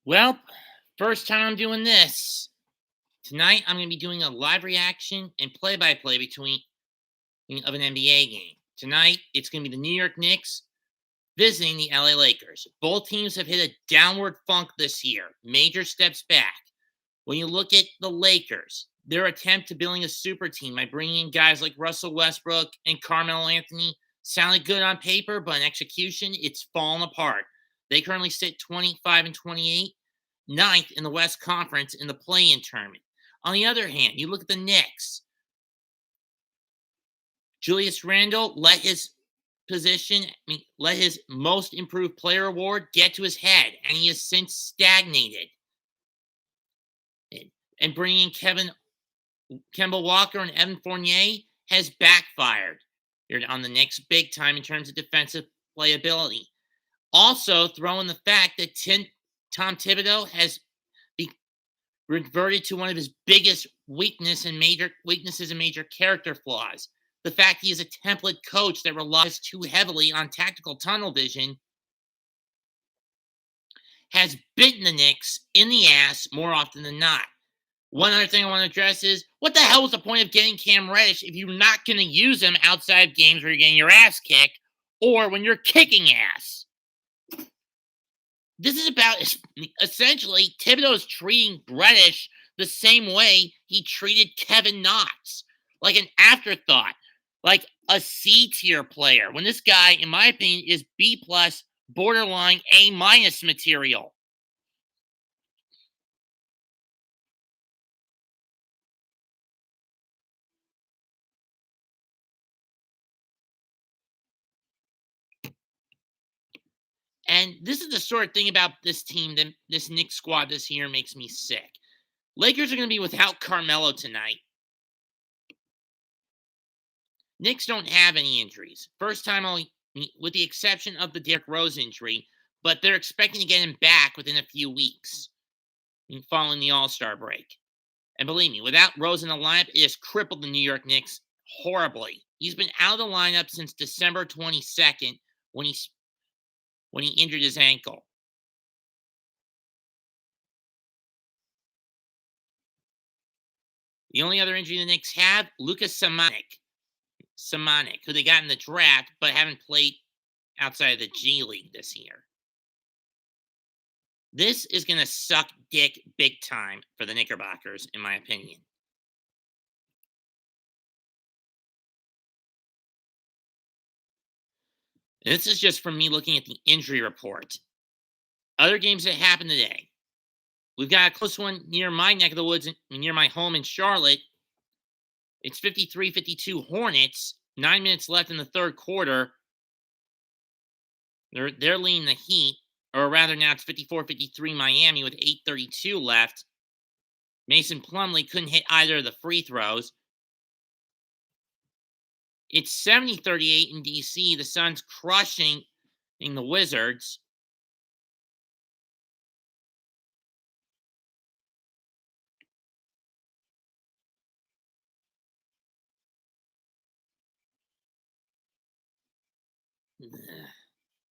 Well, first time I'm doing this. Tonight, I'm going to be doing a live reaction and play-by-play between of an NBA game. Tonight, it's going to be the New York Knicks visiting the LA Lakers. Both teams have hit a downward funk this year, major steps back. When you look at the Lakers, their attempt to building a super team by bringing in guys like Russell Westbrook and Carmelo Anthony sounded good on paper, but in execution, it's fallen apart. They currently sit 25 and 28, ninth in the West Conference in the play-in tournament. On the other hand, you look at the Knicks. Julius Randle let his let his most improved player award get to his head, and he has since stagnated. And bringing Kemba Walker and Evan Fournier has backfired on the Knicks big time in terms of defensive playability. Also, throw in the fact that Tom Thibodeau has reverted to one of his biggest weaknesses and major character flaws. The fact he is a template coach that relies too heavily on tactical tunnel vision has bitten the Knicks in the ass more often than not. One other thing I want to address is, what the hell was the point of getting Cam Reddish if you're not going to use him outside of games where you're getting your ass kicked or when you're kicking ass? This is about, essentially, Thibodeau's treating Reddish the same way he treated Kevin Knox, like an afterthought, like a C-tier player, when this guy, in my opinion, is B+, borderline A- material. And this is the sort of thing about this team, that this Knicks squad this year, makes me sick. Lakers are going to be without Carmelo tonight. Knicks don't have any injuries. First time only, with the exception of the Derrick Rose injury, but they're expecting to get him back within a few weeks following the All-Star break. And believe me, without Rose in the lineup, it has crippled the New York Knicks horribly. He's been out of the lineup since December 22nd when he injured his ankle. The only other injury the Knicks have, Lucas Samanic, who they got in the draft but haven't played outside of the G League this year. This is going to suck dick big time for the Knickerbockers, in my opinion. And this is just from me looking at the injury report. Other games that happened today. We've got a close one near my neck of the woods, near my home in Charlotte. It's 53-52 Hornets. 9 minutes left in the third quarter. They're leading the Heat. Or rather, now it's 54-53 Miami with 8:32 left. Mason Plumlee couldn't hit either of the free throws. It's 70-38 in DC. The Suns crushing the Wizards.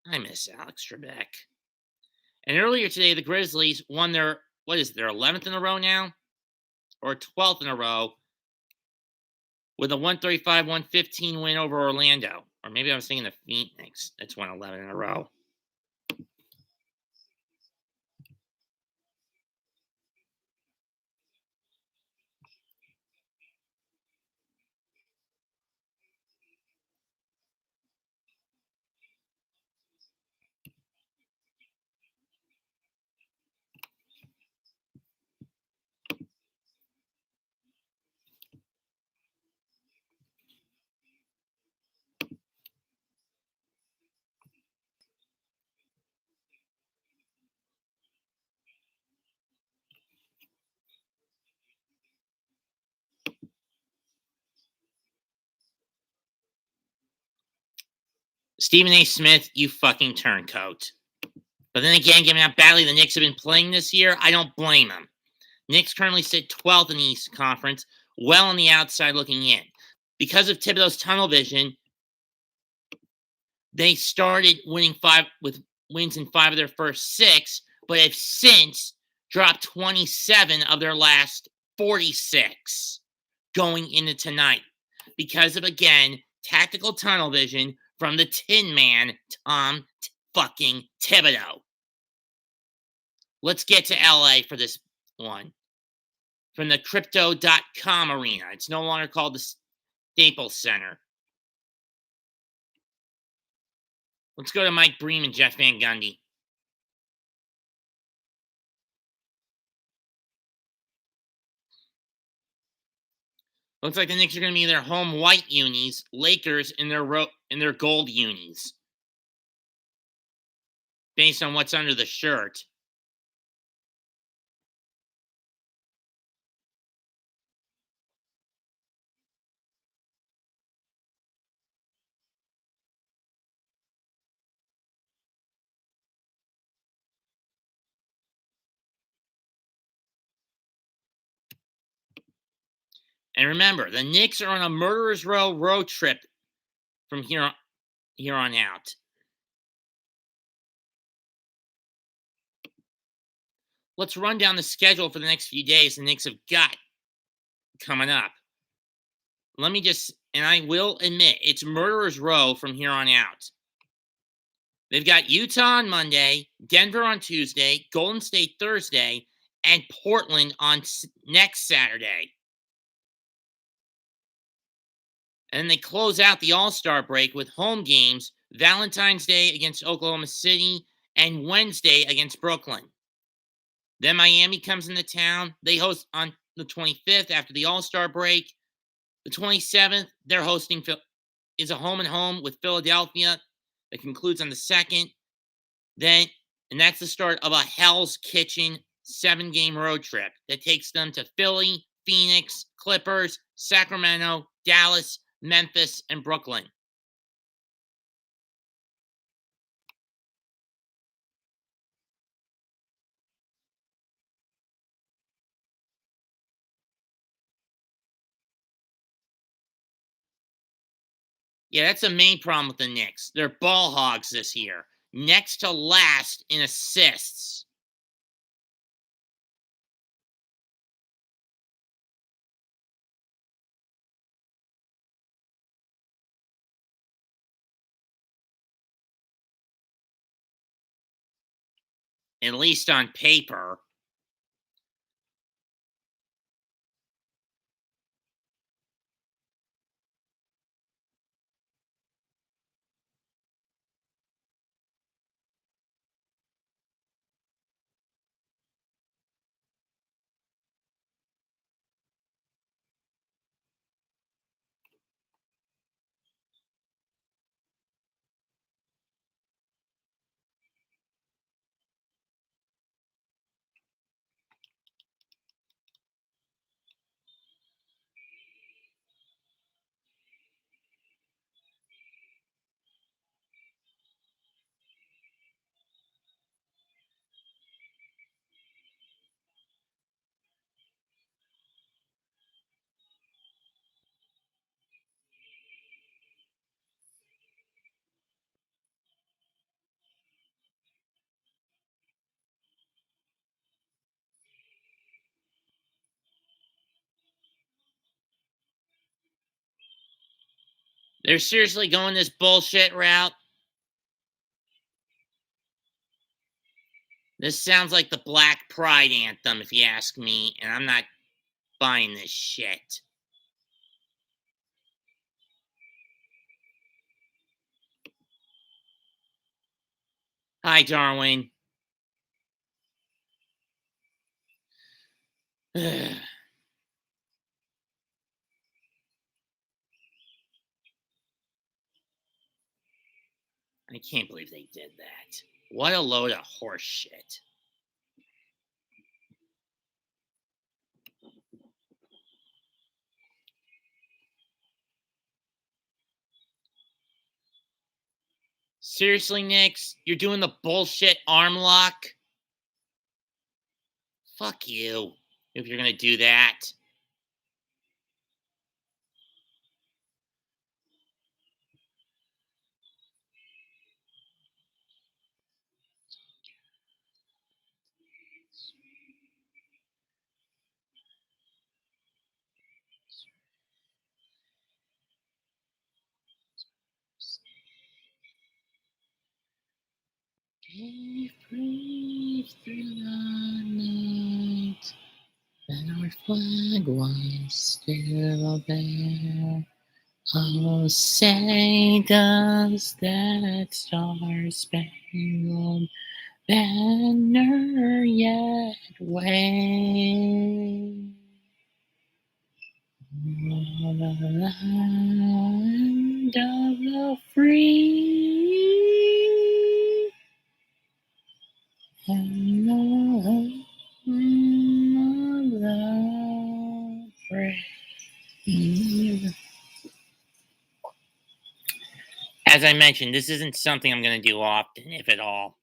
I miss Alex Trebek. And earlier today, the Grizzlies won their 11th in a row now? Or 12th in a row with a 135-115 win over Orlando. Or maybe I was thinking the Phoenix that's won 11 in a row. Stephen A. Smith, you fucking turncoat. But then again, given how badly the Knicks have been playing this year, I don't blame them. Knicks currently sit 12th in the East Conference, well on the outside looking in. Because of Thibodeau's tunnel vision, they started winning 5 with wins in 5 of their first 6, but have since dropped 27 of their last 46 going into tonight because of, again, tactical tunnel vision from the Tin Man, Tom fucking Thibodeau. Let's get to LA for this one. From the Crypto.com arena. It's no longer called the Staples Center. Let's go to Mike Bream and Jeff Van Gundy. Looks like the Knicks are going to be in their home white unis, Lakers in their gold unis, based on what's under the shirt. And remember, the Knicks are on a murderer's row road trip from here on out. Let's run down the schedule for the next few days the Knicks have got coming up. Let me just, and I will admit, it's murderer's row from here on out. They've got Utah on Monday, Denver on Tuesday, Golden State Thursday, and Portland on next Saturday. And then they close out the All-Star break with home games Valentine's Day against Oklahoma City and Wednesday against Brooklyn. Then Miami comes into town. They host on the 25th after the All-Star break. The 27th, they're hosting is a home and home with Philadelphia. That concludes on the 2nd. And that's the start of a Hell's Kitchen 7-game road trip that takes them to Philly, Phoenix, Clippers, Sacramento, Dallas, Memphis, and Brooklyn. Yeah, that's the main problem with the Knicks. They're ball hogs this year. Next to last in assists. At least on paper. They're seriously going this bullshit route. This sounds like the Black Pride anthem, if you ask me, and I'm not buying this shit. Hi, Darwin. I can't believe they did that. What a load of horse shit. Seriously, Knicks? You're doing the bullshit arm lock? Fuck you, if you're going to do that. It breathed through the night, and our flag was still there. Oh, say does that star-spangled banner yet wave? O'er the land of the free and the home of the brave. As I mentioned, this isn't something I'm going to do often, if at all.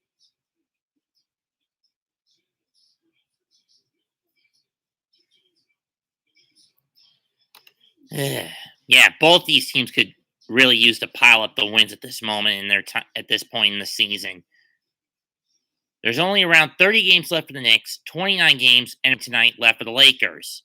Ugh. Yeah, both these teams could really use to pile up the wins at this moment in their time at this point in the season. There's only around 30 games left for the Knicks, 29 games and tonight left for the Lakers.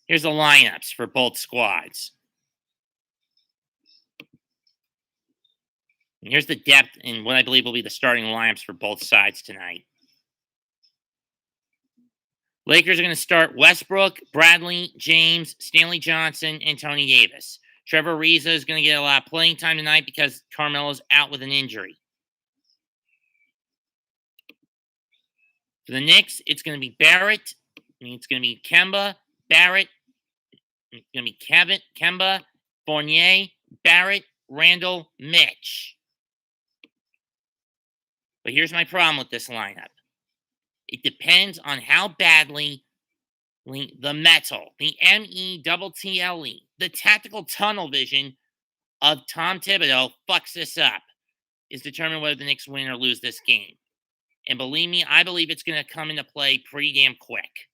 Here's the lineups for both squads. And here's the depth in what I believe will be the starting lineups for both sides tonight. Lakers are going to start Westbrook, Bradley, James, Stanley Johnson, and Tony Davis. Trevor Ariza is going to get a lot of playing time tonight because Carmelo's out with an injury. For the Knicks, it's going to be Barrett. It's going to be Kemba, Barrett. It's going to be Kemba, Fournier, Barrett, Randall, Mitch. But here's my problem with this lineup. It depends on how badly the metal, the METTLE, the tactical tunnel vision of Tom Thibodeau fucks this up, is determined whether the Knicks win or lose this game. And believe me, I believe it's going to come into play pretty damn quick.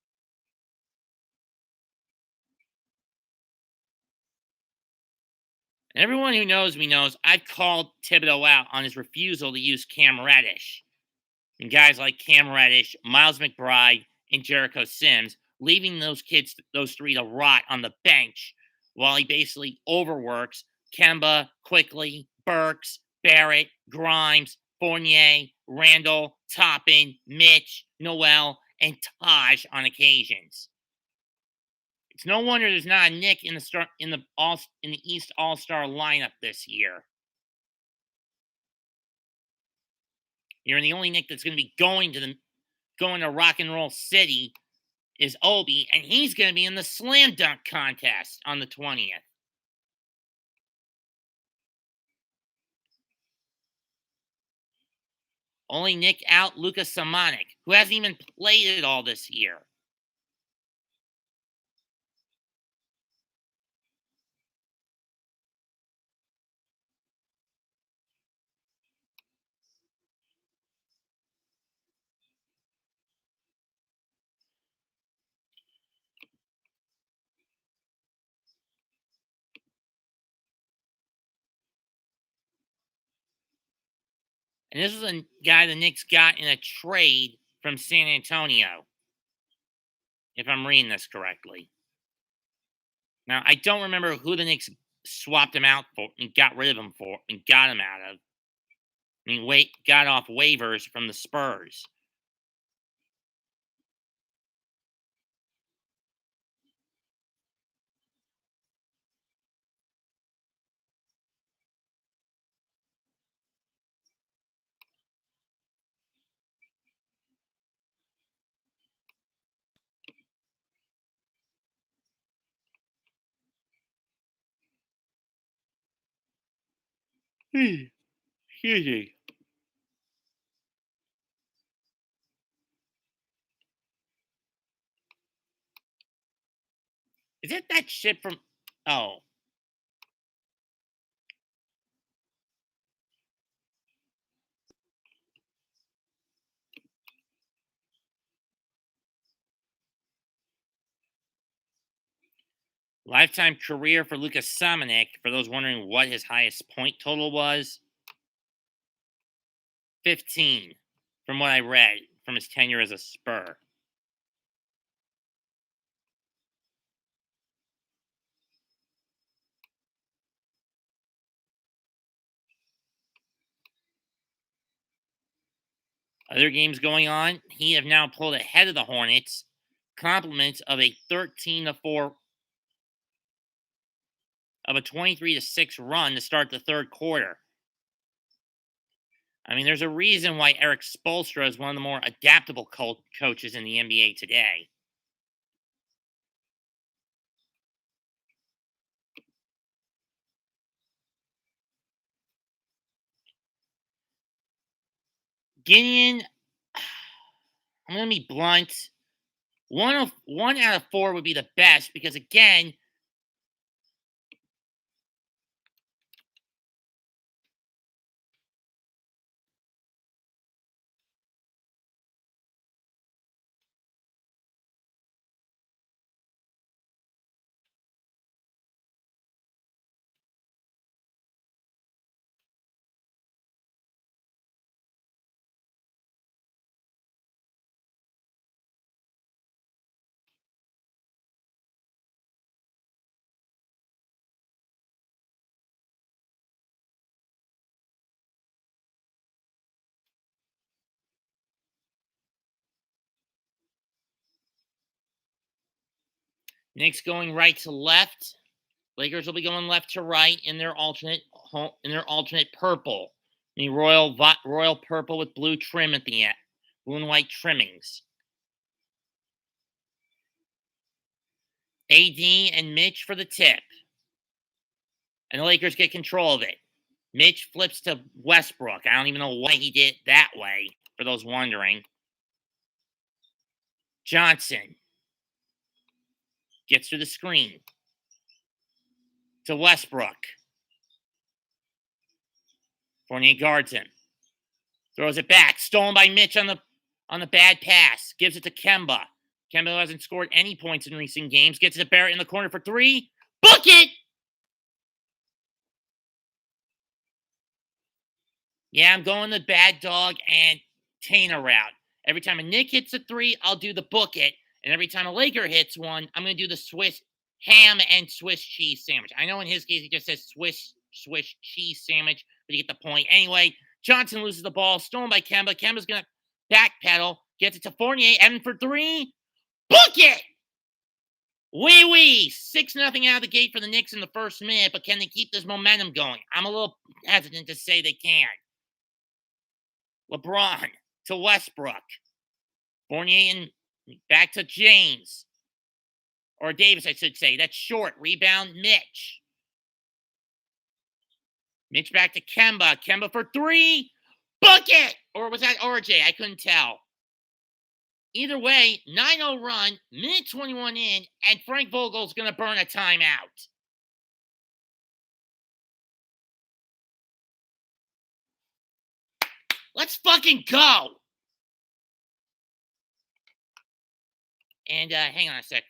And everyone who knows me knows I've called Thibodeau out on his refusal to use Cam Reddish. And guys like Cam Reddish, Miles McBride, and Jericho Sims, leaving those three to rot on the bench while he basically overworks Kemba, Quickly, Burks, Barrett, Grimes, Fournier, Randall, Toppin, Mitch, Noel, and Taj on occasions. It's no wonder there's not a Nick in the East All-Star lineup this year. You're the only Nick that's going to be going to Rock and Roll City is Obi, and he's going to be in the slam dunk contest on the 20th. Only Nick out, Luka Samanic, who hasn't even played at all this year. And this is a guy the Knicks got in a trade from San Antonio, if I'm reading this correctly. Now, I don't remember who the Knicks swapped him out for and got rid of him for and got him out of. Got off waivers from the Spurs. Excuse me. Is it that shit from? Oh, lifetime career for Lucas Samanic. For those wondering what his highest point total was, 15. From what I read from his tenure as a Spur. Other games going on. He have now pulled ahead of the Hornets. Compliments of a 13-4 of a 23-6 run to start the third quarter. I mean, there's a reason why Eric Spoelstra is one of the more adaptable coaches in the NBA today. Gideon, I'm going to be blunt. One out of 4 would be the best because, again, Knicks going right to left. Lakers will be going left to right in their alternate purple. The royal purple with blue trim at the end, blue and white trimmings. AD and Mitch for the tip, and the Lakers get control of it. Mitch flips to Westbrook. I don't even know why he did it that way. For those wondering, Johnson gets to the screen to Westbrook. Fournier guards him. Throws it back. Stolen by Mitch on the bad pass. Gives it to Kemba. Kemba, who hasn't scored any points in recent games, gets it to Barrett in the corner for 3. Book it! Yeah, I'm going the bad dog and Tana route. Every time a Nick hits a 3, I'll do the book it. And every time a Laker hits one, I'm going to do the Swiss ham and Swiss cheese sandwich. I know in his case he just says Swiss cheese sandwich, but you get the point. Anyway, Johnson loses the ball, stolen by Kemba. Kemba's going to backpedal, gets it to Fournier, Evan for 3. Book it! Wee. 6-0 out of the gate for the Knicks in the first minute, but can they keep this momentum going? I'm a little hesitant to say they can. LeBron to Westbrook. Fournier and back to James. Or Davis, I should say. That's short. Rebound, Mitch. Mitch back to Kemba. Kemba for 3. Book it! Or was that RJ? I couldn't tell. Either way, 9-0 run, minute 21 in, and Frank Vogel's going to burn a timeout. Let's fucking go! And hang on a sec.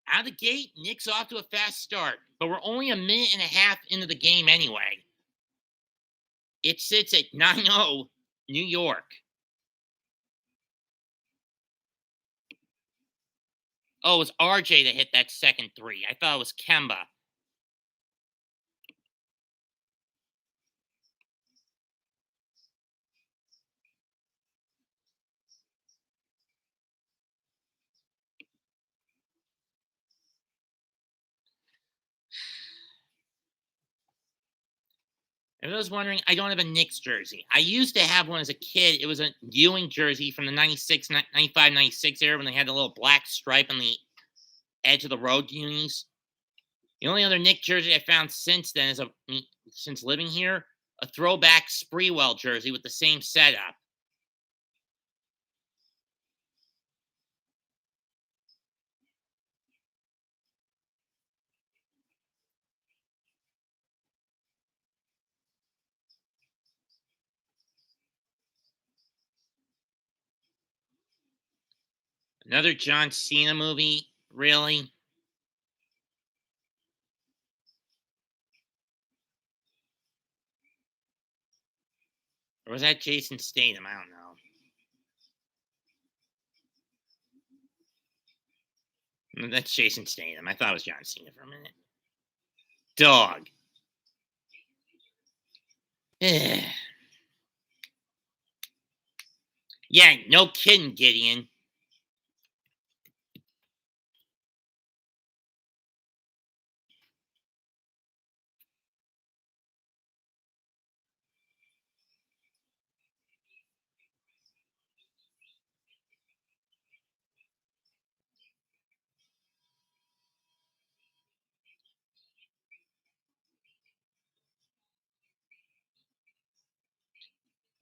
Out of the gate, Knicks off to a fast start, but we're only a minute and a half into the game anyway. It sits at 9-0 New York. Oh, it was RJ that hit that second 3. I thought it was Kemba. If I was wondering, I don't have a Knicks jersey. I used to have one as a kid. It was a Ewing jersey from the 96, 95, 96 era when they had the little black stripe on the edge of the road unis. The only other Knicks jersey I found since then since living here a throwback Spreewell jersey with the same setup. Another John Cena movie? Really? Or was that Jason Statham? I don't know. No, that's Jason Statham. I thought it was John Cena for a minute. Dog. Yeah, no kidding, Gideon.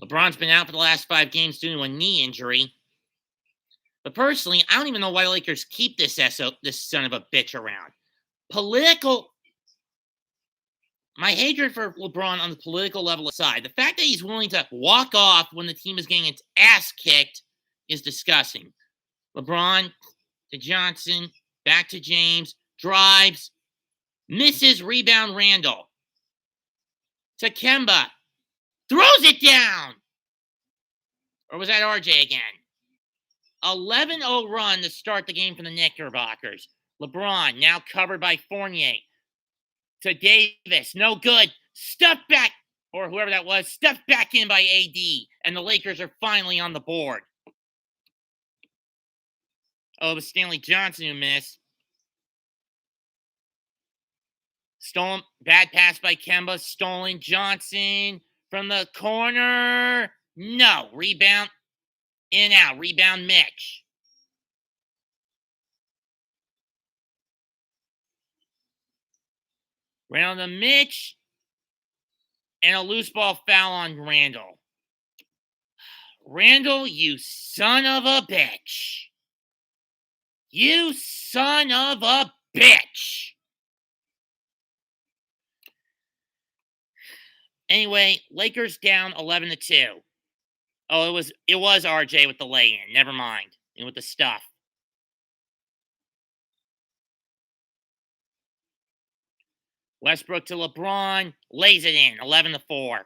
LeBron's been out for the last 5 games due to a knee injury. But personally, I don't even know why the Lakers keep this son of a bitch around. Political. My hatred for LeBron on the political level aside, the fact that he's willing to walk off when the team is getting its ass kicked is disgusting. LeBron to Johnson, back to James, drives, misses, rebound Randall. To Kemba, throws it down. Or was that RJ again? 11-0 run to start the game for the Knickerbockers. LeBron now covered by Fournier. To Davis, no good. Stuffed back, or whoever that was, stuffed back in by AD. And the Lakers are finally on the board. Oh, it was Stanley Johnson who missed. Stolen, bad pass by Kemba. Stolen Johnson from the corner. No, rebound. In and out. Rebound Mitch. Round the Mitch. And a loose ball foul on Randall. Randall, you son of a bitch. You son of a bitch. Anyway, Lakers down 11-2. Oh, it was RJ with the lay-in. Never mind. And with the stuff. Westbrook to LeBron, lays it in, 11-4.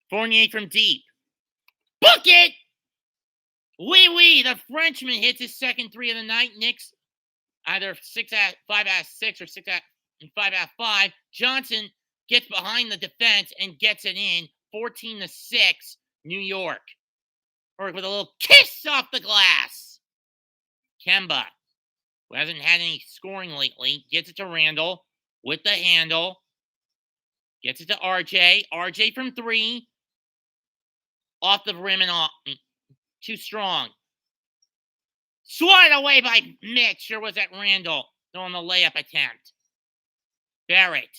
Fournier from deep. Book it! Oui, the Frenchman hits his second three of the night. Knicks either 5 out of 6 or 5 out of 5. Johnson gets behind the defense and gets it in, 14-6, New York. Or with a little kiss off the glass. Kemba, who hasn't had any scoring lately, gets it to Randall with the handle. Gets it to RJ. RJ from 3. Off the rim and off. Too strong. Swatted away by Mitch. Or was that Randall on the layup attempt? Barrett.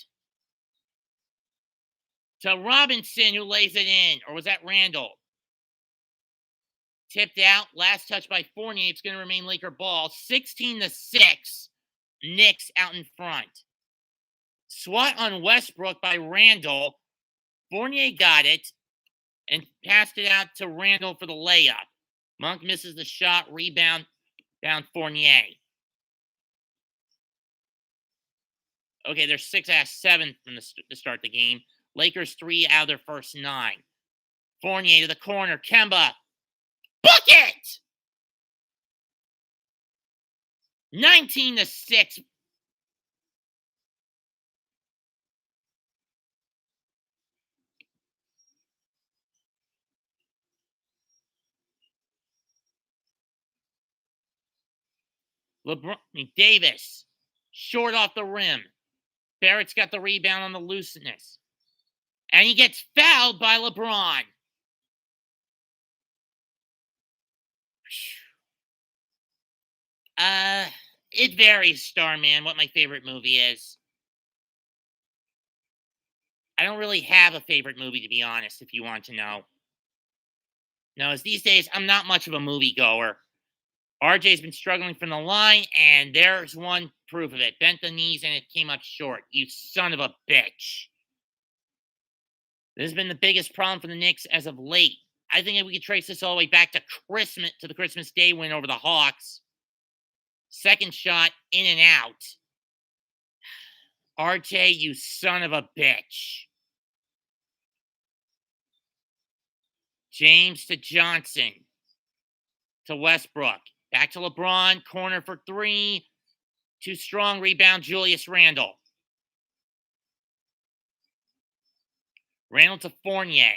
To Robinson, who lays it in. Or was that Randall? Tipped out. Last touch by Fournier. It's going to remain Laker ball. 16-6. Knicks out in front. Swat on Westbrook by Randall. Fournier got it and passed it out to Randall for the layup. Monk misses the shot. Rebound down Fournier. Okay, they're 6 out of 7 from to start the game. Lakers 3 out of their first 9. Fournier to the corner. Kemba. Book it! 19-6. Davis. Short off the rim. Barrett's got the rebound on the looseness. And he gets fouled by LeBron. Uh, it varies, Starman, what my favorite movie is. I don't really have a favorite movie, to be honest, if you want to know. No, as these days, I'm not much of a movie goer. RJ's been struggling from the line, and there's one proof of it. Bent the knees, and it came up short. You son of a bitch. This has been the biggest problem for the Knicks as of late. I think if we could trace this all the way back to Christmas, to the Christmas Day win over the Hawks. Second shot, in and out. RJ, you son of a bitch. James to Johnson. To Westbrook. Back to LeBron. Corner for three. Too strong. Rebound, Julius Randle. Randle to Fournier.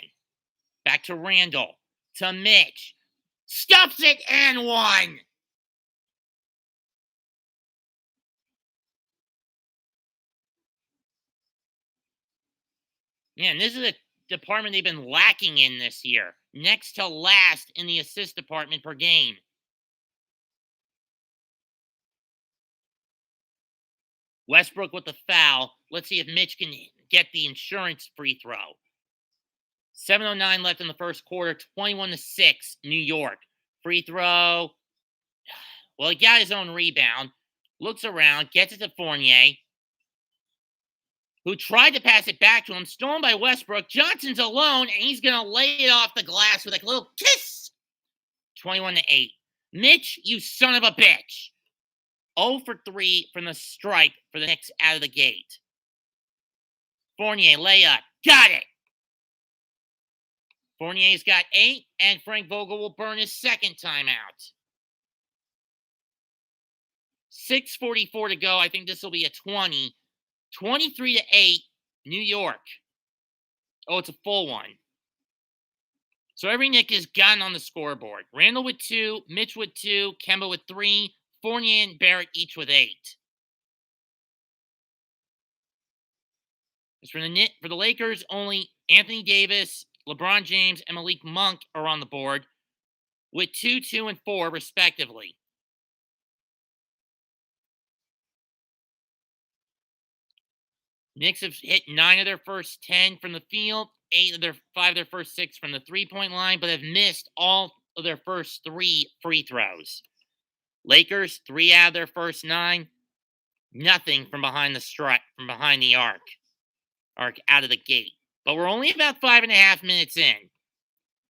Back to Randle. To Mitch. Stuffs it and one. Man, this is a department they've been lacking in this year. Next to last in the assist department per game. Westbrook with the foul. Let's see if Mitch can get the insurance free throw. 7:09 left in the first quarter. 21-6, New York. Free throw. Well, he got his own rebound. Looks around, gets it to Fournier, who tried to pass it back to him. Stolen by Westbrook. Johnson's alone, and he's going to lay it off the glass with a little kiss. 21-8. Mitch, you son of a bitch. 0 for 3 from the stripe for the Knicks out of the gate. Fournier, layup. Got it. Fournier's got 8, and Frank Vogel will burn his second timeout. 6:44 to go. I think this will be a 20. 23-8, New York. Oh, it's a full one. So every Knick has gotten on the scoreboard. Randall with 2, Mitch with 2, Kemba with 3, Fournier and Barrett each with 8. As for the Lakers, only Anthony Davis, LeBron James, and Malik Monk are on the board with 2, 2, and 4, respectively. Knicks have hit 9 of their first 10 from the field, 5 of their first 6 from the three-point line, but have missed all of their first 3 free throws. Lakers, 3 out of their first 9, nothing from behind the arc out of the gate. But we're only about 5.5 minutes in,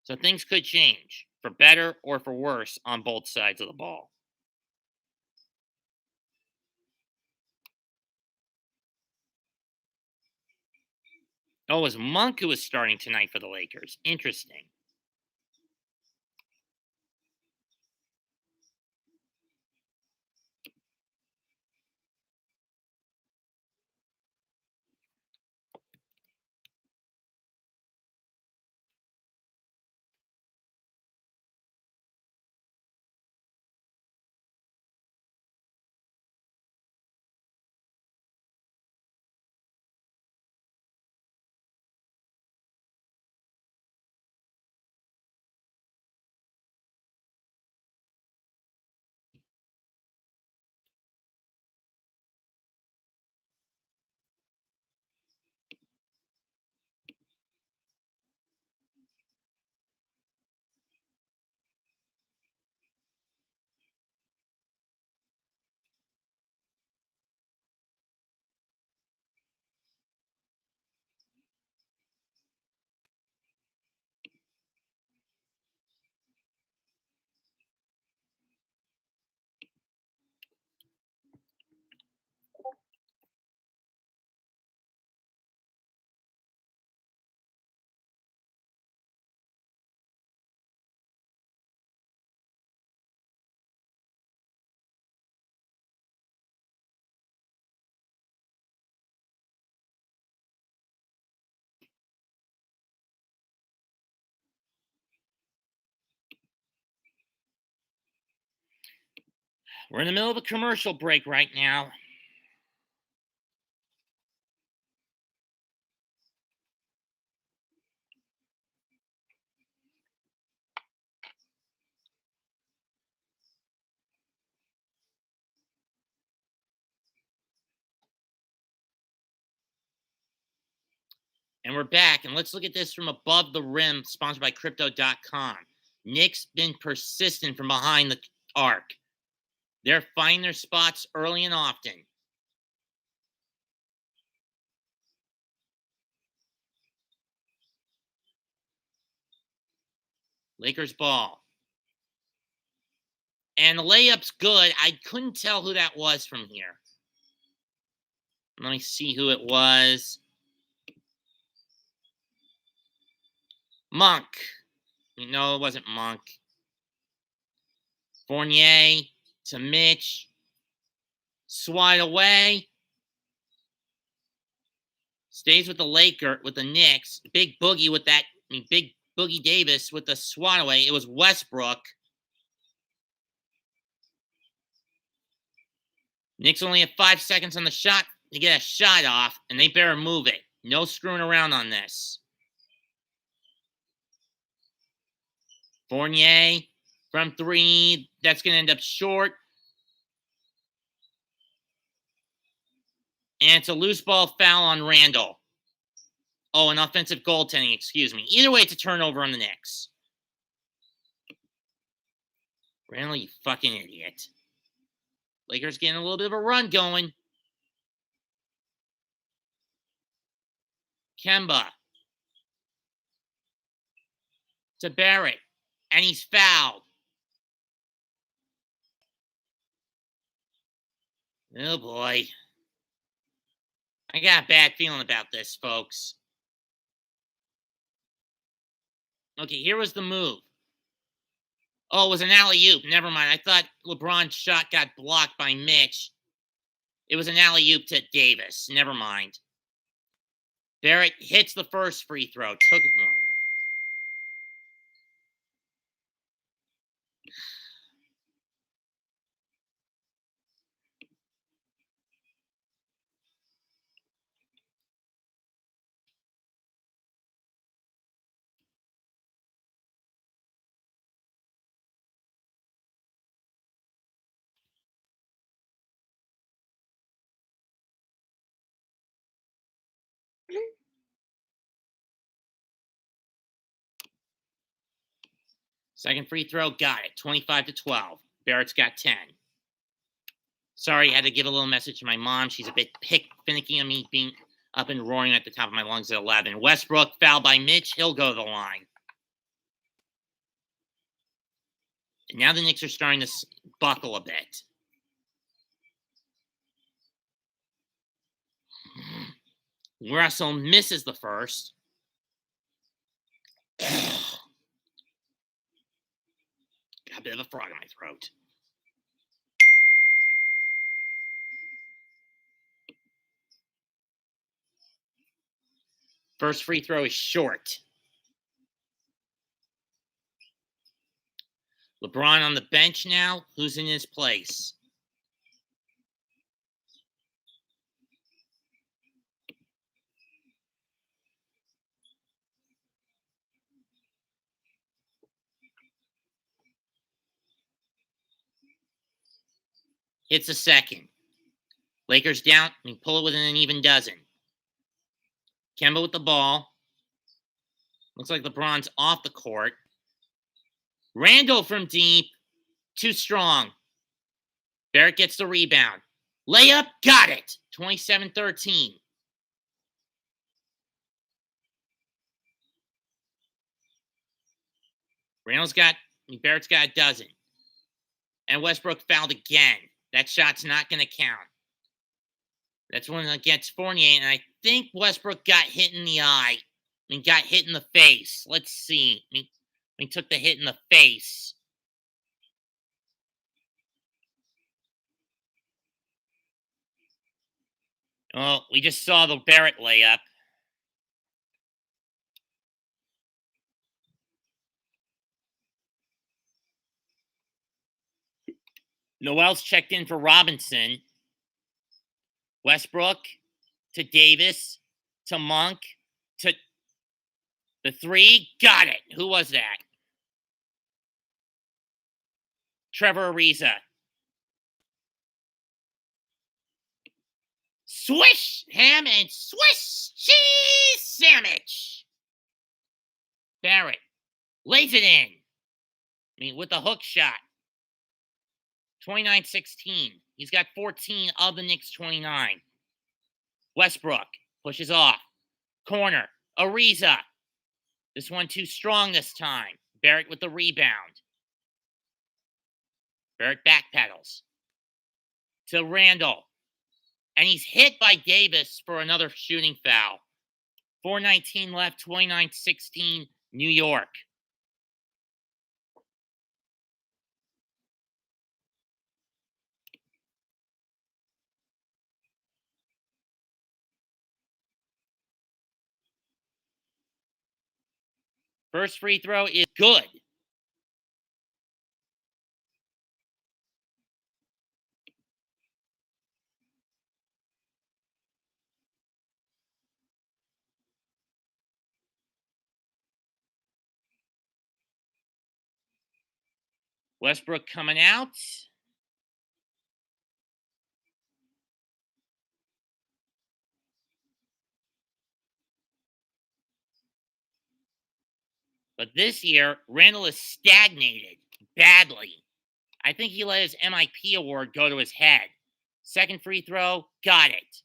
so things could change for better or for worse on both sides of the ball. Oh, it was Monk who was starting tonight for the Lakers. Interesting. We're in the middle of a commercial break right now. And we're back. And let's look at this from above the rim, sponsored by Crypto.com. Knicks been persistent from behind the arc. They're finding their spots early and often. Lakers ball. And the layup's good. I couldn't tell who that was from here. Let me see who it was. Monk. No, it wasn't Monk. Fournier to Mitch. Swat away. Stays with the Knicks. Big Boogie with that. Big Boogie Davis with the swat away. It was Westbrook. Knicks only have 5 seconds on the shot to get a shot off, and they better move it. No screwing around on this. Fournier from 3. That's going to end up short. And it's a loose ball foul on Randall. Oh, an offensive goaltending, excuse me. Either way, it's a turnover on the Knicks. Randall, you fucking idiot. Lakers getting a little bit of a run going. Kemba to Barrett. And he's fouled. Oh, boy. I got a bad feeling about this, folks. Okay, here was the move. Oh, it was an alley-oop. Never mind. I thought LeBron's shot got blocked by Mitch. It was an alley-oop to Davis. Never mind. Barrett hits the first free throw. Took it more. Second free throw, got it. 25-12. Barrett's got 10. Sorry, I had to give a little message to my mom. She's a bit finicky on me being up and roaring at the top of my lungs at 11. Westbrook, fouled by Mitch. He'll go to the line. And now the Knicks are starting to buckle a bit. Russell misses the first. Got a bit of a frog in my throat. First free throw is short. LeBron on the bench now. Who's in his place? Hits a second. Lakers down and pull it within an even dozen. Kemba with the ball. Looks like LeBron's off the court. Randall from deep. Too strong. Barrett gets the rebound. Layup, got it. 27-13. Barrett's got a dozen. And Westbrook fouled again. That shot's not going to count. That's one against Fournier, and I think Westbrook got hit in the eye. Got hit in the face. Let's see. He took the hit in the face. Oh, we just saw the Barrett layup. Noel's checked in for Robinson. Westbrook to Davis to Monk to the 3. Got it. Who was that? Trevor Ariza. Swish ham and Swiss cheese sandwich. Barrett lays it in. With a hook shot. 29-16. He's got 14 of the Knicks' 29. Westbrook pushes off. Corner. Ariza. This one too strong this time. Barrett with the rebound. Barrett backpedals to Randall. And he's hit by Davis for another shooting foul. 4:19 left, 29-16, New York. First free throw is good. Westbrook coming out. But this year, Randall is stagnated badly. I think he let his MIP award go to his head. Second free throw, got it.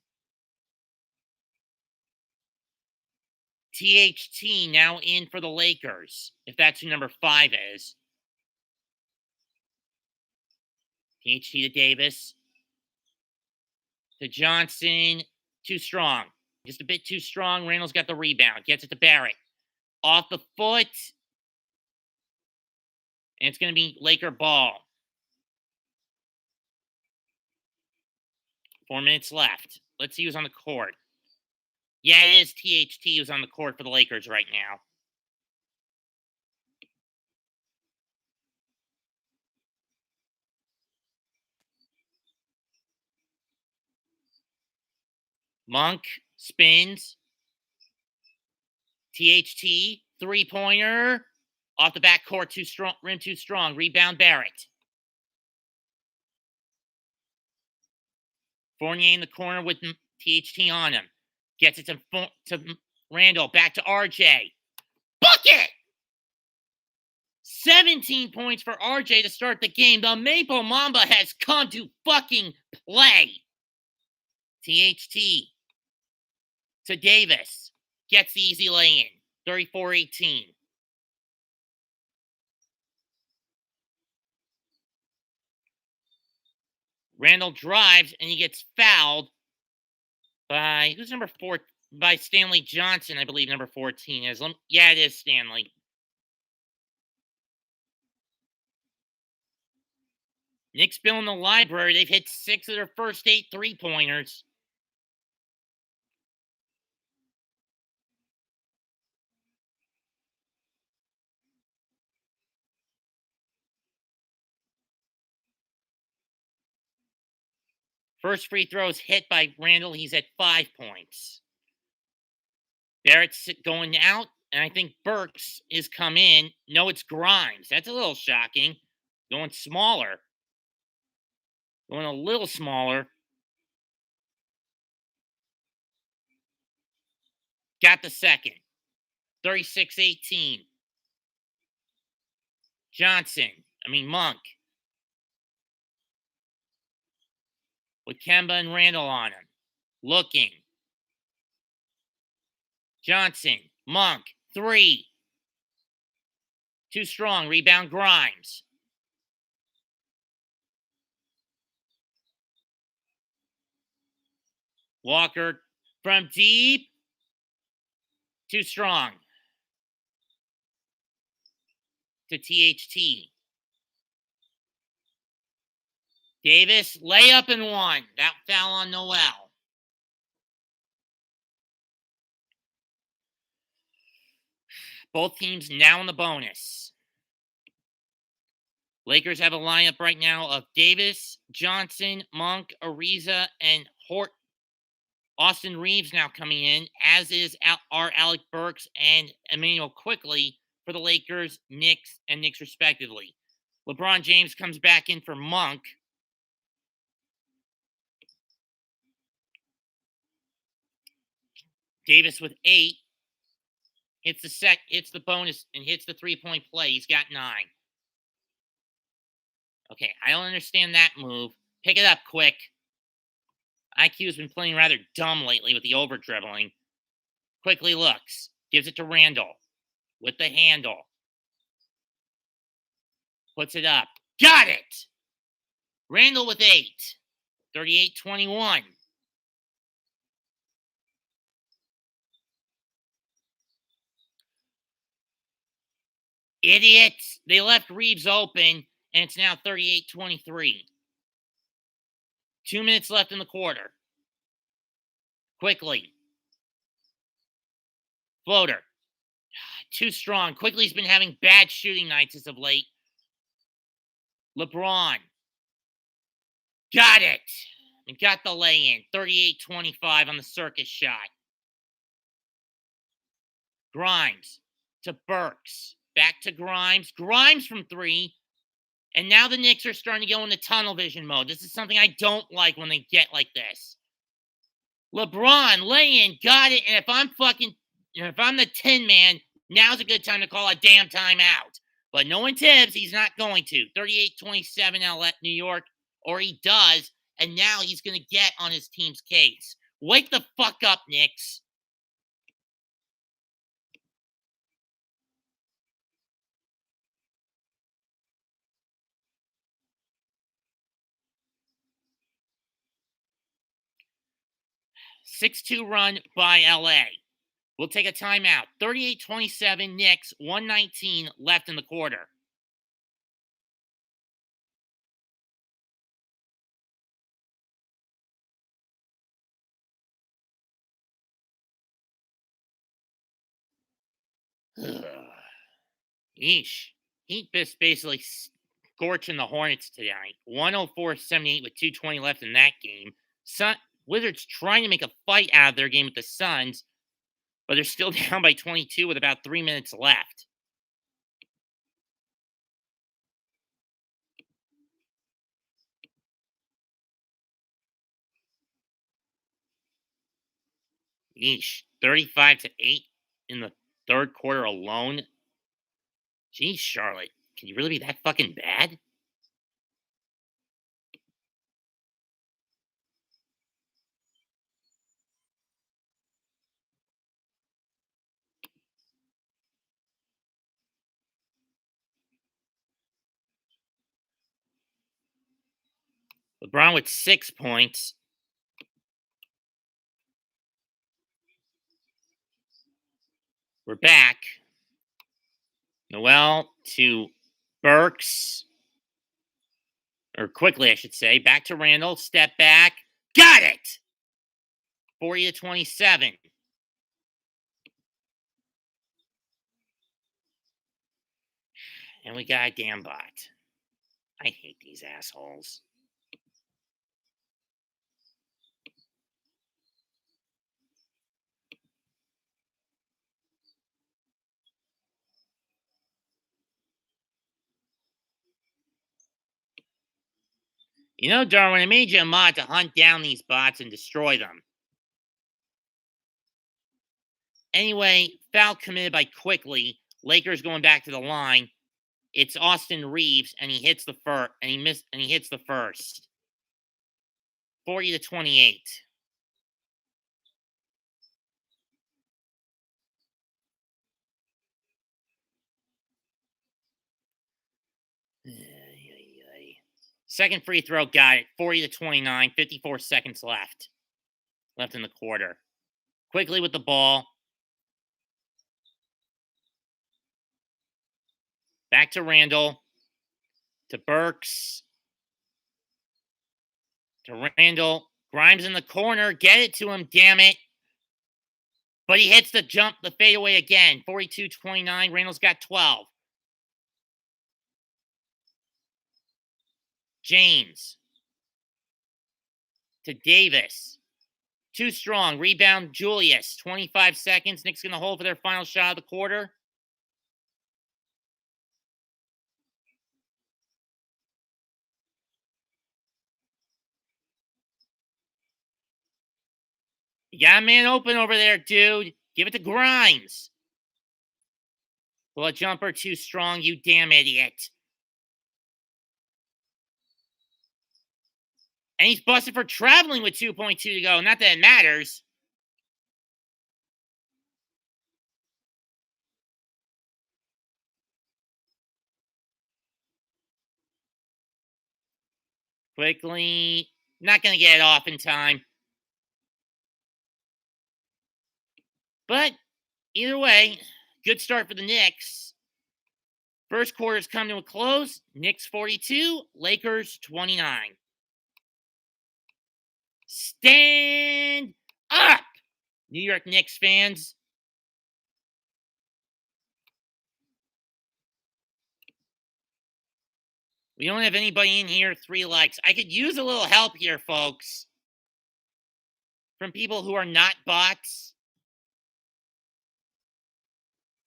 THT now in for the Lakers, if that's who number 5 is. THT to Davis. To Johnson. Too strong. Just a bit too strong. Randall's got the rebound. Gets it to Barrett. Off the foot. And it's going to be Laker ball. 4 minutes left. Let's see who's on the court. Yeah, it is THT who's on the court for the Lakers right now. Monk spins. THT, three-pointer. Off the backcourt, too strong. Rim too strong. Rebound Barrett. Fournier in the corner with THT on him. Gets it to Randall. Back to RJ. Bucket! 17 points for RJ to start the game. The Maple Mamba has come to fucking play. THT to Davis. Gets the easy lay-in. 34-18. Randall drives, and he gets fouled by, who's number 4? By Stanley Johnson, I believe number 14 is. Yeah, it is Stanley. Knicks Bill in the library. They've hit 6 of their first 8 three-pointers. First free throw is hit by Randall. He's at 5 points. Barrett's going out, and I think Burks is come in. No, it's Grimes. That's a little shocking. Going smaller. Going a little smaller. Got the second. 36-18. Monk. With Kemba and Randall on him. Looking. Johnson. Monk. 3. Too strong. Rebound Grimes. Walker from deep. Too strong. To THT. Davis, layup and 1. That foul on Noel. Both teams now in the bonus. Lakers have a lineup right now of Davis, Johnson, Monk, Ariza, and Hort. Austin Reeves now coming in, as is our Alec Burks and Emmanuel Quickly for the Lakers, Knicks, and Knicks respectively. LeBron James comes back in for Monk. Davis with 8. Hits the bonus, and hits the 3-point play. He's got 9. Okay, I don't understand that move. Pick it up quick. IQ's been playing rather dumb lately with the over dribbling. Quickly looks. Gives it to Randall. With the handle. Puts it up. Got it! Randall with 8. 38-21. Idiots! They left Reeves open, and it's now 38-23. 2 minutes left in the quarter. Quickly. Floater. Too strong. Quickly's been having bad shooting nights as of late. LeBron. Got it! And got the lay-in. 38-25 on the circus shot. Grimes to Burks. Back to Grimes. Grimes from 3. And now the Knicks are starting to go into tunnel vision mode. This is something I don't like when they get like this. LeBron, lay-in, got it. And if I'm the 10 man, now's a good time to call a damn timeout. But no one tips, he's not going to. 38-27 LA, New York, or he does, and now he's going to get on his team's case. Wake the fuck up, Knicks. (6-2) run by LA. We'll take a timeout. 38-27 Knicks, 1:19 left in the quarter. Yeesh. Heat basically scorching the Hornets tonight. 104-78 with 2:20 left in that game. Wizards trying to make a fight out of their game with the Suns, but they're still down by 22 with about 3 minutes left. Yeesh. 35-8 in the third quarter alone. Geez, Charlotte. Can you really be that fucking bad? LeBron with 6 points. We're back. Noel to Burks. Or quickly, I should say. Back to Randall. Step back. Got it! 40-27. And we got a damn bot. I hate these assholes. You know, Darwin, I made you a mod to hunt down these bots and destroy them. Anyway, foul committed by Quickly. Lakers going back to the line. It's Austin Reeves, and he hits the first, and he hits the first. 40-28. Second free throw, got it. 40-29. 54 seconds left in the quarter. Quickly with the ball. Back to Randall. To Burks. To Randall. Grimes in the corner. Get it to him, damn it. But he hits the fadeaway again. 42-29. Randall's got 12. James. To Davis. Too strong. Rebound, Julius. 25 seconds. Knicks going to hold for their final shot of the quarter. You got a man open over there, dude. Give it to Grimes. Well, a jumper too strong, you damn idiot. And he's busted for traveling with 2.2 to go. Not that it matters. Quickly. Not going to get it off in time. But either way, good start for the Knicks. First quarter's come to a close. Knicks 42, Lakers 29. Stand up, New York Knicks fans. We don't have anybody in here 3 likes. I could use a little help here, folks. From people who are not bots.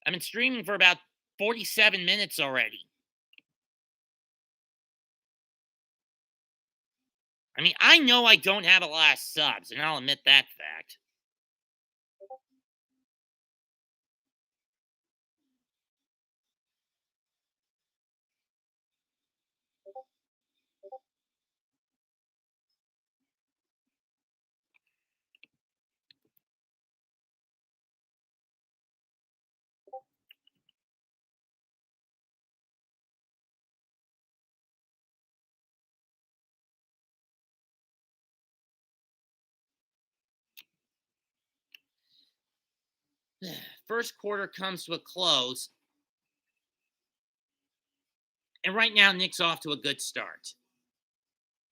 I've been streaming for about 47 minutes already. I mean, I know I don't have a lot of subs, and I'll admit that fact. First quarter comes to a close. And right now, Nick's off to a good start.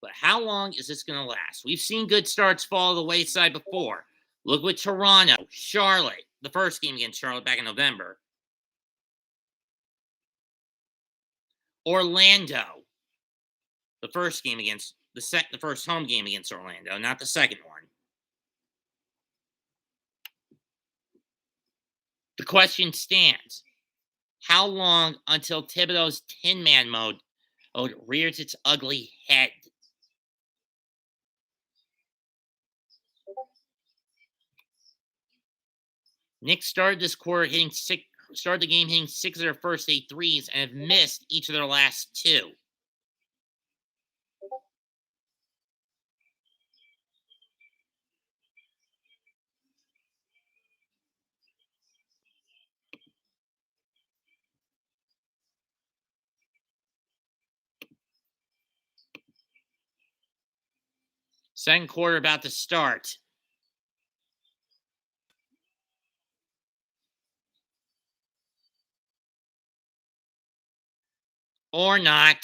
But how long is this going to last? We've seen good starts fall to the wayside before. Look with Toronto, Charlotte, the first game against Charlotte back in November. Orlando, the first game against the first home game against Orlando, not the second one. The question stands. How long until Thibodeau's Tin Man mode rears its ugly head? Knicks started this quarter started the game hitting 6 of their first 8 threes and have missed each of their last 2. Second quarter about to start. Or not.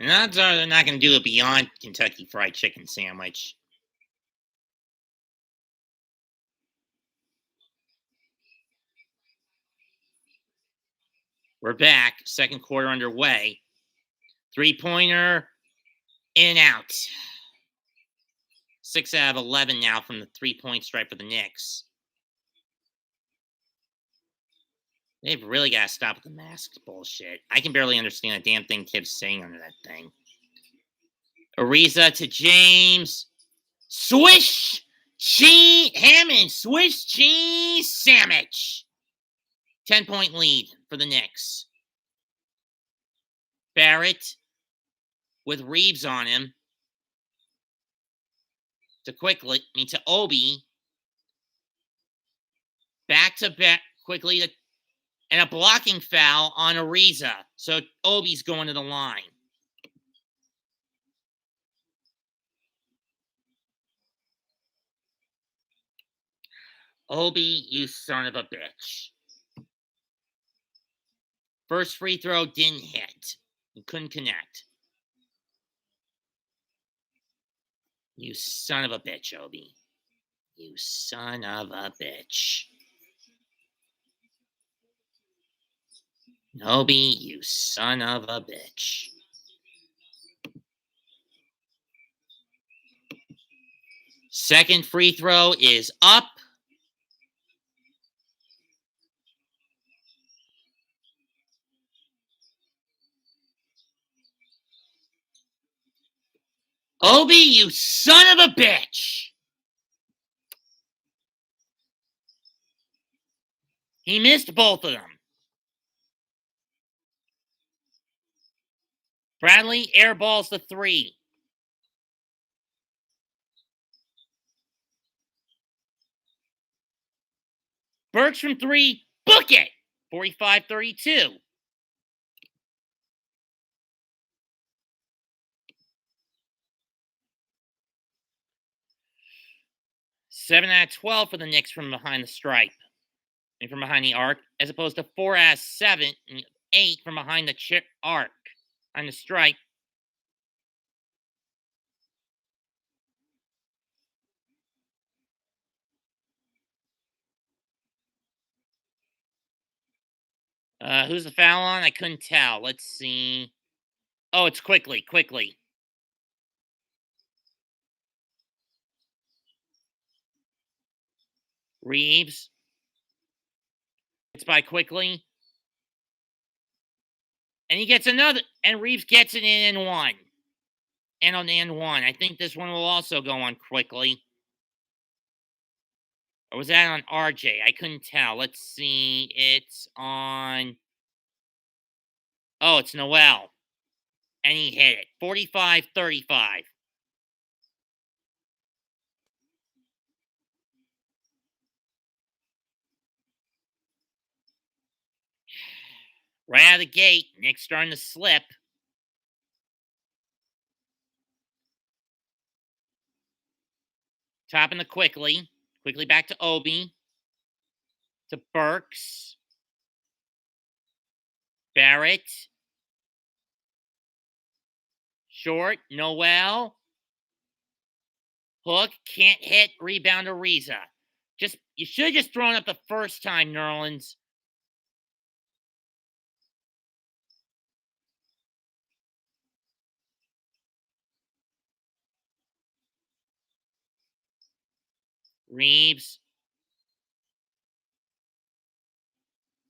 And odds are they're not going to do it beyond Kentucky Fried Chicken sandwich. We're back. Second quarter underway. 3-pointer. In and out. 6 out of 11 now from the 3-point stripe for the Knicks. They've really got to stop with the mask bullshit. I can barely understand a damn thing Tibbs saying under that thing. Ariza to James. Swish! Cheese! Hammond! Swish cheese sandwich! 10-point lead for the Knicks. Barrett with Reeves on him. To Obi. Back to back quickly to and a blocking foul on Ariza. So Obi's going to the line. Obi, you son of a bitch. First free throw didn't hit. You couldn't connect. You son of a bitch, Obi. You son of a bitch. Obi, you son of a bitch. Second free throw is up. Obi, you son of a bitch. He missed both of them. Bradley airballs the three. Burks from three. Book it. 45-32. Seven out of 12 for the Knicks from behind the stripe. And from behind the arc, as opposed to 4 out of 7 and 8 from behind the arc on the stripe. Who's the foul on? I couldn't tell. Let's see. Oh, it's quickly. Reeves. It's by quickly. And he gets another. And Reeves gets it in and one. And on the end one. I think this one will also go on quickly. Or was that on RJ? I couldn't tell. Let's see. It's on. Oh, it's Noel. And he hit it. 45-35. Right out of the gate, Nick's starting to slip. Topping the quickly. Quickly back to Obi. To Burks. Barrett. Short. Noel. Hook. Can't hit. Rebound to Ariza. You should have just thrown up the first time, Nerlens. Reeves.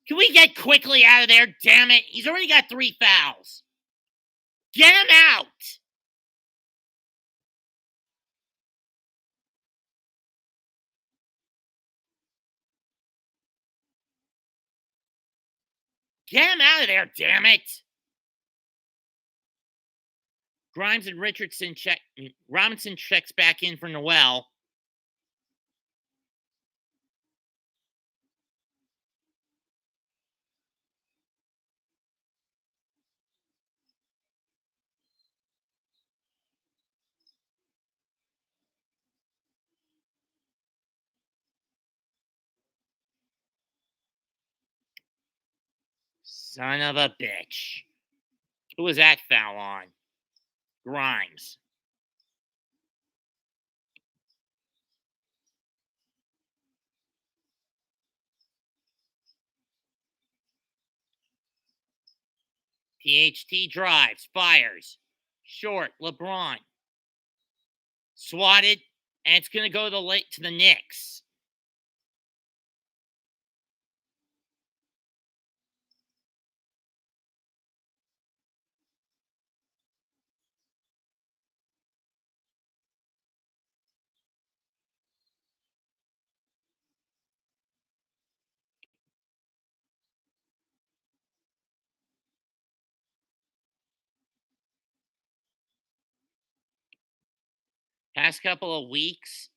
Can we get quickly out of there? Damn it. He's already got 3 fouls. Get him out. Get him out of there, damn it. Grimes and Richardson check. Robinson checks back in for Noel. Son of a bitch. Who was that foul on? Grimes. THT drives, fires. Short, LeBron. Swatted, and it's going to go to the Knicks. Past couple of weeks,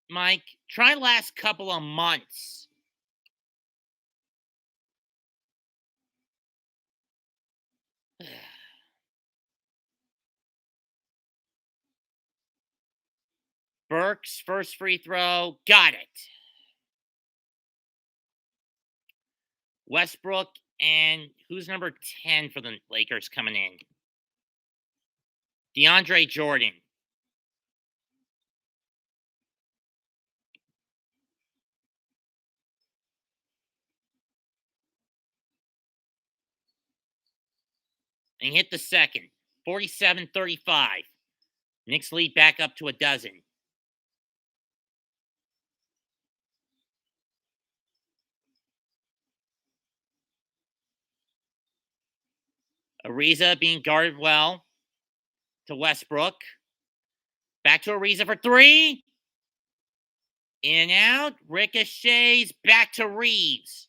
Mike, try last couple of months. Burks, first free throw. Got it. Westbrook and who's number 10 for the Lakers coming in? DeAndre Jordan. And hit the second. 47-35. Knicks lead back up to a dozen. Ariza being guarded well to Westbrook. Back to Ariza for three. In and out. Ricochets. Back to Reeves.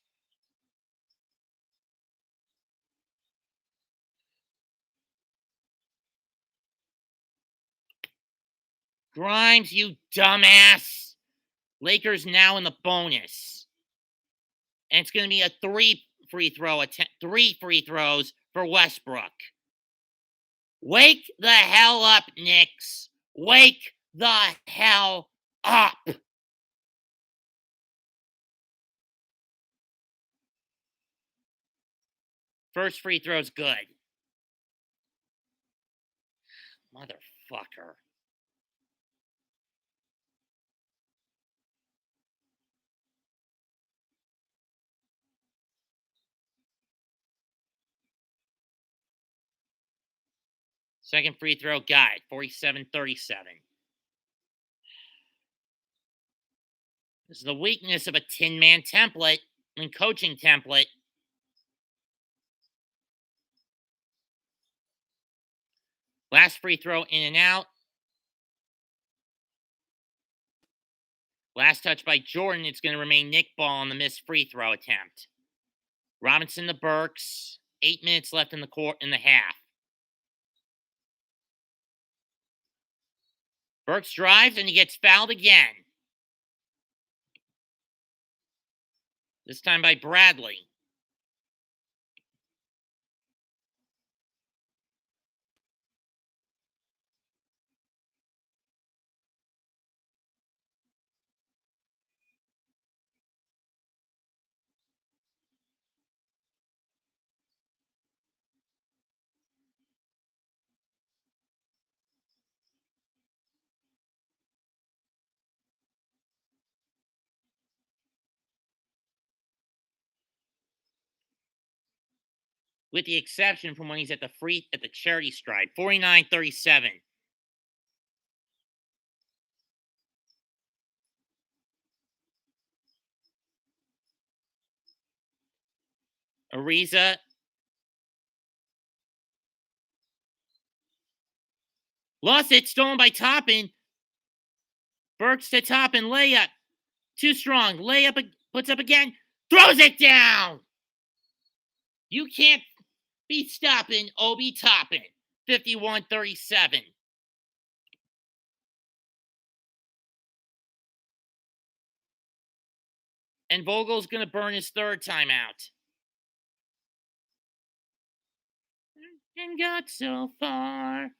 Grimes, you dumbass. Lakers now in the bonus. And it's going to be a three free throws for Westbrook. Wake the hell up, Knicks. Wake the hell up. First free throw's good. Motherfucker. Second free throw, got it. 47-37. This is the weakness of a 10-man template and coaching template. Last free throw in and out. Last touch by Jordan. It's going to remain Nick Ball on the missed free throw attempt. Robinson to Burks. 8 minutes left in the half. Burks drives and he gets fouled again. This time by Bradley. With the exception from when he's at the charity stripe. 49-37. Ariza. Lost it. Stolen by Toppin. Burks to Toppin. Layup. Too strong. Layup. Puts up again. Throws it down. You can't be stopping Obi Toppin. 51-37. And Vogel's going to burn his third timeout. And got so far.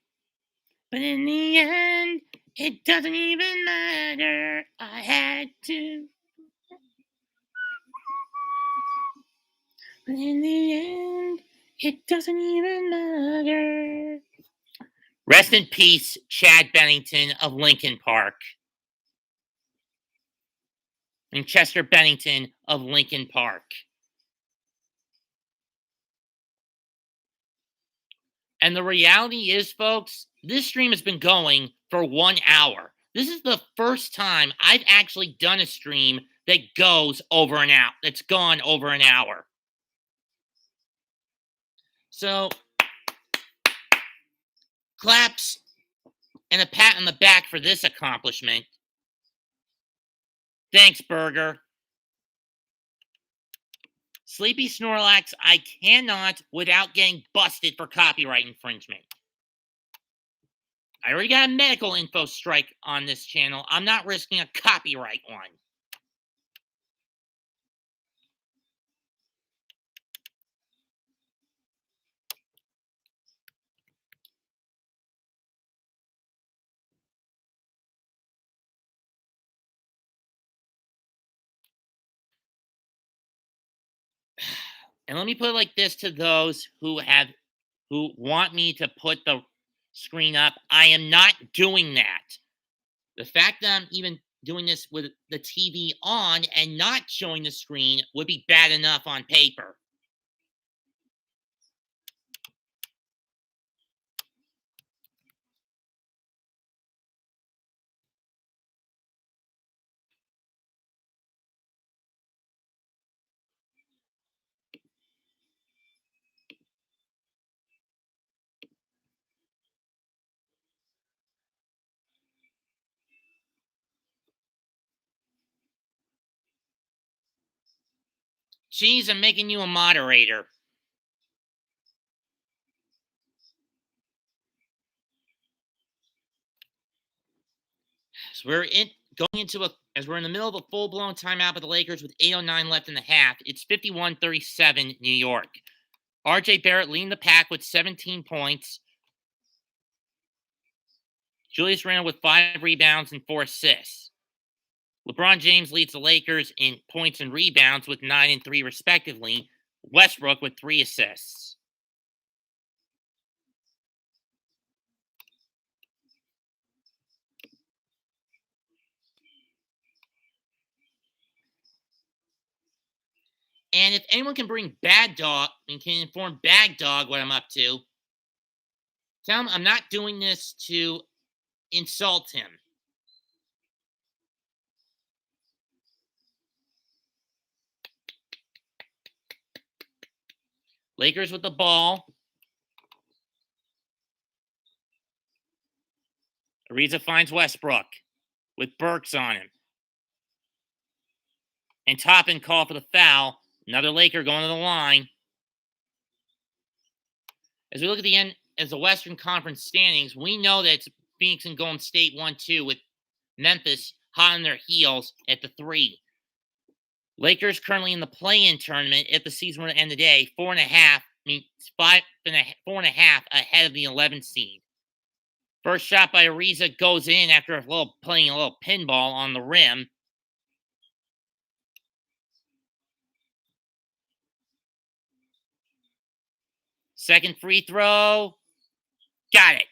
But in the end, it doesn't even matter. I had to. But in the end, it doesn't even matter. Rest in peace, Chad Bennington of Lincoln Park. And Chester Bennington of Lincoln Park. And the reality is, folks, this stream has been going for 1 hour. This is the first time I've actually done a stream that goes over an hour. That's gone over an hour. So, claps and a pat on the back for this accomplishment. Thanks, Burger. Sleepy Snorlax, I cannot without getting busted for copyright infringement. I already got a medical info strike on this channel. I'm not risking a copyright one. And let me put it like this to those who want me to put the screen up. I am not doing that. The fact that I'm even doing this with the TV on and not showing the screen would be bad enough on paper. Geez, I'm making you a moderator. So as we're in the middle of a full-blown timeout with the Lakers with 8:09 left in the half. It's 51-37 New York. RJ Barrett leading the pack with 17 points. Julius Randle with 5 rebounds and 4 assists. LeBron James leads the Lakers in points and rebounds with 9 and 3 respectively. Westbrook with 3 assists. And if anyone can bring Bad Dog and can inform Bad Dog what I'm up to, tell him I'm not doing this to insult him. Lakers with the ball. Ariza finds Westbrook with Burks on him. And Toppin call for the foul. Another Laker going to the line. As we look at the end as the Western Conference standings, we know that it's Phoenix and Golden State 1-2 with Memphis hot on their heels at the 3. Lakers currently in the play-in tournament if the season were to end today, 4.5 ahead of the 11th seed. First shot by Ariza goes in after playing a little pinball on the rim. Second free throw. Got it.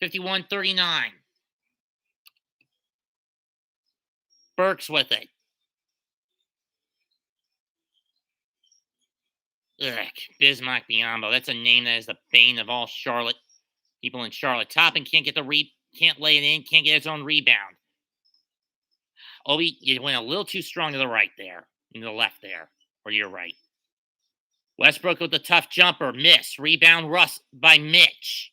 51-39. Burks with it. Ugh, Bismack Biyombo. That's a name that is the bane of all Charlotte people in Charlotte. Toppin can't lay it in, can't get his own rebound. Obi, you went a little too strong to the right there. To the left there. Or to your right. Westbrook with the tough jumper. Miss. Rebound Russ by Mitch.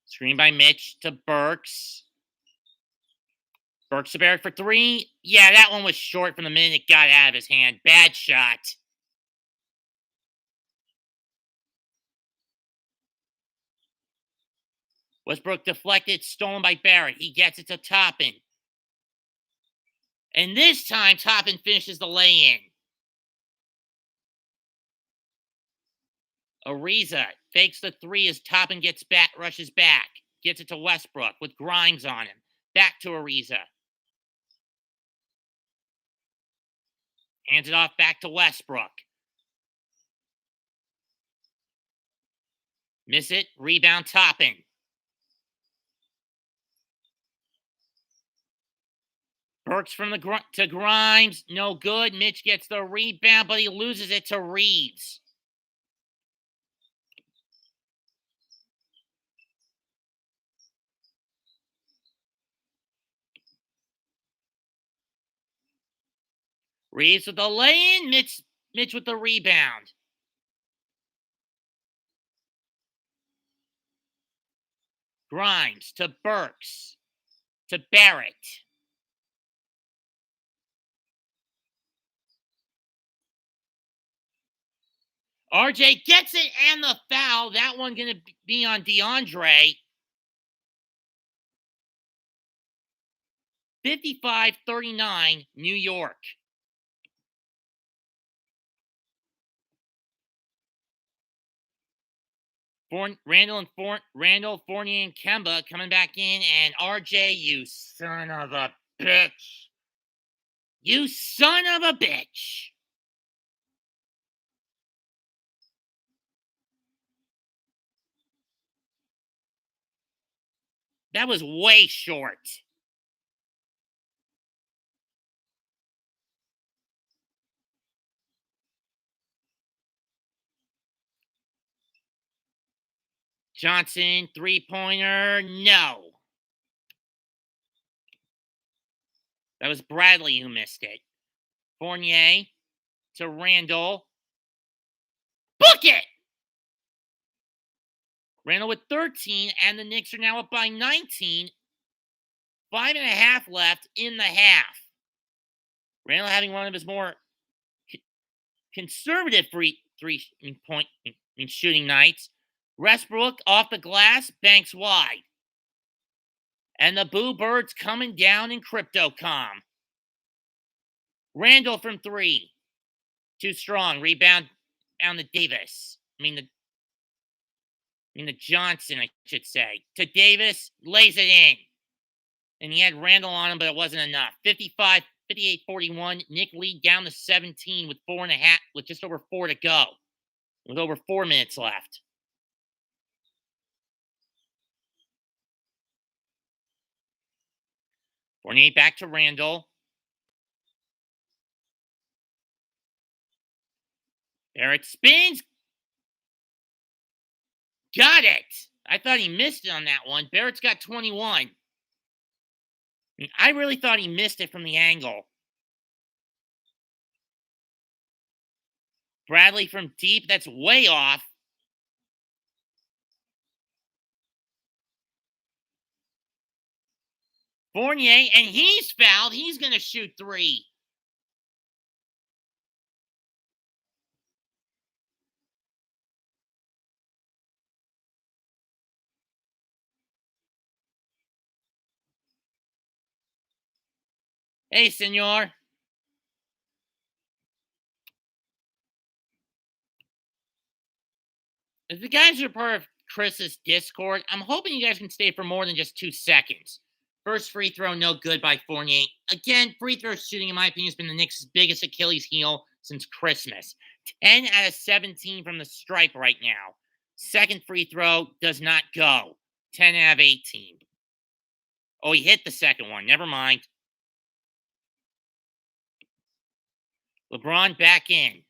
Screen by Mitch to Burks. Burks to Barrett for 3. Yeah, that one was short from the minute it got out of his hand. Bad shot. Westbrook deflected, stolen by Barrett. He gets it to Toppin. And this time, Toppin finishes the lay-in. Ariza fakes the 3 as Toppin rushes back. Gets it to Westbrook with Grimes on him. Back to Ariza. Hands it off back to Westbrook. Miss it. Rebound Toppin. Burks from to Grimes. No good. Mitch gets the rebound, but he loses it to Reeves. Reeves with the lay-in. Mitch with the rebound. Grimes to Burks. To Barrett. RJ gets it and the foul. That one going to be on DeAndre. 55-39, New York. Randall, Fournier, and Kemba coming back in. And RJ, you son of a bitch. You son of a bitch. That was way short. Johnson, three-pointer, no. That was Bradley who missed it. Fournier to Randall. Book it! Randall with 13, and the Knicks are now up by 19. 5.5 left in the half. Randall having one of his more conservative three-point shooting nights. Westbrook off the glass, banks wide. And the Boo Birds coming down in CryptoCom. Randall from three. Too strong. Rebound down to Davis. The Johnson, I should say. To Davis, lays it in. And he had Randall on him, but it wasn't enough. 58-41. Nick lead down to 17 with 4.5, with just over 4 to go. With over 4 minutes left. Fournier back to Randall. Barrett spins. Got it. I thought he missed it on that one. Barrett's got 21. I really thought he missed it from the angle. Bradley from deep. That's way off. Fournier, and he's fouled. He's going to shoot three. Hey, senor. If the guys are part of Chris's Discord, I'm hoping you guys can stay for more than just 2 seconds. First free throw, no good by Fournier. Again, free throw shooting, in my opinion, has been the Knicks' biggest Achilles heel since Christmas. 10 out of 17 from the stripe right now. Second free throw does not go. 10 out of 18. Oh, he hit the second one. Never mind. LeBron back in.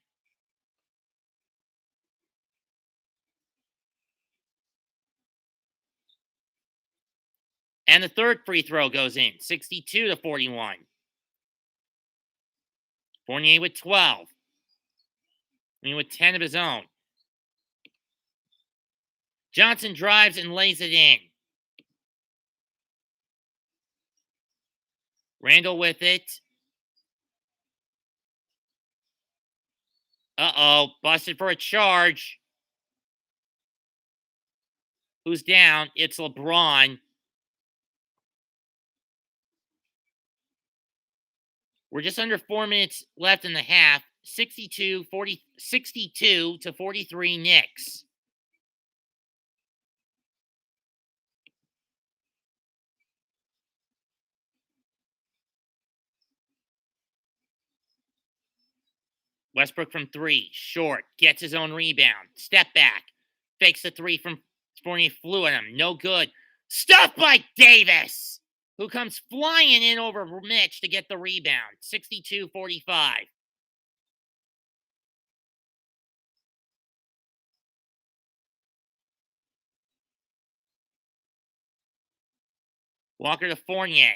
And the third free throw goes in. 62-41. Fournier with 12. With 10 of his own. Johnson drives and lays it in. Randall with it. Uh-oh. Busted for a charge. Who's down? It's LeBron. We're just under 4 minutes left in the half. 62-43 Knicks. Westbrook from three. Short. Gets his own rebound. Step back. Fakes the three from Fournier. Flew at him. No good. Stuffed by Davis, who comes flying in over Mitch to get the rebound. 62-45. Walker to Fournier.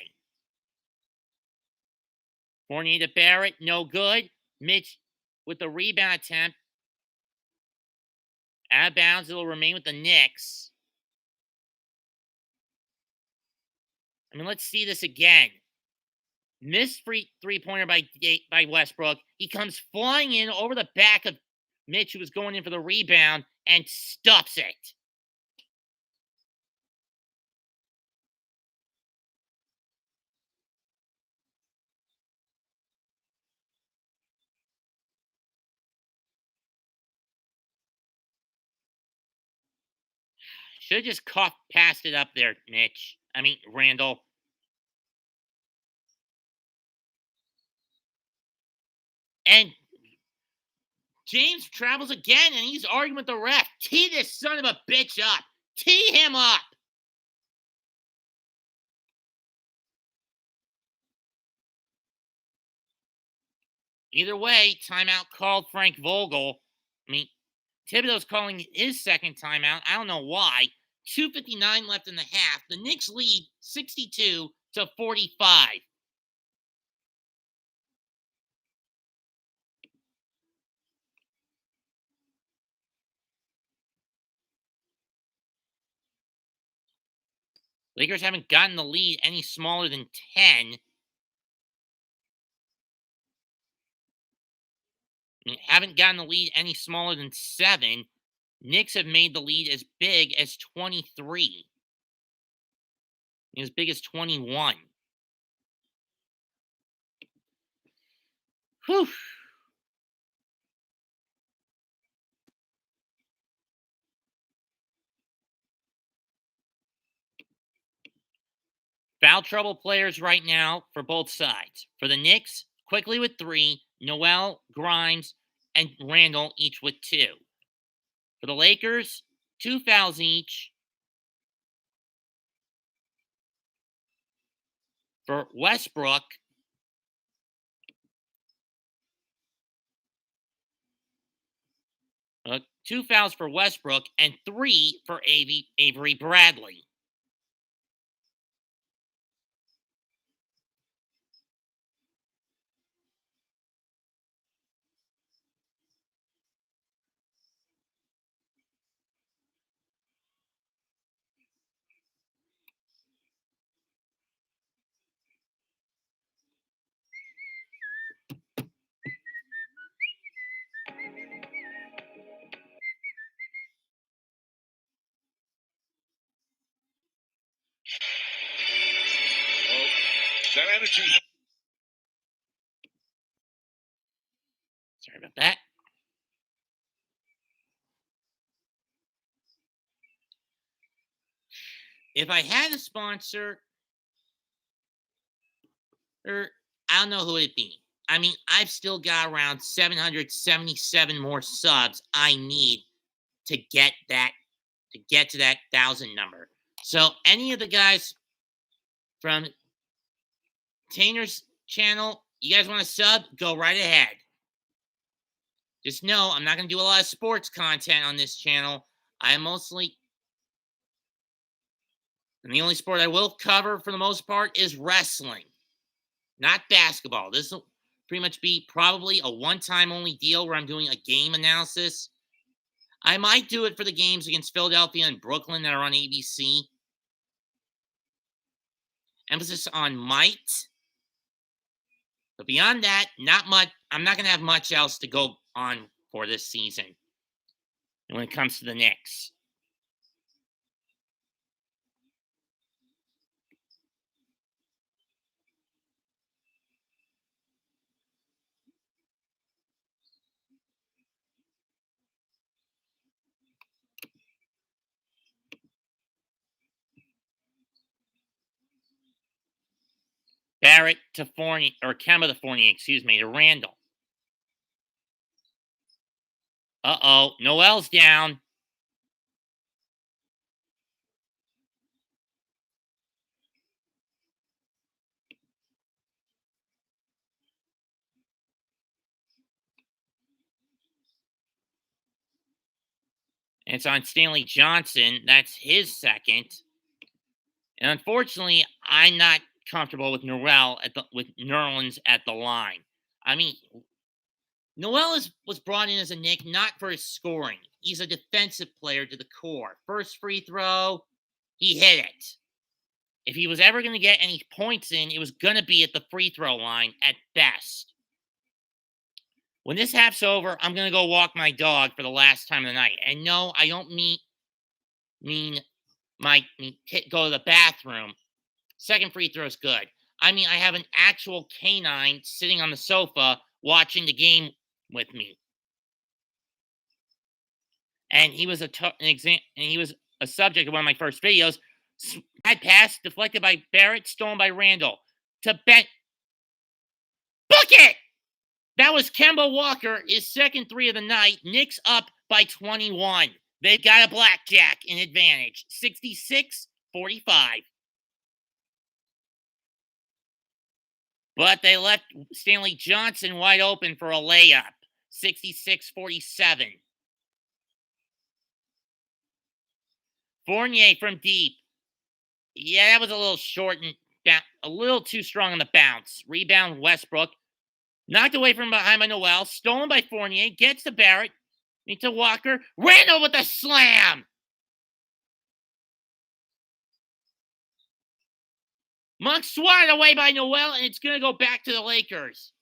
Fournier to Barrett. No good. Mitch with the rebound attempt. Out of bounds. It'll remain with the Knicks. Let's see this again. Missed free three-pointer by Westbrook. He comes flying in over the back of Mitch, who was going in for the rebound, and stuffs it. Should have just passed it up there, Randall. And James travels again, and he's arguing with the ref. Tee this son of a bitch up. Tee him up. Either way, timeout called Frank Vogel. I mean, Thibodeau's calling his second timeout. I don't know why. 2:59 left in the half. The Knicks lead 62-45. Lakers haven't gotten the lead any smaller than 10. Haven't gotten the lead any smaller than 7. Knicks have made the lead as big as 23. As big as 21. Whew. Foul trouble players right now for both sides. For the Knicks, Quickly with 3, Noel, Grimes, and Randall each with 2. For the Lakers, 2 fouls each. For Westbrook, uh, 2 fouls for Westbrook and 3 for Avery Bradley. Oh, that energy. Sorry about that. If I had a sponsor, I don't know who it'd be. I mean, I've still got around 777 more subs I need to get to that 1,000 number. So any of the guys from Tanner's channel, you guys want to sub? Go right ahead. Just know I'm not going to do a lot of sports content on this channel. And the only sport I will cover for the most part is wrestling, not basketball. This will pretty much be probably a one-time only deal where I'm doing a game analysis. I might do it for the games against Philadelphia and Brooklyn that are on ABC. Emphasis on might. But beyond that, not much. I'm not going to have much else to go on for this season when it comes to the Knicks. Barrett to Fournier, or Kemba to Fournier, excuse me, to Randall. Uh-oh, Noel's down. And it's on Stanley Johnson. That's his second. And unfortunately, I'm not comfortable with with Nerlens at the line. I mean, Noel was brought in as a Knick not for his scoring. He's a defensive player to the core. First free throw, he hit it. If he was ever going to get any points in, it was going to be at the free throw line at best. When this half's over, I'm going to go walk my dog for the last time of the night. And no, I don't mean go to the bathroom. Second free throw's good. I mean, I have an actual canine sitting on the sofa watching the game with me. And he was he was a subject of one of my first videos. Bad pass deflected by Barrett, stolen by Randall to Ben. Book it! That was Kemba Walker, his second three of the night. Knicks up by 21. They've got a blackjack in advantage, 66-45. But they left Stanley Johnson wide open for a layup, 66-47. Fournier from deep. Yeah, that was a little short and a little too strong on the bounce. Rebound Westbrook. Knocked away from behind by Noel. Stolen by Fournier. Gets to Barrett. Into Walker. Randall with a slam. Monk swatted away by Noel, and it's going to go back to the Lakers.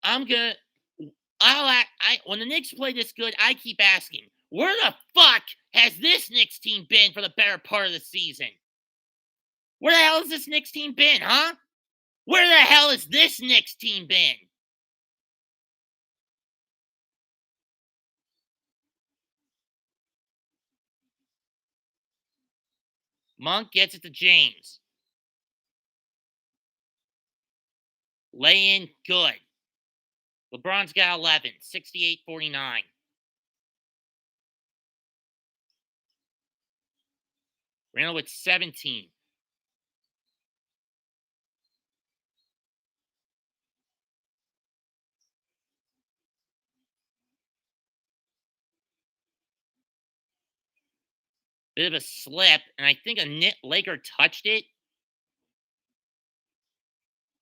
When the Knicks play this good, I keep asking, where the fuck has this Knicks team been for the better part of the season? Where the hell has this Knicks team been, huh? Where the hell has this Knicks team been? Monk gets it to James. Lay in, good. LeBron's got 11, 68-49. Randall with 17. Bit of a slip, and I think a Laker touched it.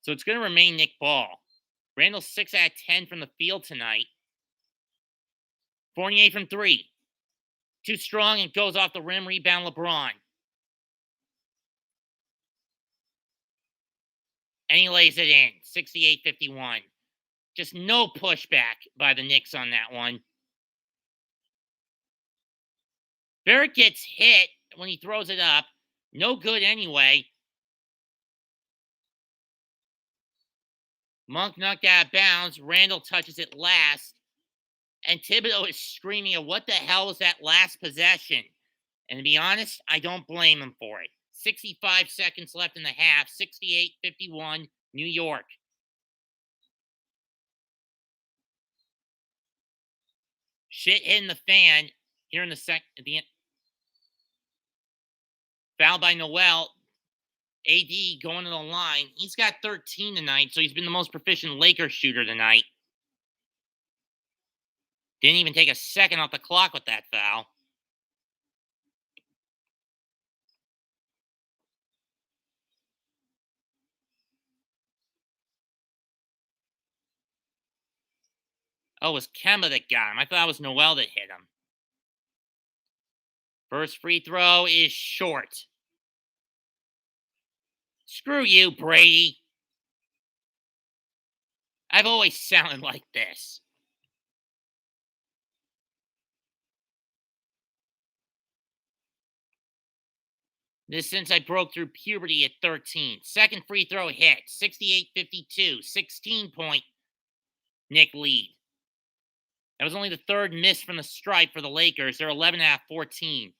So it's going to remain Nick Ball. Randall 6 out of 10 from the field tonight. Fournier from 3. Too strong and goes off the rim. Rebound LeBron. And he lays it in. 68-51. Just no pushback by the Knicks on that one. Barrett gets hit when he throws it up. No good anyway. Monk knocked out of bounds. Randall touches it last. And Thibodeau is screaming at what the hell was that last possession? And to be honest, I don't blame him for it. 65 seconds left in the half. 68-51, New York. Shit hitting the fan here in the second. At the end. Foul by Noel. AD going to the line. He's got 13 tonight, so he's been the most proficient Laker shooter tonight. Didn't even take a second off the clock with that foul. Oh, it was Kemba that got him. I thought it was Noel that hit him. First free throw is short. Screw you, Brady. I've always sounded like this. This since I broke through puberty at 13. Second free throw hit. 68-52. 16-point Nick lead. That was only the third miss from the stripe for the Lakers. They're 11 out of 14.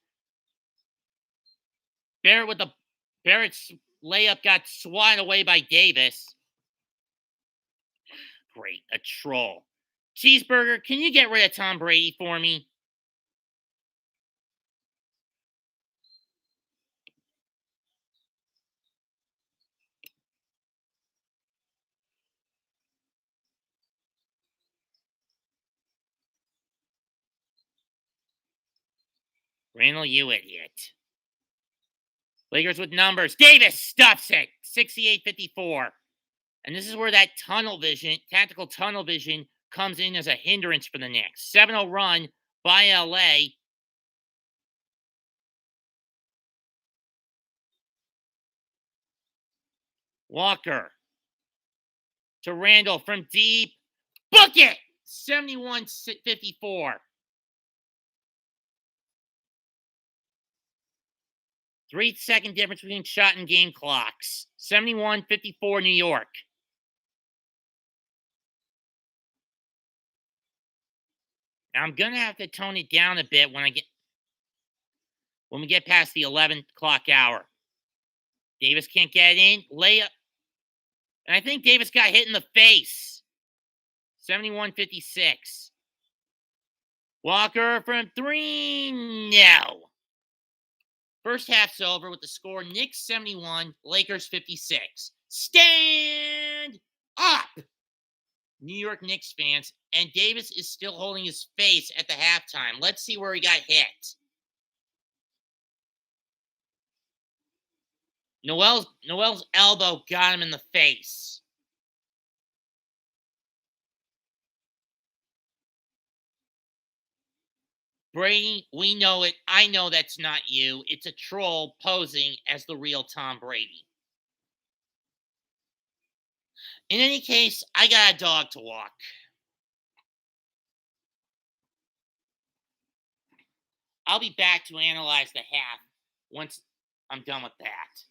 Barrett's layup got swatted away by Davis. Great, a troll. Cheeseburger, can you get rid of Tom Brady for me? Randall, you idiot. Lakers with numbers. Davis stuffs it. 68-54. And this is where that tactical tunnel vision, comes in as a hindrance for the Knicks. 7-0 run by LA. Walker to Randall from deep. Book it! 71-54. 3-second difference between shot and game clocks. 71-54 New York. Now I'm gonna have to tone it down a bit when we get past the 11 o'clock hour. Davis can't get it in. Layup. And I think Davis got hit in the face. 71-56. Walker from three. No. First half's over with the score Knicks 71, Lakers 56. Stand up, New York Knicks fans. And Davis is still holding his face at the halftime. Let's see where he got hit. Noel's elbow got him in the face. Brady, we know it. I know that's not you. It's a troll posing as the real Tom Brady. In any case, I got a dog to walk. I'll be back to analyze the half once I'm done with that.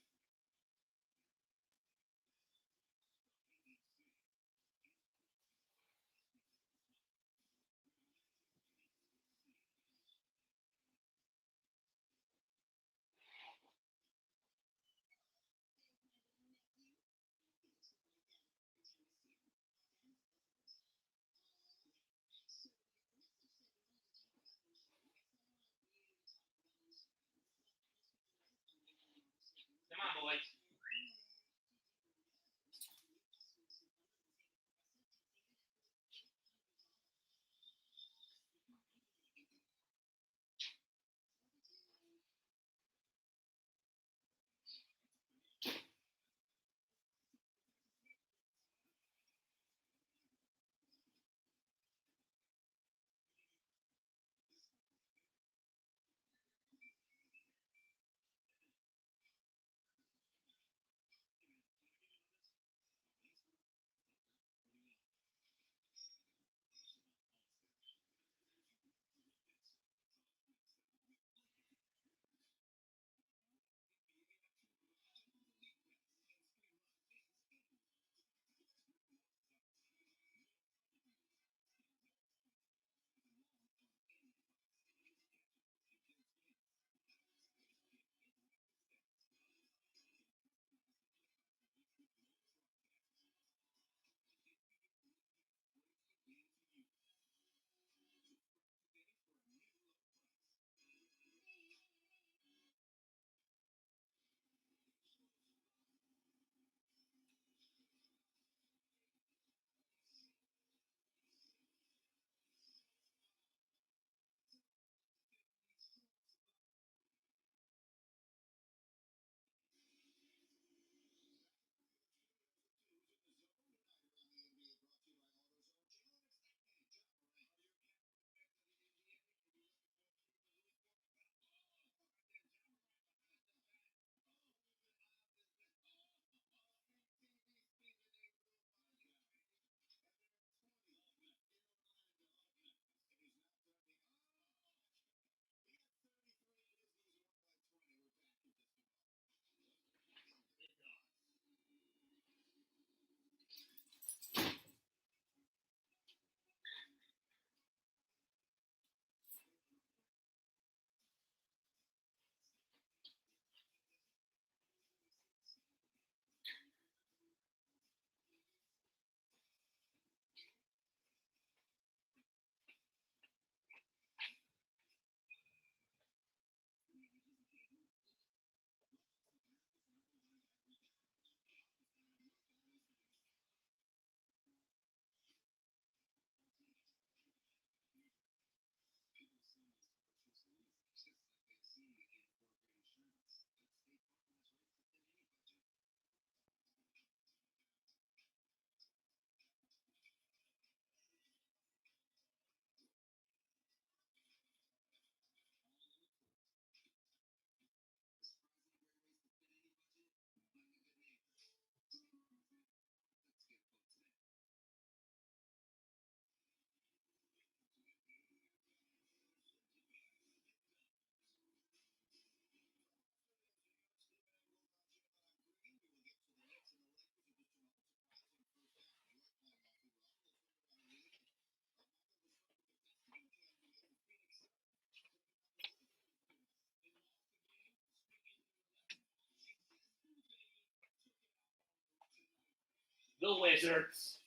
The Wizards.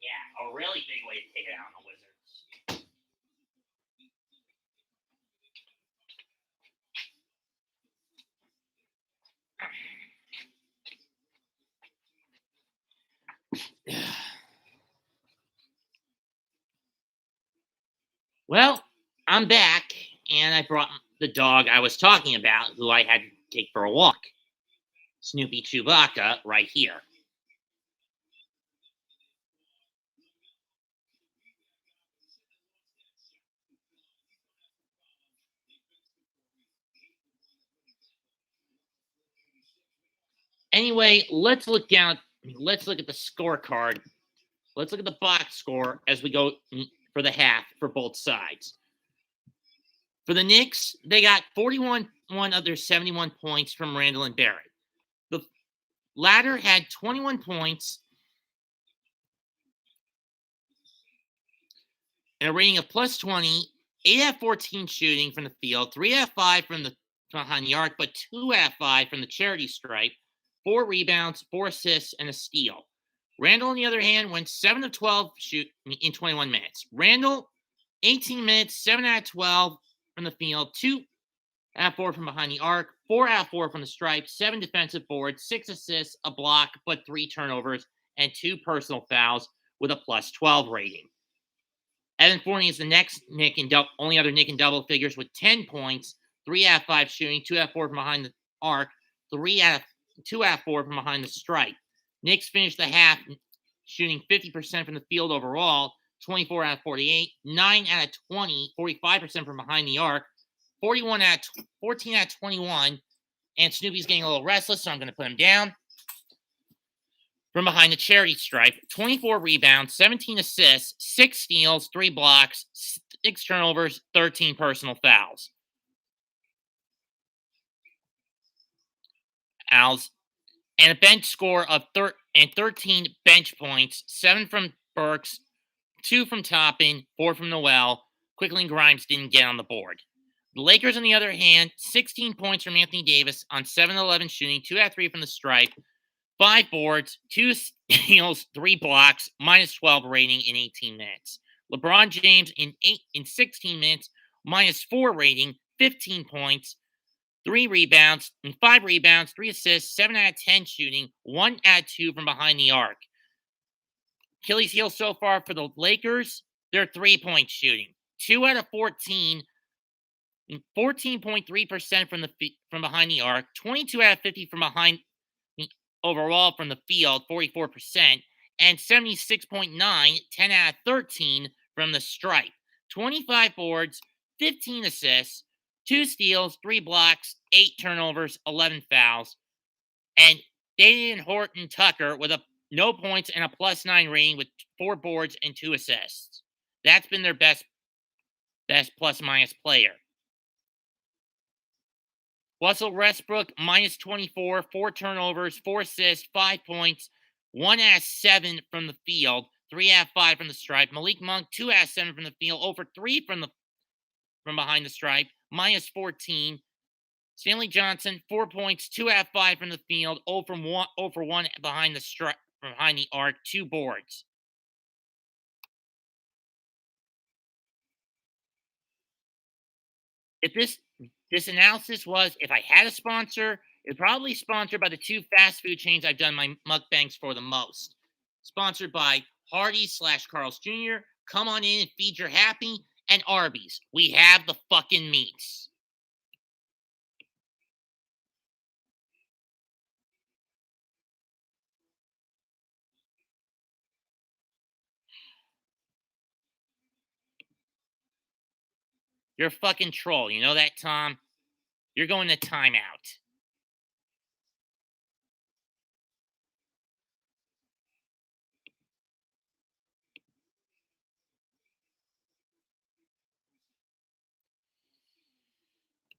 Yeah, a really big way to take it out on the Wizards. Well, I'm back, and I brought the dog I was talking about, who I had to take for a walk. Snoopy Chewbacca, right here. Anyway, let's look down. Let's look at the scorecard. Let's look at the box score as we go for the half for both sides. For the Knicks, they got 41 of their 71 points from Randall and Barrett. The latter had 21 points and a rating of plus 20, 8 out of 14 shooting from the field, 3 out of 5 from behind the arc, but 2 out of 5 from the charity stripe, 4 rebounds, 4 assists, and a steal. Randall, on the other hand, went 7 of 12 in 21 minutes. Randall, 18 minutes, 7 out of 12 from the field, 2 out of 4 from behind the arc, 4 out of 4 from the stripe, 7 defensive boards, 6 assists, a block, but 3 turnovers, and 2 personal fouls with a plus 12 rating. Evan Fournier is the next only other Nick in double figures with 10 points, 3 out of 5 shooting, 2 out of 4 from behind the arc, 2 out of 4 from behind the stripe. Knicks finished the half shooting 50% from the field overall, 24 out of 48, 9 out of 20, 45% from behind the arc, 14 out of 21, and Snoopy's getting a little restless, so I'm going to put him down. From behind the charity stripe, 24 rebounds, 17 assists, 6 steals, 3 blocks, 6 turnovers, 13 personal fouls. And a bench score of 13 bench points, 7 from Burks, 2 from Toppin, 4 from Noel. Quickly and Grimes didn't get on the board. The Lakers, on the other hand, 16 points from Anthony Davis on 7-11 shooting, 2 out of 3 from the stripe, 5 boards, 2 steals, 3 blocks, minus 12 rating in 18 minutes. LeBron James in 16 minutes, minus 4 rating, 15 points, 3 rebounds, 5 rebounds, 3 assists, 7 out of 10 shooting, 1 out of 2 from behind the arc. Achilles heel so far for the Lakers, they're 3-point shooting. 2 out of 14, 14.3% from behind the arc, 22 out of 50 from behind overall from the field, 44%, and 76.9, 10 out of 13 from the stripe. 25 boards, 15 assists, 2 steals, 3 blocks, 8 turnovers, 11 fouls. And Damian Horton Tucker with no points and a plus 9 rating with 4 boards and 2 assists. That's been their best plus minus player. Russell Westbrook, minus 24, 4 turnovers, 4 assists, 5 points, 1 out of 7 from the field, 3 out of 5 from the stripe. Malik Monk, 2 out of 7 from the field, 0 for 3 from behind the stripe, minus 14. Stanley Johnson, 4 points, 2 out of 5 from the field, 0 for 1 behind the stripe, behind the arc, 2 boards. If this analysis was, if I had a sponsor, it's probably sponsored by the 2 fast food chains I've done my mukbangs for the most. Sponsored by Hardee's / Carl's Jr., Come On In and Feed Your Happy, and Arby's. We have the fucking meats. You're a fucking troll. You know that, Tom? You're going to timeout.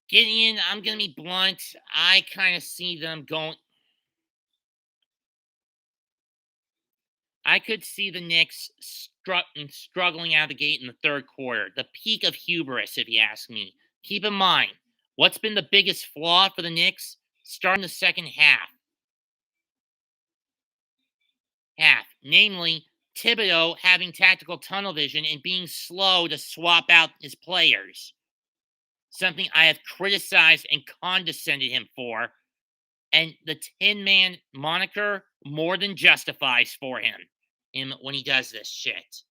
Gideon, I'm going to be blunt. I kind of see them going. I could see the Knicks struggling out of the gate in the third quarter. The peak of hubris, if you ask me. Keep in mind, what's been the biggest flaw for the Knicks? Starting the second half. have, namely Thibodeau having tactical tunnel vision and being slow to swap out his players. Something I have criticized and condescended him for, and the Tin Man moniker more than justifies for him when he does this shit.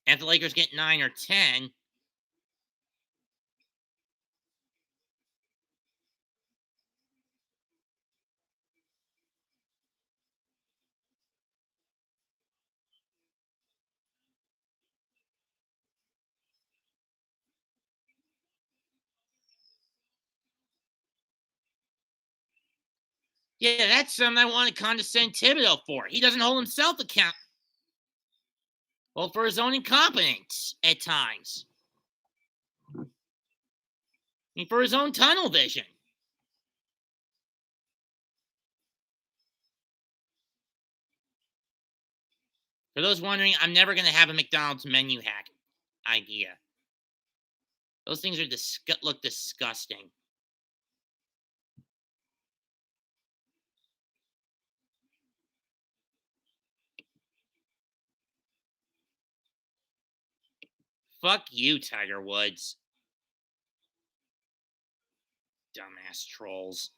And if the Lakers get 9 or 10, yeah, that's something I want to condescend Thibodeau for. He doesn't hold himself accountable. Well, for his own incompetence at times. I mean, for his own tunnel vision. For those wondering, I'm never going to have a McDonald's menu hack idea. Those things are look disgusting. Fuck you, Tiger Woods. Dumbass trolls.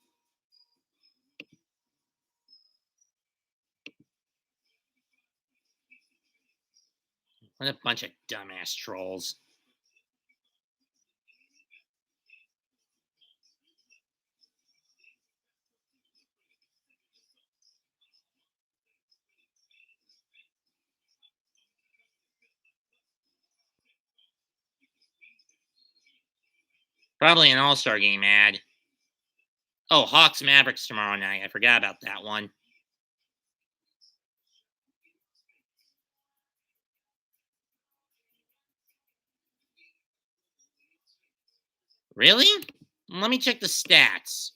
What a bunch of dumbass trolls. Probably an All-Star game ad. Oh, Hawks Mavericks tomorrow night. I forgot about that one. Really? Let me check the stats.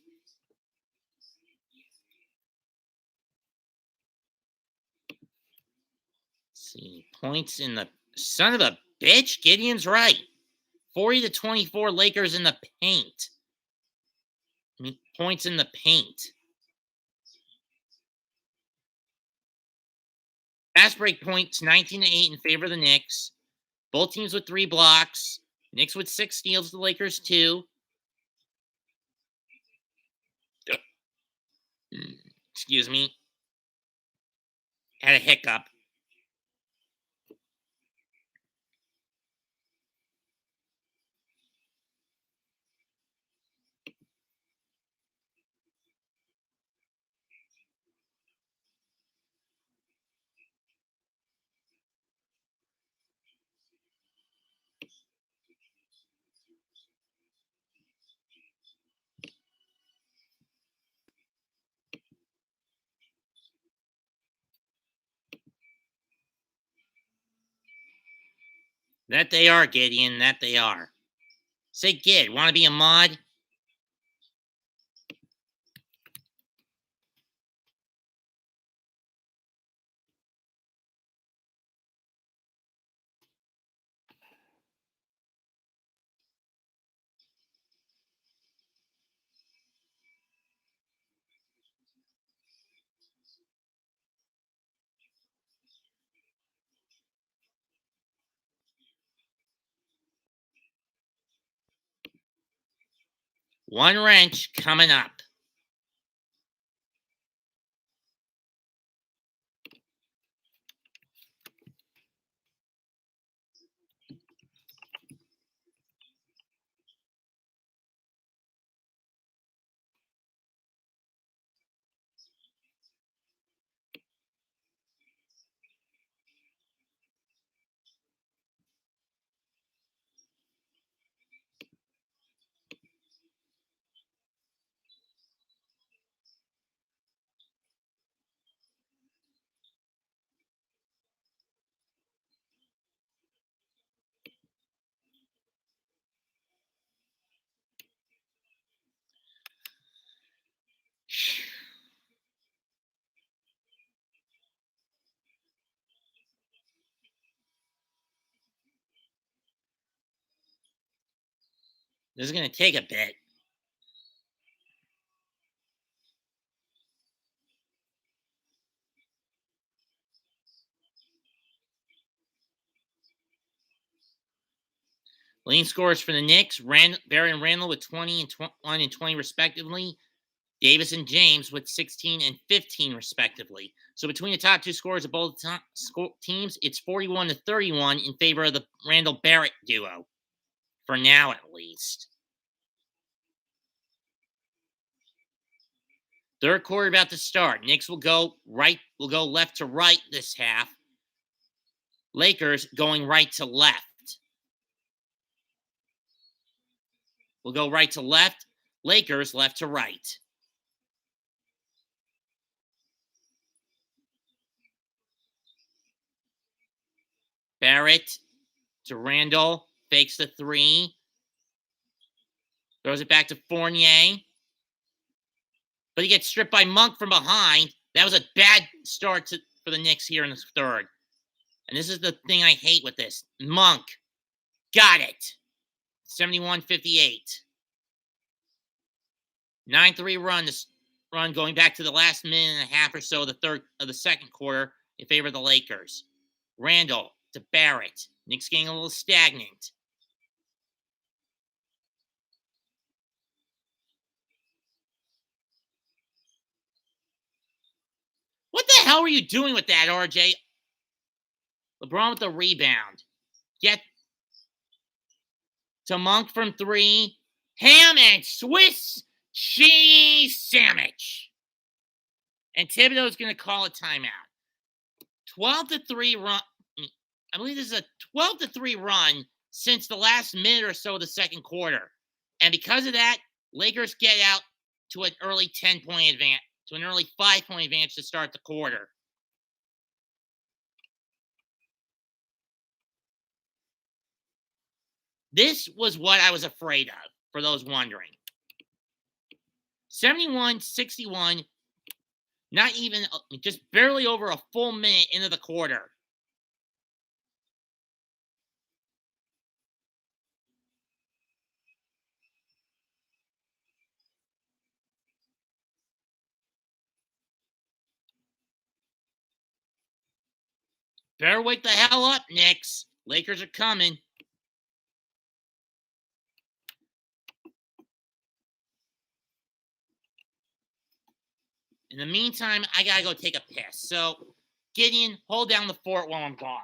Let's see. Points in the son of a bitch. Gideon's right. 40-24 Lakers in the paint. I mean, points in the paint. Fast break points 19-8 in favor of the Knicks. Both teams with 3 blocks. Knicks with 6 steals, the Lakers 2. Excuse me. Had a hiccup. That they are, Gideon. That they are. Say, Gid, want to be a mod? One wrench coming up. This is going to take a bit. Leading scorers for the Knicks, Barry and Randall with 20 and 21 and 20 respectively. Davis and James with 16 and 15 respectively. So between the top two scorers of both teams, it's 41-31 in favor of the Randall Barrett duo. For now, at least. Third quarter about to start. Knicks will go left to right this half. Lakers going right to left. We'll go right to left. Lakers left to right. Barrett to Randall. Fakes the three. Throws it back to Fournier. But he gets stripped by Monk from behind. That was a bad start for the Knicks here in the third. And this is the thing I hate with this. Monk. Got it. 71-58. 9-3 run going back to the last minute and a half or so of the second quarter in favor of the Lakers. Randall to Barrett. Knicks getting a little stagnant. What the hell were you doing with that, RJ? LeBron with the rebound. Get to Monk from three. Ham and Swiss cheese sandwich. And Thibodeau's going to call a timeout. 12-3 run. I believe this is a 12-3 run since the last minute or so of the second quarter. And because of that, Lakers get out to an early 10-point advance, to an early 5-point advance to start the quarter. This was what I was afraid of, for those wondering. 71-61, not even, just barely over a full minute into the quarter. Better wake the hell up, Knicks. Lakers are coming. In the meantime, I gotta go take a piss. So, Gideon, hold down the fort while I'm gone.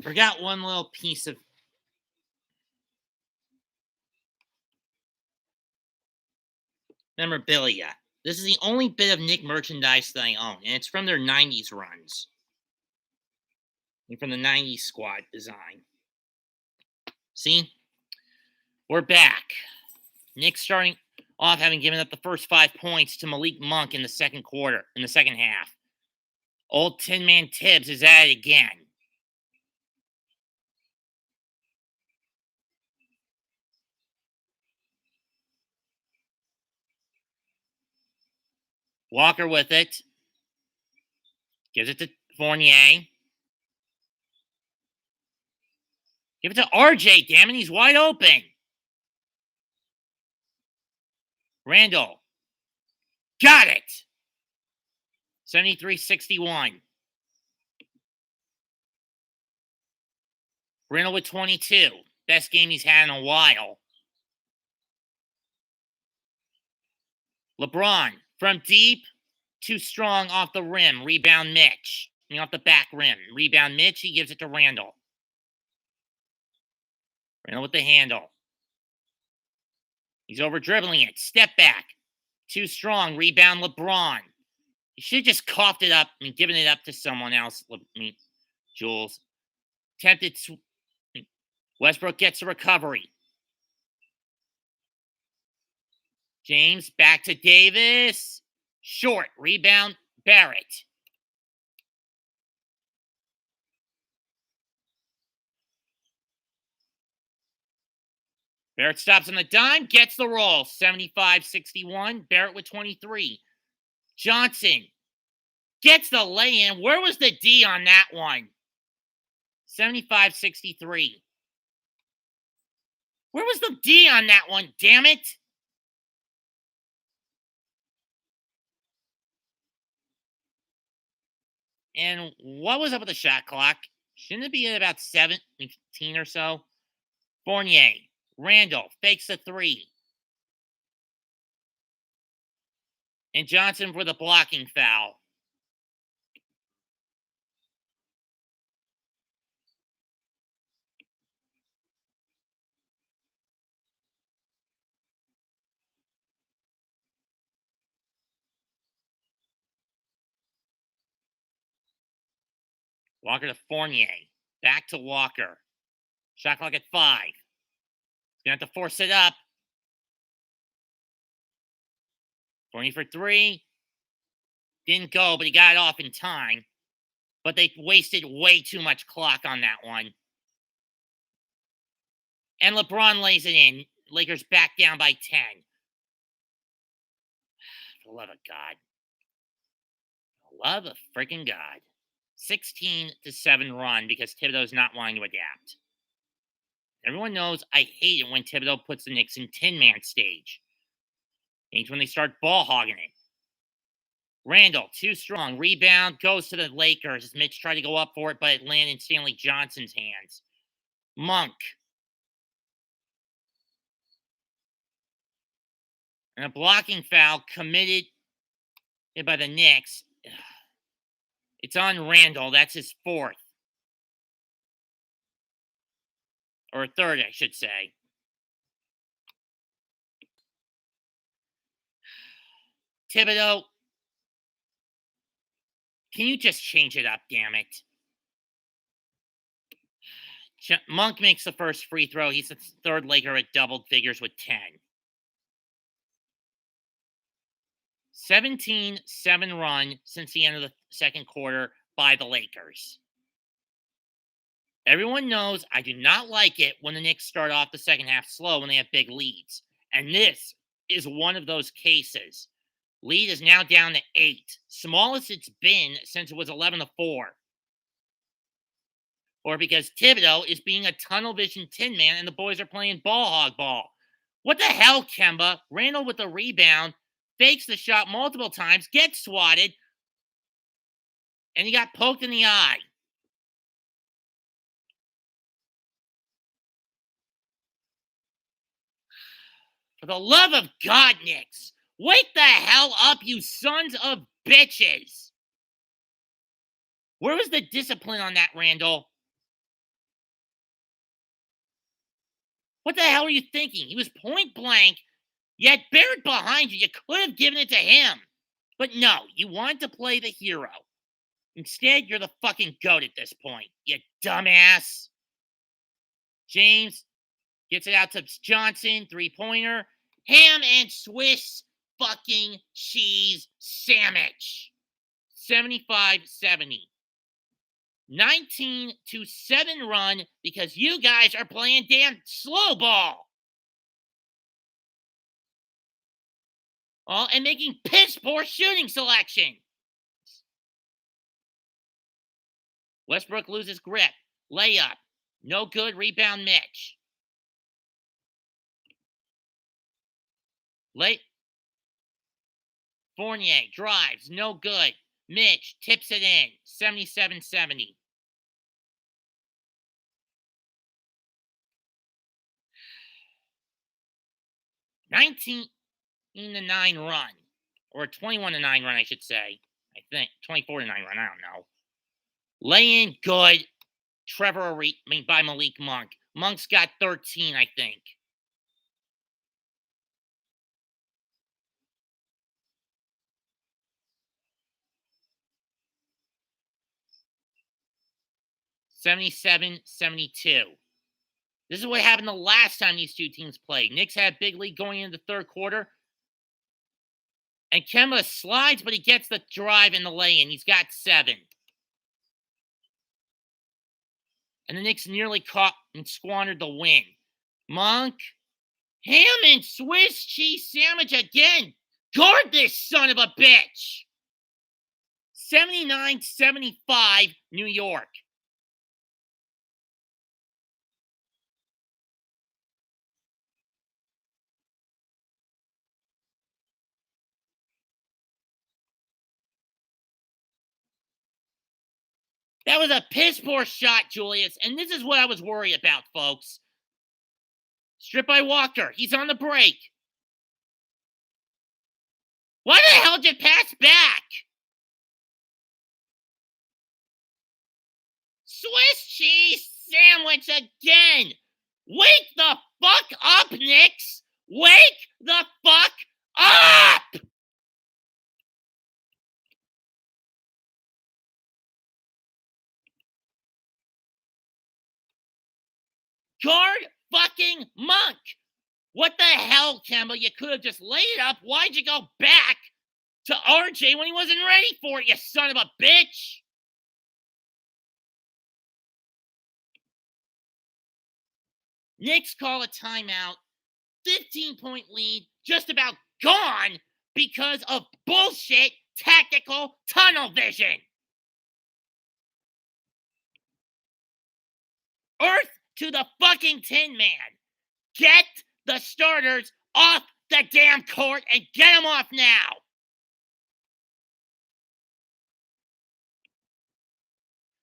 Forgot one little piece of memorabilia. This is the only bit of Knick merchandise that I own, and it's from their 90s runs. And from the 90s squad design. See? We're back. Knicks starting. off having given up the first 5 points to Malik Monk in the second half. Old Tin Man Tibbs is at it again. Walker with it. Gives it to Fournier. Give it to RJ, damn it, he's wide open. Randall. Got it. 73-61. Randall with 22. Best game he's had in a while. LeBron from deep, too strong off the rim. Rebound Mitch. Off the back rim. Rebound Mitch. He gives it to Randall. Randall with the handle. He's over dribbling it. Step back. Too strong. Rebound LeBron. He should have just coughed it up and given it up to someone else. Jules. Tempted. Westbrook gets a recovery. James back to Davis. Short. Rebound Barrett. Barrett stops on the dime, gets the roll. 75-61. Barrett with 23. Johnson gets the lay-in. Where was the D on that one? 75-63. Where was the D on that one? Damn it. And what was up with the shot clock? Shouldn't it be at about 17 or so? Fournier. Randall fakes a three. And Johnson for the blocking foul. Walker to Fournier. Back to Walker. Shot clock at 5. He's going to have to force it up. Fournier for 3. Didn't go, but he got it off in time. But they wasted way too much clock on that one. And LeBron lays it in. Lakers back down by 10. For the love of God. For the love of freaking God. 16-7 run because Thibodeau's not wanting to adapt. Everyone knows I hate it when Thibodeau puts the Knicks in 10-man stage. Hates when they start ball hogging it. Randall, too strong. Rebound goes to the Lakers as Mitch tried to go up for it, but it landed in Stanley Johnson's hands. Monk. And a blocking foul committed by the Knicks. It's on Randall. That's his 4th. Or 3rd, I should say. Thibodeau, can you just change it up, damn it? Monk makes the first free throw. He's the 3rd Laker at double figures with 10. 17-7 run since the end of the second quarter by the Lakers. Everyone knows I do not like it when the Knicks start off the second half slow when they have big leads. And this is one of those cases. Lead is now down to 8. Smallest it's been since it was 11-4. Or because Thibodeau is being a tunnel vision tin man and the boys are playing ball hog ball. What the hell, Kemba? Randall with the rebound, fakes the shot multiple times, gets swatted, and he got poked in the eye. For the love of God, Knicks, wake the hell up, you sons of bitches. Where was the discipline on that, Randall? What the hell are you thinking? He was point blank. You had Barrett behind you. You could have given it to him. But no, you wanted to play the hero. Instead, you're the fucking goat at this point, you dumbass. James gets it out to Johnson, 3-pointer. ham and Swiss fucking cheese sandwich. 75-70. 19-7 run because you guys are playing damn slow ball. Oh, and making piss poor shooting selection. Westbrook loses grip. Layup. No good. Rebound Mitch. Late. Fournier drives. No good. Mitch tips it in. 77-70. $19-9 run. Or a 21-9 run, I should say. I think. 24-9 run. I don't know. Lay in good. Trevor by Malik Monk. Monk's got 13, I think. $77-72. This is what happened the last time these two teams played. Knicks had a big lead going into the third quarter. And Kemba slides, but he gets the drive and the lay-in. He's got 7. And the Knicks nearly caught and squandered the win. Monk, ham and Swiss cheese sandwich again. Guard this son of a bitch. 79-75, New York. That was a piss poor shot, Julius, and this is what I was worried about, folks. Strip by Walker. He's on the break. Why the hell did you pass back? Swiss cheese sandwich again. Wake the fuck up, Knicks. Wake the fuck up! Guard fucking Monk. What the hell, Kemba? You could have just laid it up. Why'd you go back to RJ when he wasn't ready for it, you son of a bitch? Knicks call a timeout. 15-point lead just about gone because of bullshit tactical tunnel vision. Earth to the fucking Tin Man. Get the starters off the damn court and get them off now.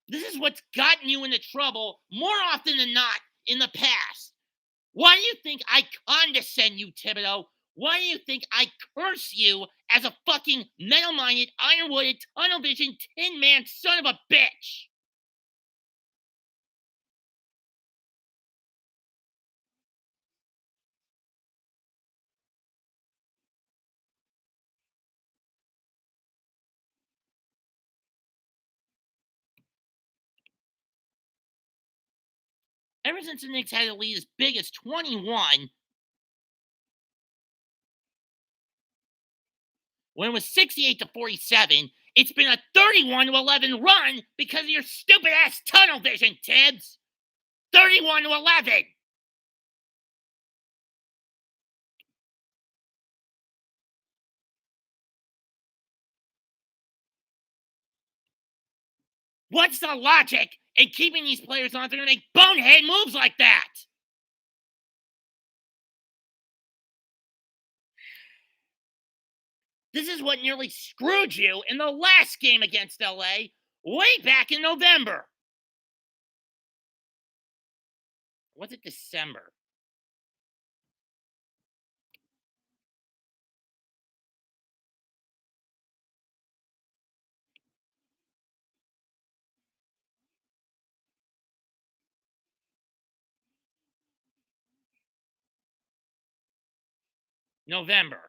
This is what's gotten you into trouble more often than not in the past. Why do you think I condescend you, Thibodeau? Why do you think I curse you as a fucking metal-minded, iron-wooded, tunnel-vision, Tin Man son of a bitch? Ever since the Knicks had a lead as big as 21, when it was 68-47, it's been a 31-11 run because of your stupid ass tunnel vision, Tibbs. 31-11. What's the logic in keeping these players on if they're going to make bonehead moves like that? This is what nearly screwed you in the last game against LA way back in November. Was it December? November.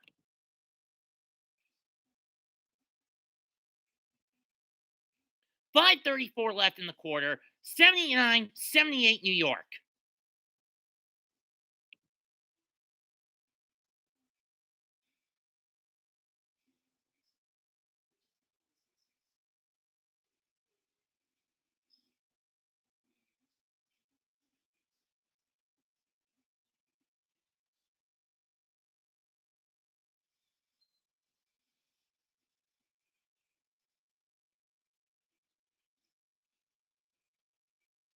.534 left in the quarter. 79-78 New York.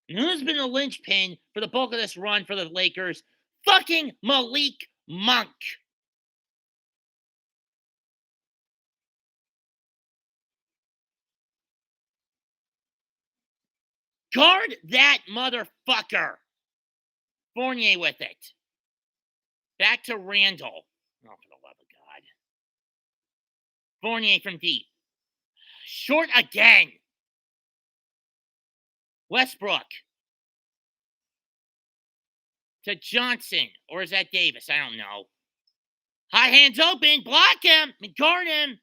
And who's been the linchpin for the bulk of this run for the Lakers? Fucking Malik Monk. Guard that motherfucker. Fournier with it. Back to Randall. Oh, for the love of God. Fournier from deep. Short again. Westbrook. To Johnson. Or is that Davis? I don't know. High hands open. Block him. Guard him.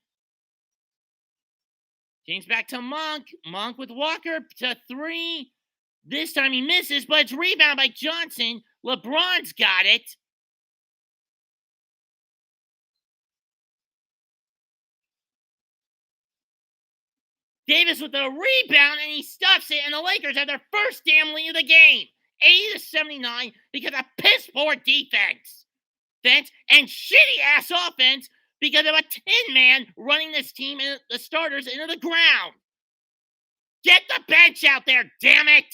James back to Monk. Monk with Walker to 3. This time he misses, but it's rebound by Johnson. LeBron's got it. Davis with a rebound, and he stuffs it, and the Lakers have their first damn lead of the game. 80-79 because of piss poor defense. And shitty-ass offense because of a tin man running this team and the starters into the ground. Get the bench out there, damn it!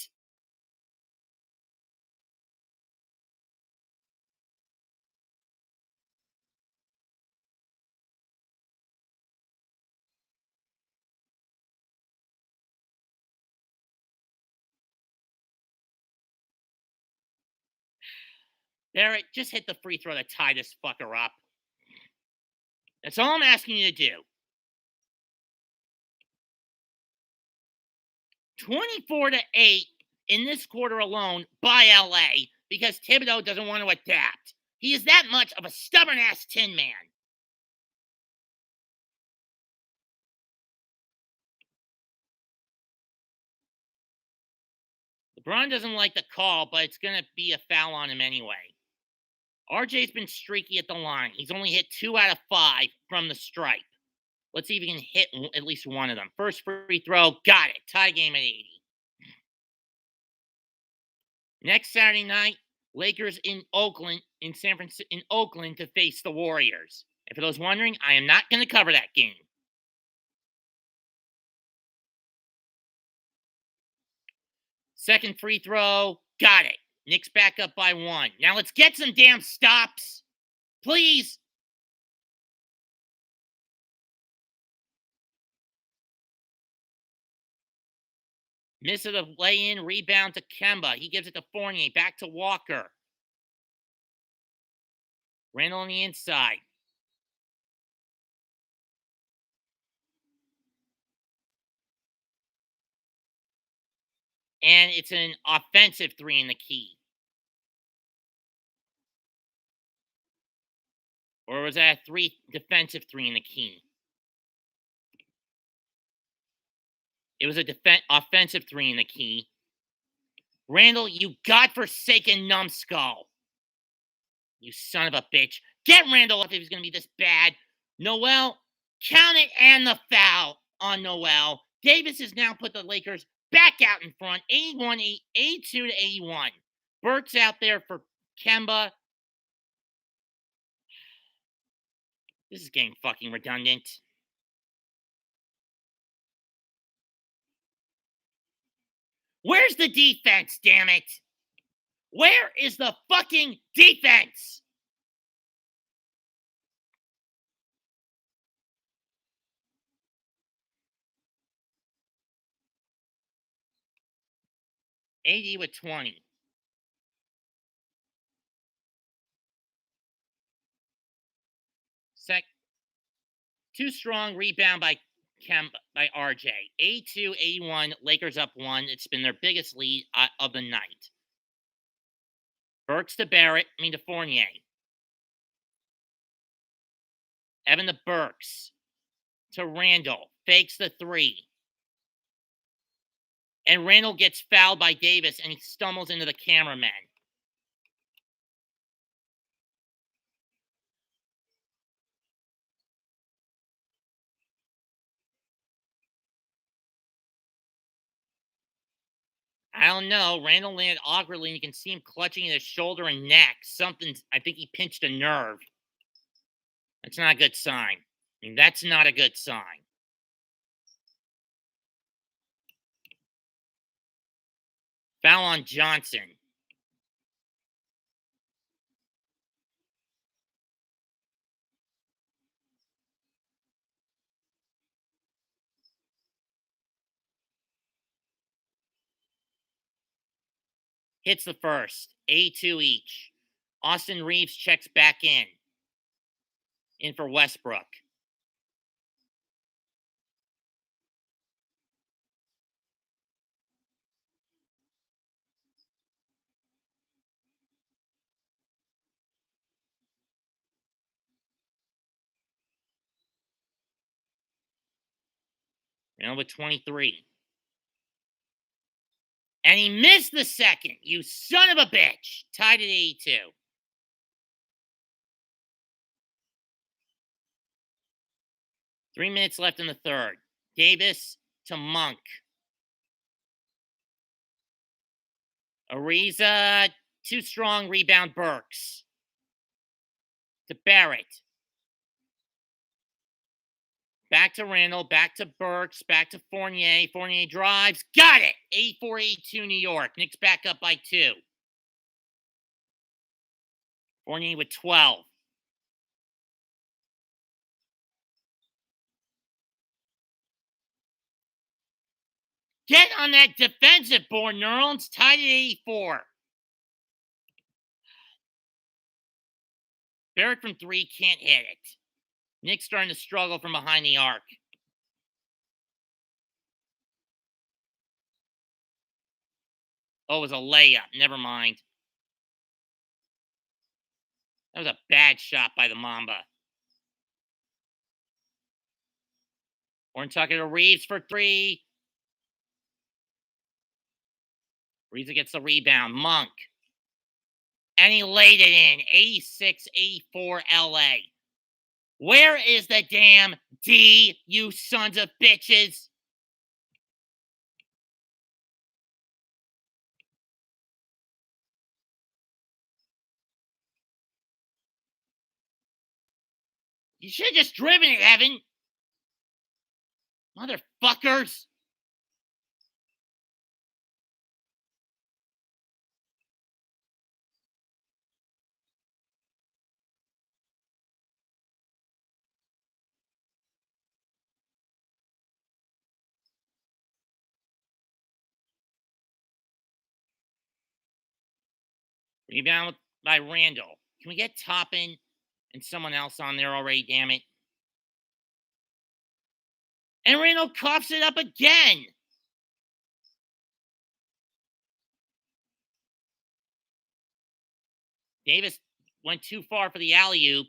Barrett, just hit the free throw to tie this fucker up. That's all I'm asking you to do. 24-8 in this quarter alone by LA because Thibodeau doesn't want to adapt. He is that much of a stubborn-ass tin man. LeBron doesn't like the call, but it's going to be a foul on him anyway. RJ's been streaky at the line. He's only hit 2 out of 5 from the stripe. Let's see if he can hit at least one of them. First free throw, got it. Tie game at 80. Next Saturday night, Lakers in Oakland, in Oakland to face the Warriors. And for those wondering, I am not going to cover that game. Second free throw, got it. Knicks back up by 1. Now let's get some damn stops. Please. Miss of the lay-in, rebound to Kemba. He gives it to Fournier. Back to Walker. Randall on the inside. And it's an offensive 3 in the key. Or was that a defensive 3 in the key? It was a offensive 3 in the key. Randall, you godforsaken numbskull. You son of a bitch. Get Randall if he's going to be this bad. Noel, count it and the foul on Noel. Davis has now put the Lakers back out in front. 82-81. Burke's out there for Kemba. This is getting fucking redundant. Where's the defense, damn it? Where is the fucking defense? AD with 20. Too strong rebound by RJ. 82-81, Lakers up 1. It's been their biggest lead of the night. Burks to to Fournier. Evan to Burks. To Randall. Fakes the 3. And Randall gets fouled by Davis, and he stumbles into the cameraman. I don't know. Randall landed awkwardly, and you can see him clutching at his shoulder and neck. I think he pinched a nerve. That's not a good sign. That's not a good sign. Foul on Johnson. Hits the first. 82 each. Austin Reeves checks back in. In for Westbrook. Now with 23. And he missed the second. You son of a bitch. Tied at 82. Three minutes left in the third. Davis to Monk. Ariza, too strong, rebound Burks. To Barrett. Back to Randall, back to Burks, back to Fournier. Fournier drives. Got it! 84-82 New York. Knicks back up by 2. Fournier with 12. Get on that defensive board, Nerlens. Tied at 84. Barrett from 3 can't hit it. Knicks starting to struggle from behind the arc. Oh, it was a layup. Never mind. That was a bad shot by the Mamba. Horn-Tucker to Reeves for 3. Reeves gets the rebound. Monk. And he laid it in. 86-84 LA. Where is the damn D, you sons of bitches? You should have just driven it, Evan. Motherfuckers. Rebound by Randall. Can we get Toppin and someone else on there already, damn it? And Randall coughs it up again. Davis went too far for the alley-oop.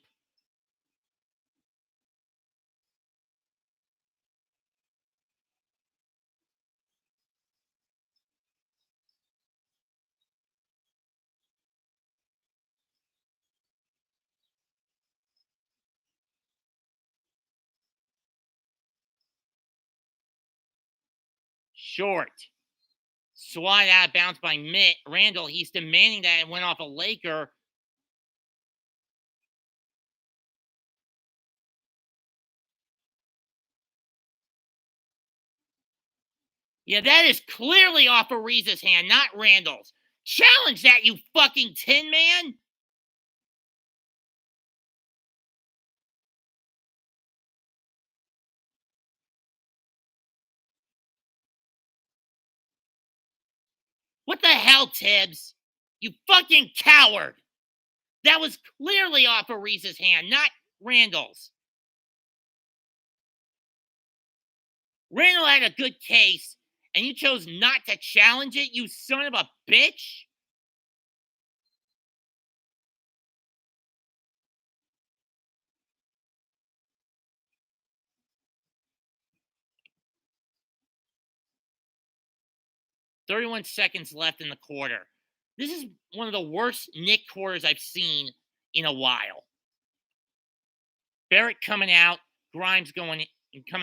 Short. Swat out of bounds by Randall. He's demanding that it went off a Laker. Yeah, that is clearly off Ariza's hand, not Randall's. Challenge that, you fucking Tin Man! What the hell, Tibbs? You fucking coward! That was clearly off Ariza's hand, not Randall's. Randall had a good case, and you chose not to challenge it, you son of a bitch? "31 seconds left in the quarter. This is one of the worst Knick quarters I've seen in a while. Barrett coming out, Grimes coming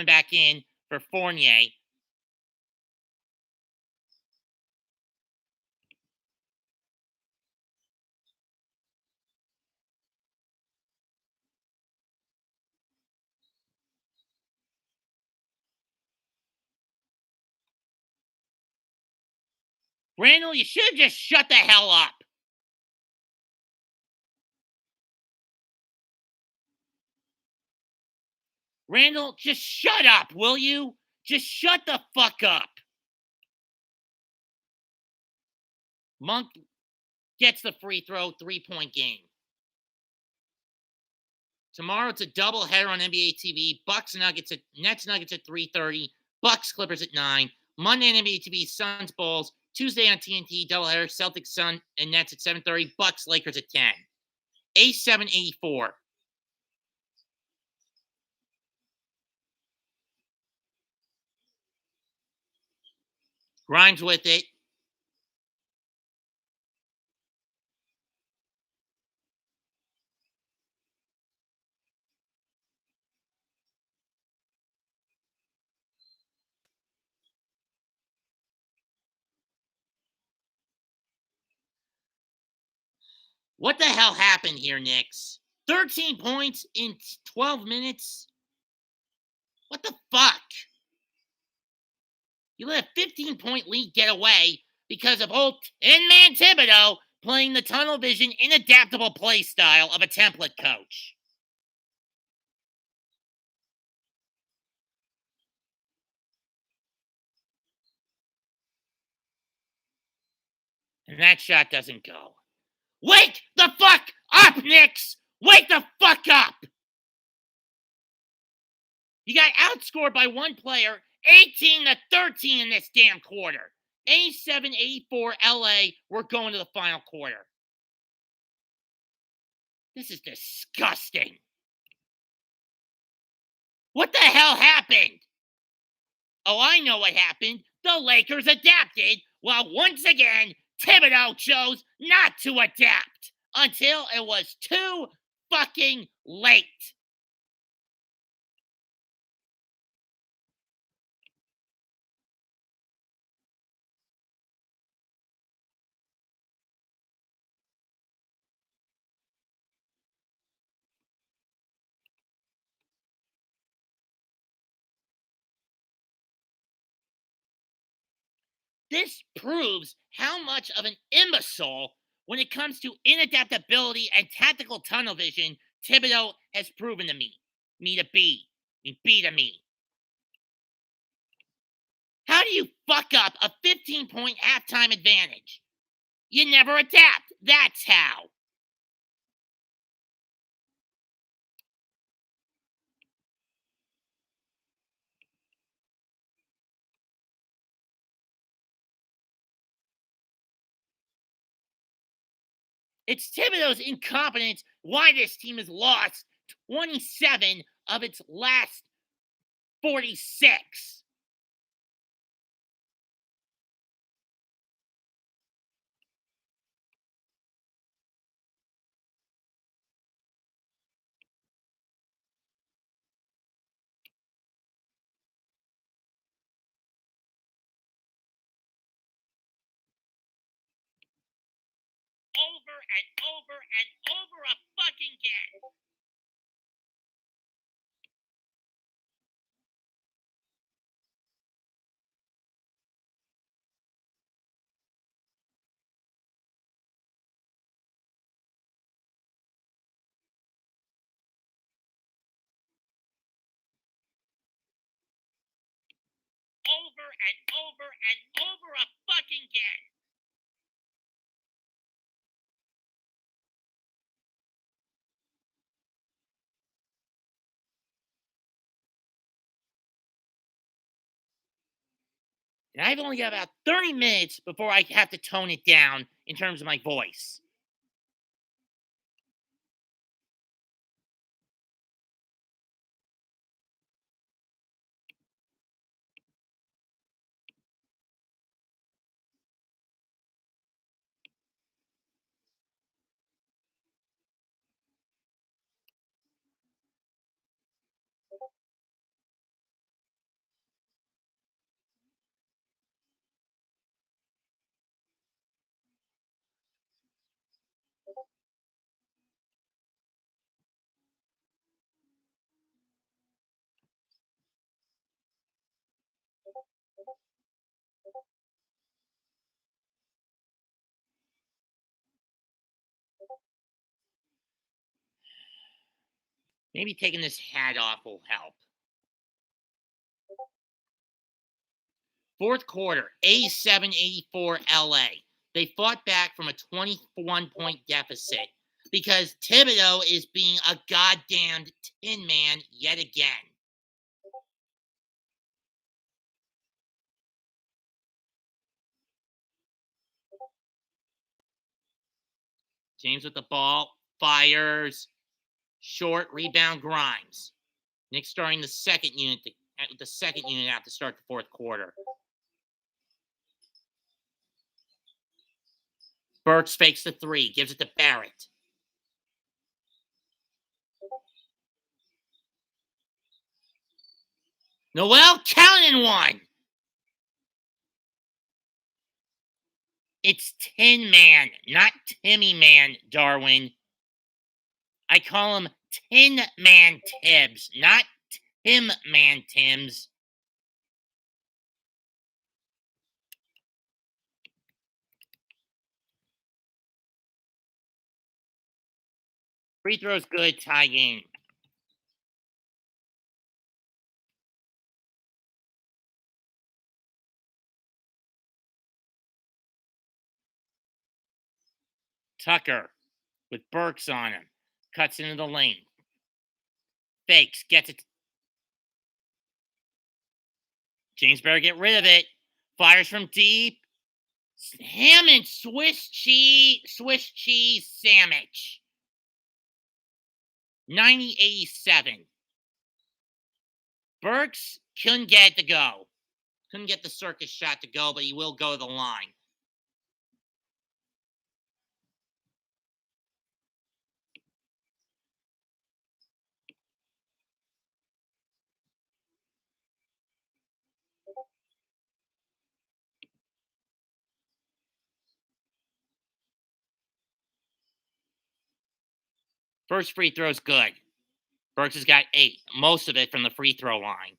back in for Fournier. Randall, you should have just shut the hell up. Randall, just shut up, will you? Just shut the fuck up. Monk gets the free throw, 3-point game. Tomorrow it's a doubleheader on NBA TV. Nets Nuggets at 3:30. Bucks Clippers at 9. Monday on NBA TV, Suns Bulls. Tuesday on TNT, doubleheader, Celtics Sun and Nets at 7:30. Bucks Lakers at 10. A784. Grimes with it. What the hell happened here, Knicks? 13 points in 12 minutes? What the fuck? You let a 15-point lead get away because of old Tin Man Thibodeau playing the tunnel vision, inadaptable play style of a template coach. And that shot doesn't go. Wake the fuck up, Knicks! Wake the fuck up! You got outscored by one player, 18-13 in this damn quarter. A784 LA, we're going to the final quarter. This is disgusting. What the hell happened? Oh, I know what happened. The Lakers adapted, while once again, Thibodeau chose not to adapt until it was too fucking late. This proves how much of an imbecile when it comes to inadaptability and tactical tunnel vision Thibodeau has proven to me to be. Be to me. How do you fuck up a 15-point halftime advantage? You never adapt. That's how. It's Thibodeau's incompetence why this team has lost 27 of its last 46. Over and over and over a fucking again. Over and over and over a fucking again. And I've only got about 30 minutes before I have to tone it down in terms of my voice. Maybe taking this hat off will help. Fourth quarter, 87-84 LA. They fought back from a 21-point deficit because Thibodeau is being a goddamn tin man yet again. James with the ball, fires, short, rebound, Grimes. Knicks starting the second unit out to start the fourth quarter. Burks fakes the three, gives it to Barrett. Noel counting one. It's Tin Man, not Timmy Man, Darwin. I call him Tin Man Tibbs, not Tim Man Tims. Free throw's good, tie game. Tucker with Burks on him. Cuts into the lane. Fakes, gets it. James better get rid of it. Fires from deep. Hammond Swiss cheese sandwich. 90-87. Burks couldn't get it to go. Couldn't get the circus shot to go, but he will go to the line. First free throw's good. Burks has got 8, most of it from the free throw line.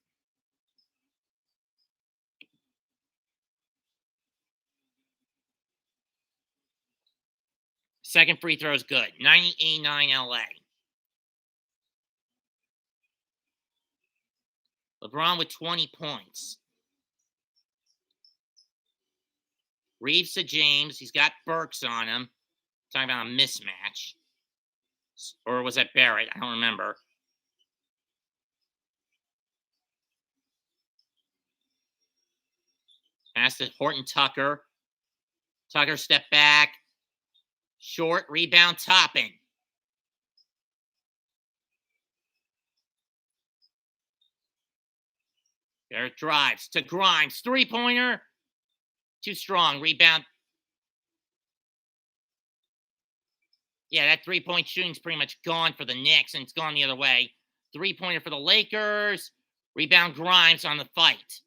Second free throw is good. 90-89 LA. LeBron with 20 points. Reeves to James. He's got Burks on him. Talking about a mismatch. Or was that Barrett? I don't remember. Pass to Horton Tucker. Tucker step back. Short rebound Toppin. Barrett drives to Grimes. 3-pointer. Too strong. Rebound. Yeah, that 3-point shooting's pretty much gone for the Knicks, and it's gone the other way. 3-pointer for the Lakers. Rebound Grimes on the fight.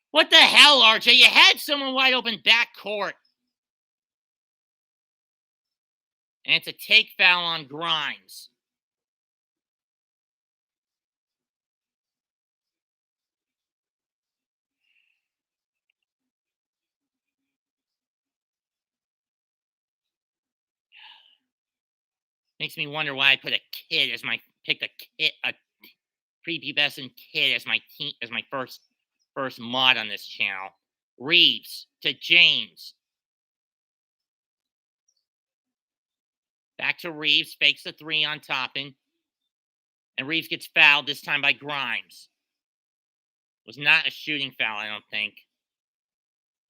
What the hell, RJ? You had someone wide open back court. And it's a take foul on Grimes. Makes me wonder why I put a kid as my a prepubescent kid as my first mod on this channel. Reeves to James. Back to Reeves, fakes the 3 on Toppin. And Reeves gets fouled, this time by Grimes. It was not a shooting foul, I don't think.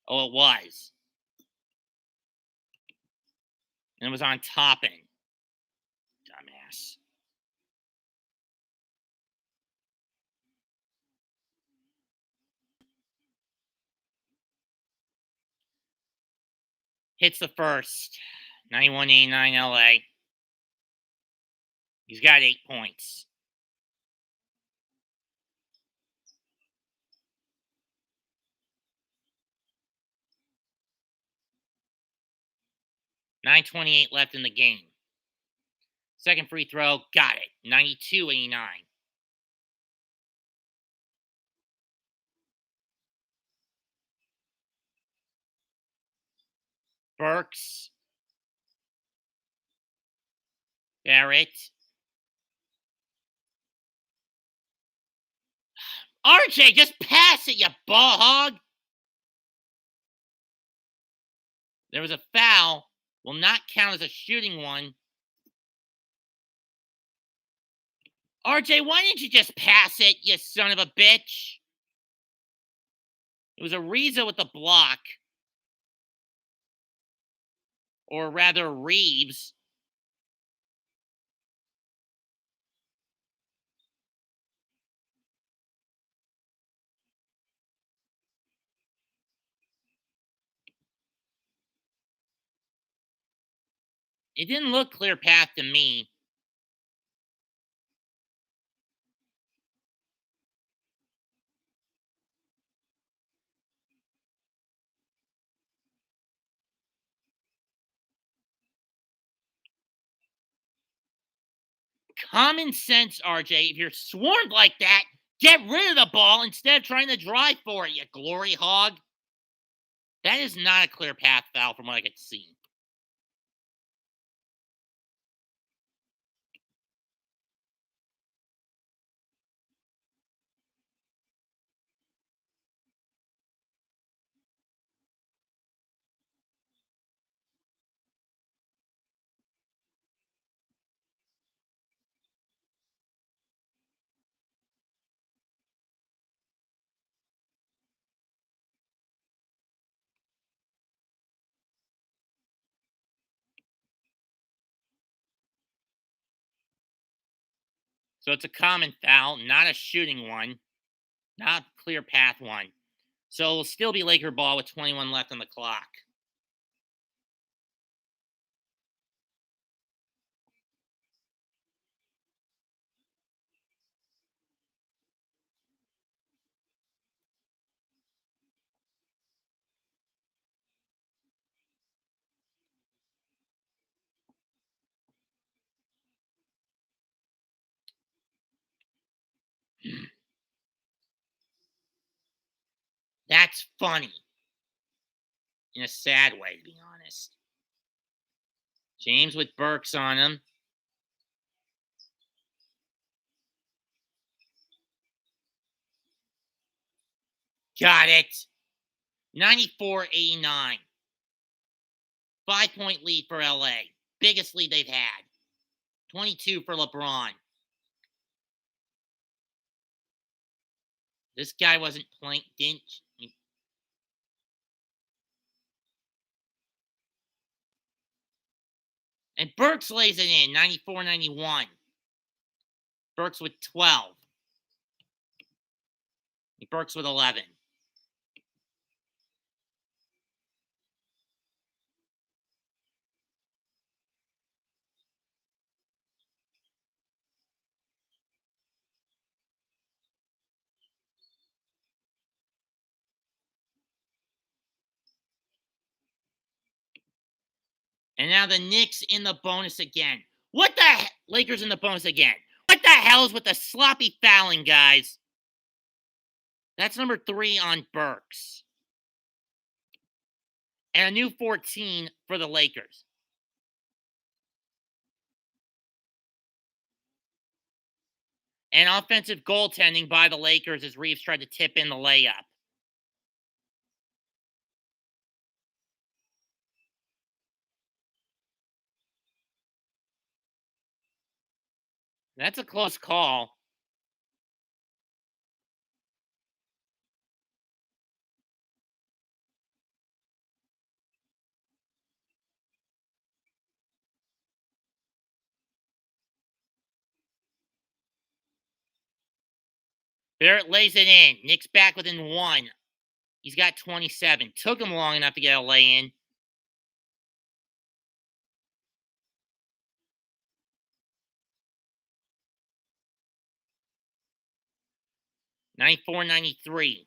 Oh, it was. And it was on Toppin. Dumbass. Hits the first. 91-89 LA. He's got 8 points. .928 left in the game. Second free throw, got it. 92-89. Burks. Barrett. RJ, just pass it, you ball hog. There was a foul. Will not count as a shooting one. RJ, why didn't you just pass it, you son of a bitch? It was Ariza with the block. Or rather, Reeves. It didn't look clear path to me. Common sense, RJ. If you're swarmed like that, get rid of the ball instead of trying to drive for it, you glory hog. That is not a clear path foul from what I could see. So it's a common foul, not a shooting one, not a clear path one. So it'll still be Laker ball with 21 left on the clock. That's funny. In a sad way, to be honest. James with Burks on him. Got it. 94-89. 5-point lead for LA. Biggest lead they've had. 22 for LeBron. This guy wasn't playing, didn't. And Burks lays it in, 94-91. Burks with 12. Burks with 11. And now the Knicks in the bonus again. What the Lakers in the bonus again. What the hell is with the sloppy fouling, guys? That's number 3 on Burks. And a new 14 for the Lakers. And offensive goaltending by the Lakers as Reeves tried to tip in the layup. That's a close call. Barrett lays it in. Knicks back within 1. He's got 27. Took him long enough to get a lay in. $94-93.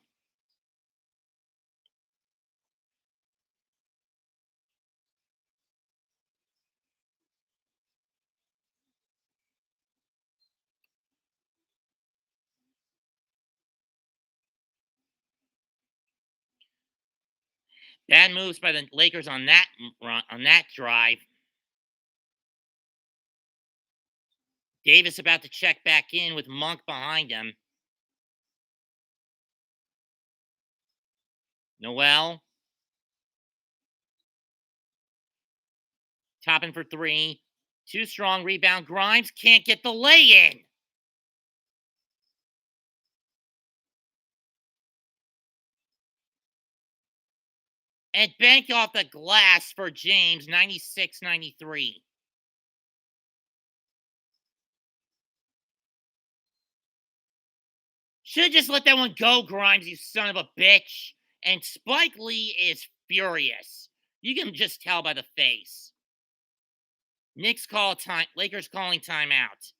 Bad moves by the Lakers on that run, on that drive. Davis about to check back in with Monk behind him. Noel topping for three. Too strong rebound. Grimes can't get the lay in. And bank off the glass for James, 96-93. Should have just let that one go, Grimes, you son of a bitch. And Spike Lee is furious. You can just tell by the face. Knicks call time. Lakers calling timeout.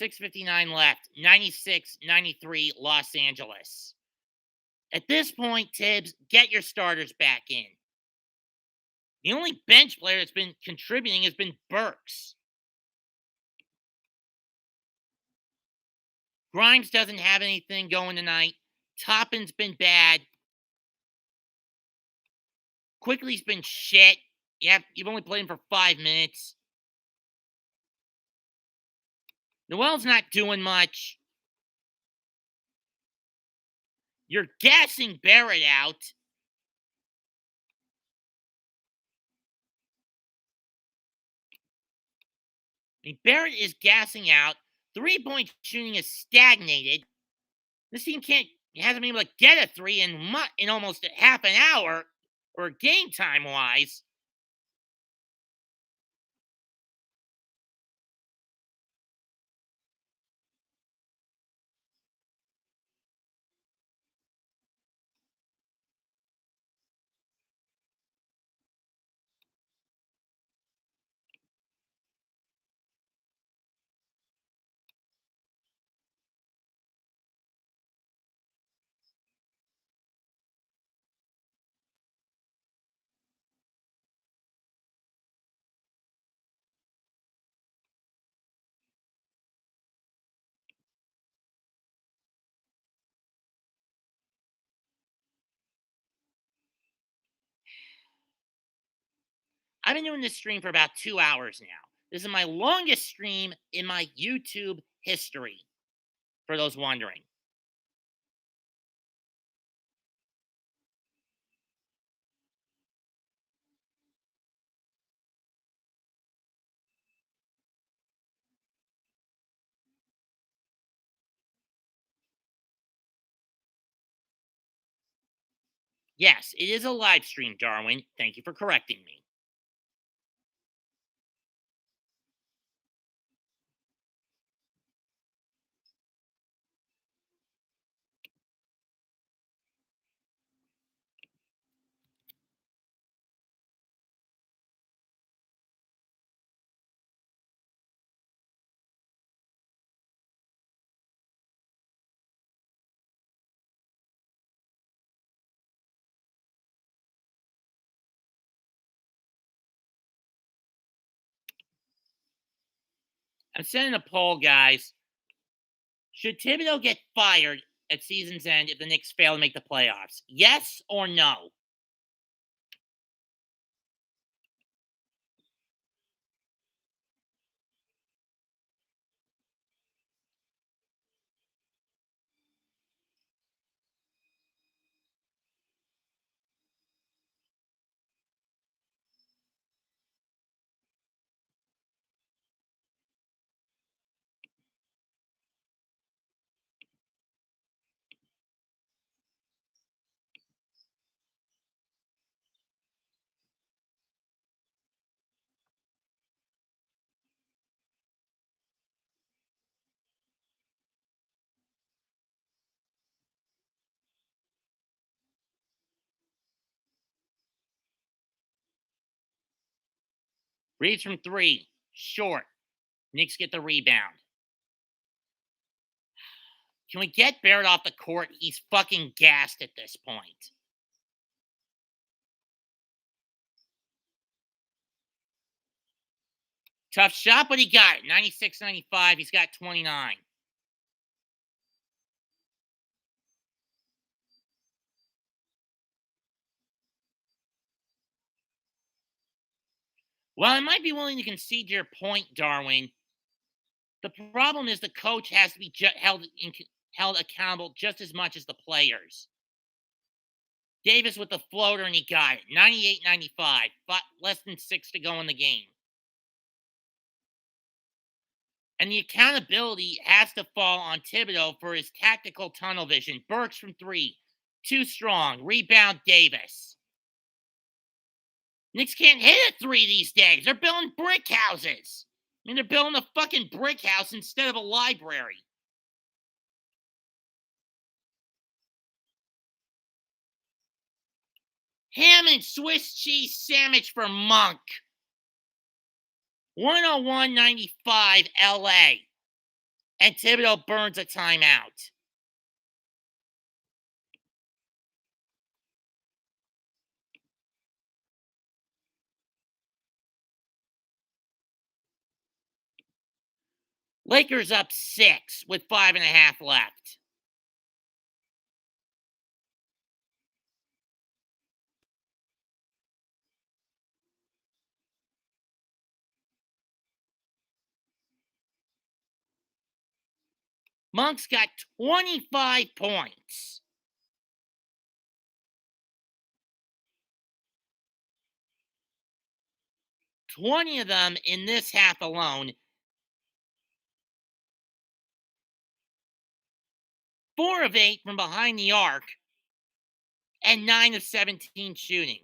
.6:59 left. 96-93 Los Angeles. At this point, Tibbs, get your starters back in. The only bench player that's been contributing has been Burks. Grimes doesn't have anything going tonight. Toppin's been bad. Quickly's been shit. You've only played him for 5 minutes. Noel's not doing much. You're gassing Barrett out. Barrett is gassing out. 3-point shooting is stagnated. This team hasn't been able to get a three in almost half an hour, or game time wise. I've been doing this stream for about 2 hours now. This is my longest stream in my YouTube history, for those wondering. Yes, it is a live stream, Darwin. Thank you for correcting me. I'm sending a poll, guys. Should Thibodeau get fired at season's end if the Knicks fail to make the playoffs? Yes or no? Reads from three. Short. Knicks get the rebound. Can we get Barrett off the court? He's fucking gassed at this point. Tough shot, but he got it. 96-95. He's got 29. Well, I might be willing to concede your point, Darwin. The problem is the coach has to be held accountable just as much as the players. Davis with the floater, and he got it. 98-95. Less than 6 to go in the game. And the accountability has to fall on Thibodeau for his tactical tunnel vision. Burks from 3. Too strong. Rebound, Davis. Knicks can't hit a 3 these days. They're building brick houses. I mean, they're building a fucking brick house instead of a library. Ham and Swiss cheese sandwich for Monk. 101-95 LA. And Thibodeau burns a timeout. Lakers up 6 with 5.5 left. Monk's got 25 points. $20 of them in this half alone. 4 of 8 from behind the arc. And 9 of 17 shooting.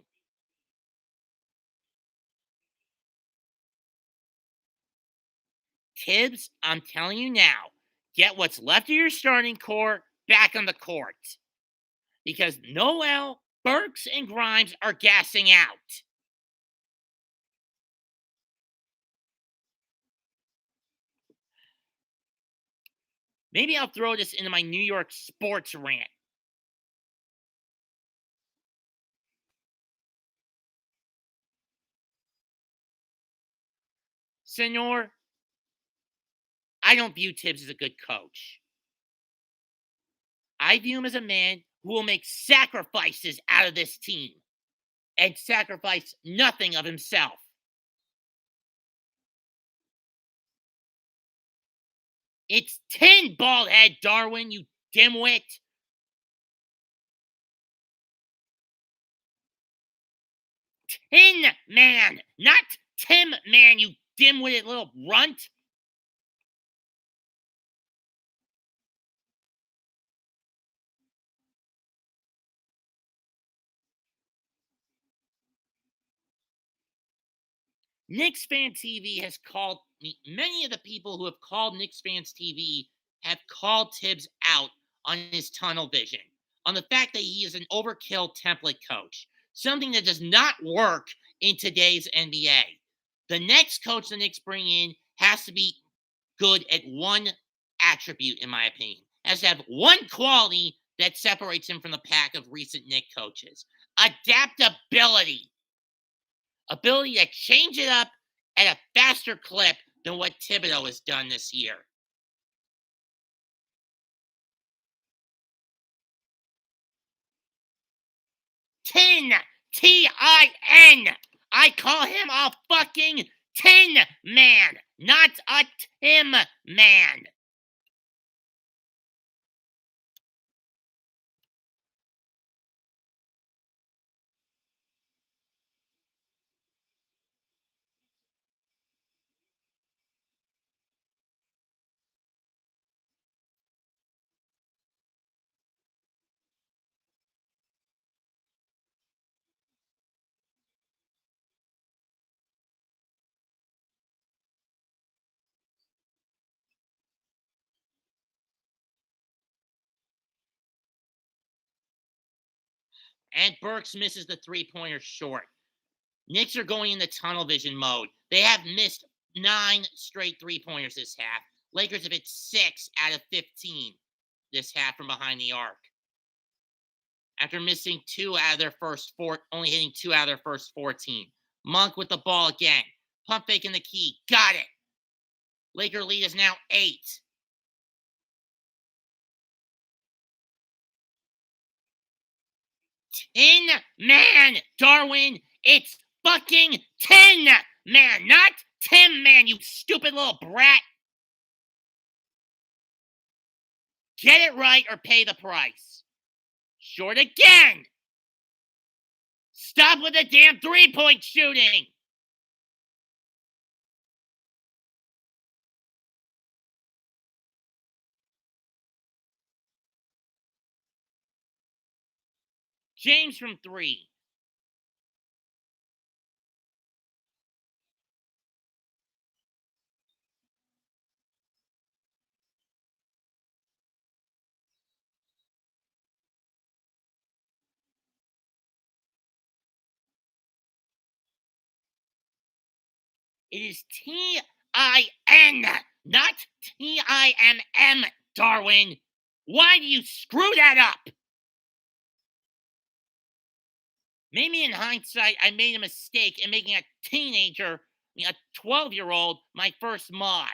Tibbs, I'm telling you now, get what's left of your starting core back on the court. Because Noel, Burks, and Grimes are gassing out. Maybe I'll throw this into my New York sports rant. Senor, I don't view Tibbs as a good coach. I view him as a man who will make sacrifices out of this team and sacrifice nothing of himself. It's 10, bald head, Darwin, you dimwit. Tin Man, not Tim Man, you dimwitted little runt. Knicks Fan TV has called me. Many of the people who have called Knicks Fans TV have called Tibbs out on his tunnel vision, on the fact that he is an overkill template coach, something that does not work in today's NBA. The next coach the Knicks bring in has to be good at one attribute, in my opinion. Has to have one quality that separates him from the pack of recent Knicks coaches. Adaptability. Ability to change it up at a faster clip than what Thibodeau has done this year. Tin. Tin. I call him a fucking Tin Man, not a Tim Man. And Burks misses the three-pointer short. Knicks are going into tunnel vision mode. They have missed 9 straight three-pointers this half. Lakers have hit 6 out of 15 this half from behind the arc. After missing 2 out of their first 4, only hitting 2 out of their first 14. Monk with the ball again. Pump fake in the key. Got it. Laker lead is now 8. Tin Man, Darwin. It's fucking Tin Man, not Tim Man, you stupid little brat. Get it right or pay the price. Short again. Stop with the damn three-point shooting. James from 3. It is T-I-N, not T-I-M-M, Darwin. Why do you screw that up? Maybe in hindsight, I made a mistake in making a teenager, a 12-year-old, my first mod.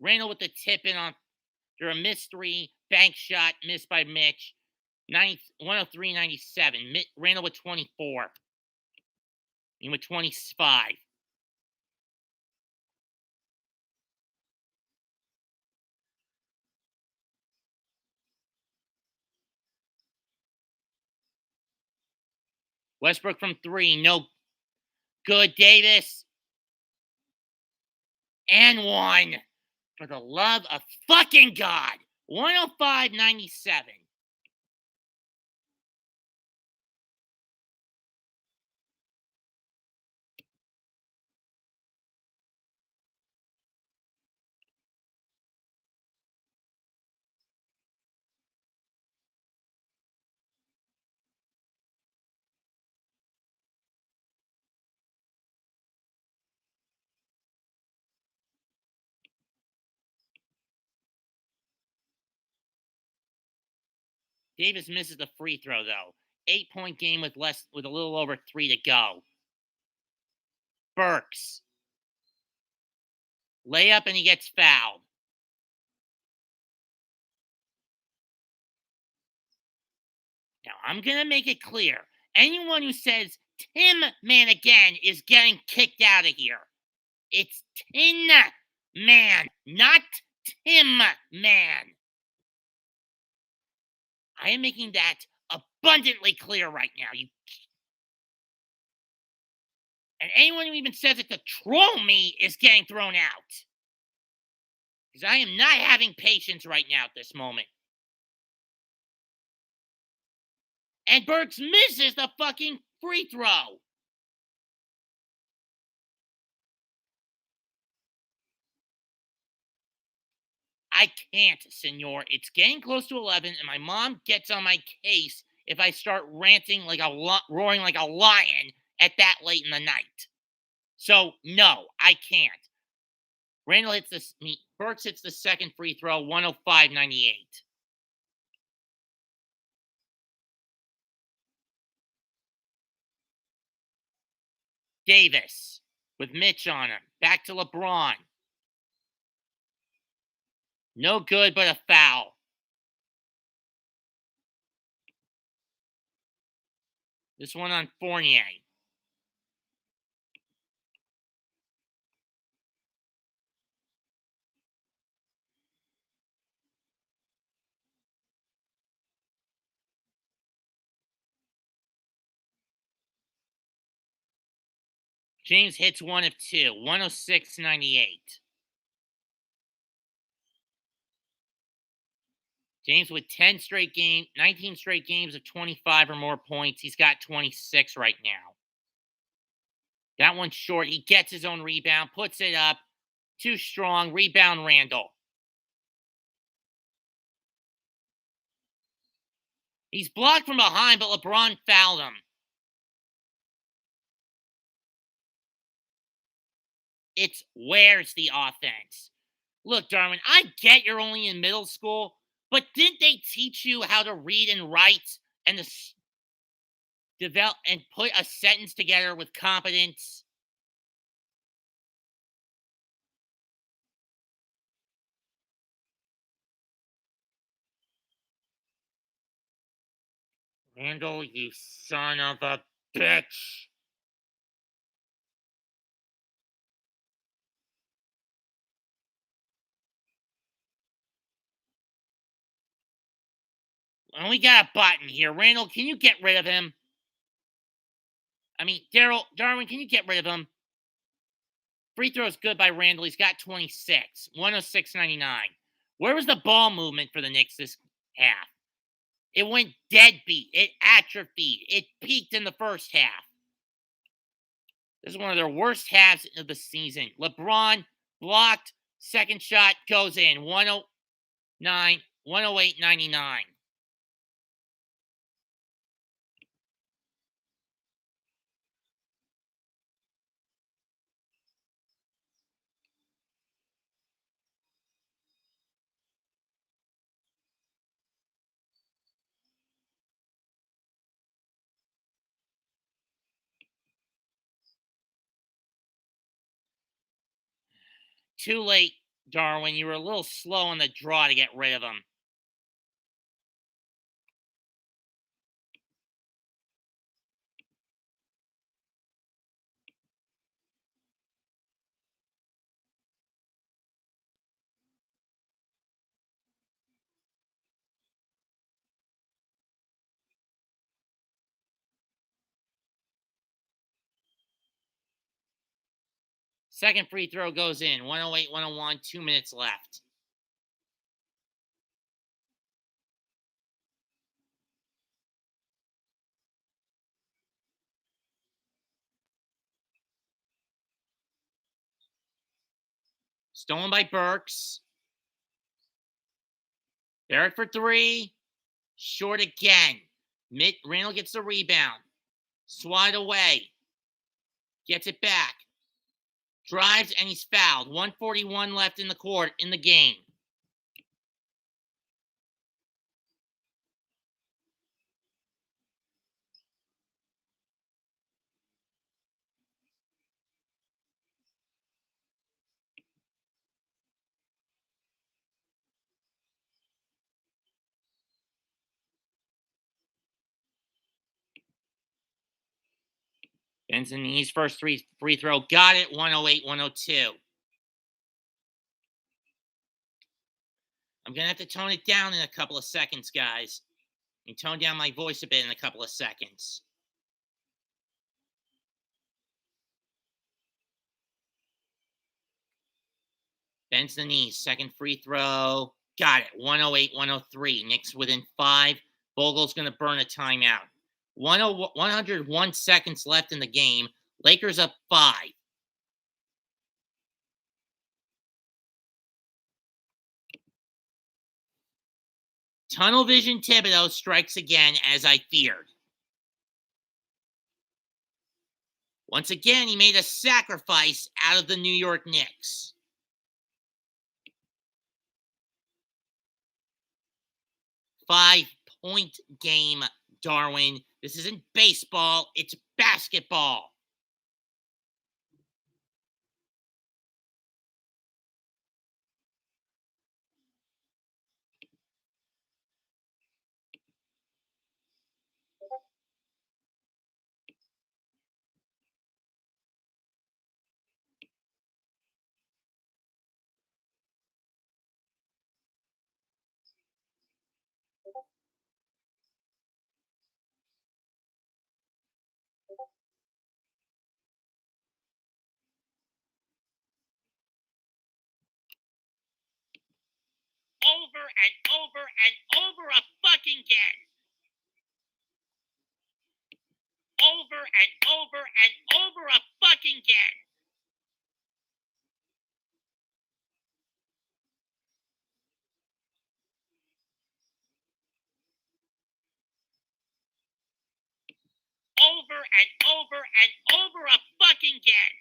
Randall with the tip in on through a mystery bank shot missed by Mitch. 103.97. Randall with 24. And with 25. Westbrook from 3. No good. Davis. And 1. For the love of fucking God. 105.97. Davis misses the free throw, though. 8-point game with a little over 3 to go. Burks. Layup and he gets fouled. Now, I'm going to make it clear. Anyone who says Tim Man again is getting kicked out of here. It's Tin Man, not Tim Man. I am making that abundantly clear right now. And anyone who even says it to troll me is getting thrown out. Because I am not having patience right now at this moment. And Burks misses the fucking free throw. I can't, senor. It's getting close to 11, and my mom gets on my case if I start ranting like roaring like a lion at that late in the night. So, no, I can't. Burks hits the second free throw, 105.98. Davis with Mitch on him. Back to LeBron. No good, but a foul. This one on Fournier. James hits 1 of 2, 106.98. James with 19 straight games of 25 or more points. He's got 26 right now. That one's short. He gets his own rebound, puts it up. Too strong. Rebound, Randall. He's blocked from behind, but LeBron fouled him. It's where's the offense? Look, Darwin, I get you're only in middle school, but didn't they teach you how to read and write and to develop and put a sentence together with competence? Randall, you son of a bitch. And we got a button here. Randall, can you get rid of him? I mean, Darwin, can you get rid of him? Free throw's good by Randall. He's got 26, 106.99. Where was the ball movement for the Knicks this half? It went deadbeat. It atrophied. It peaked in the first half. This is one of their worst halves of the season. LeBron blocked. Second shot goes in. 109, 108.99. Too late, Darwin. You were a little slow on the draw to get rid of him. Second free throw goes in. 108, 101, 2 minutes left. Stolen by Burks. Barrett for three. Short again. Randall gets the rebound. Swat away. Gets it back. Drives and he's fouled. 141 left in the court in the game. Benson E's first free throw. Got it. 108, 102. I'm going to have to tone it down in a couple of seconds, guys. And tone down my voice a bit in a couple of seconds. Bends the knees. Second free throw. Got it. 108, 103. Knicks within 5. Vogel's going to burn a timeout. 101 seconds left in the game. Lakers up 5. Tunnel vision Thibodeau strikes again, as I feared. Once again, he made a sacrifice out of the New York Knicks. 5-point game, Darwin. This isn't baseball, it's basketball. Over and over and over a fucking again. Over and over and over a fucking again. Over and over and over a fucking again.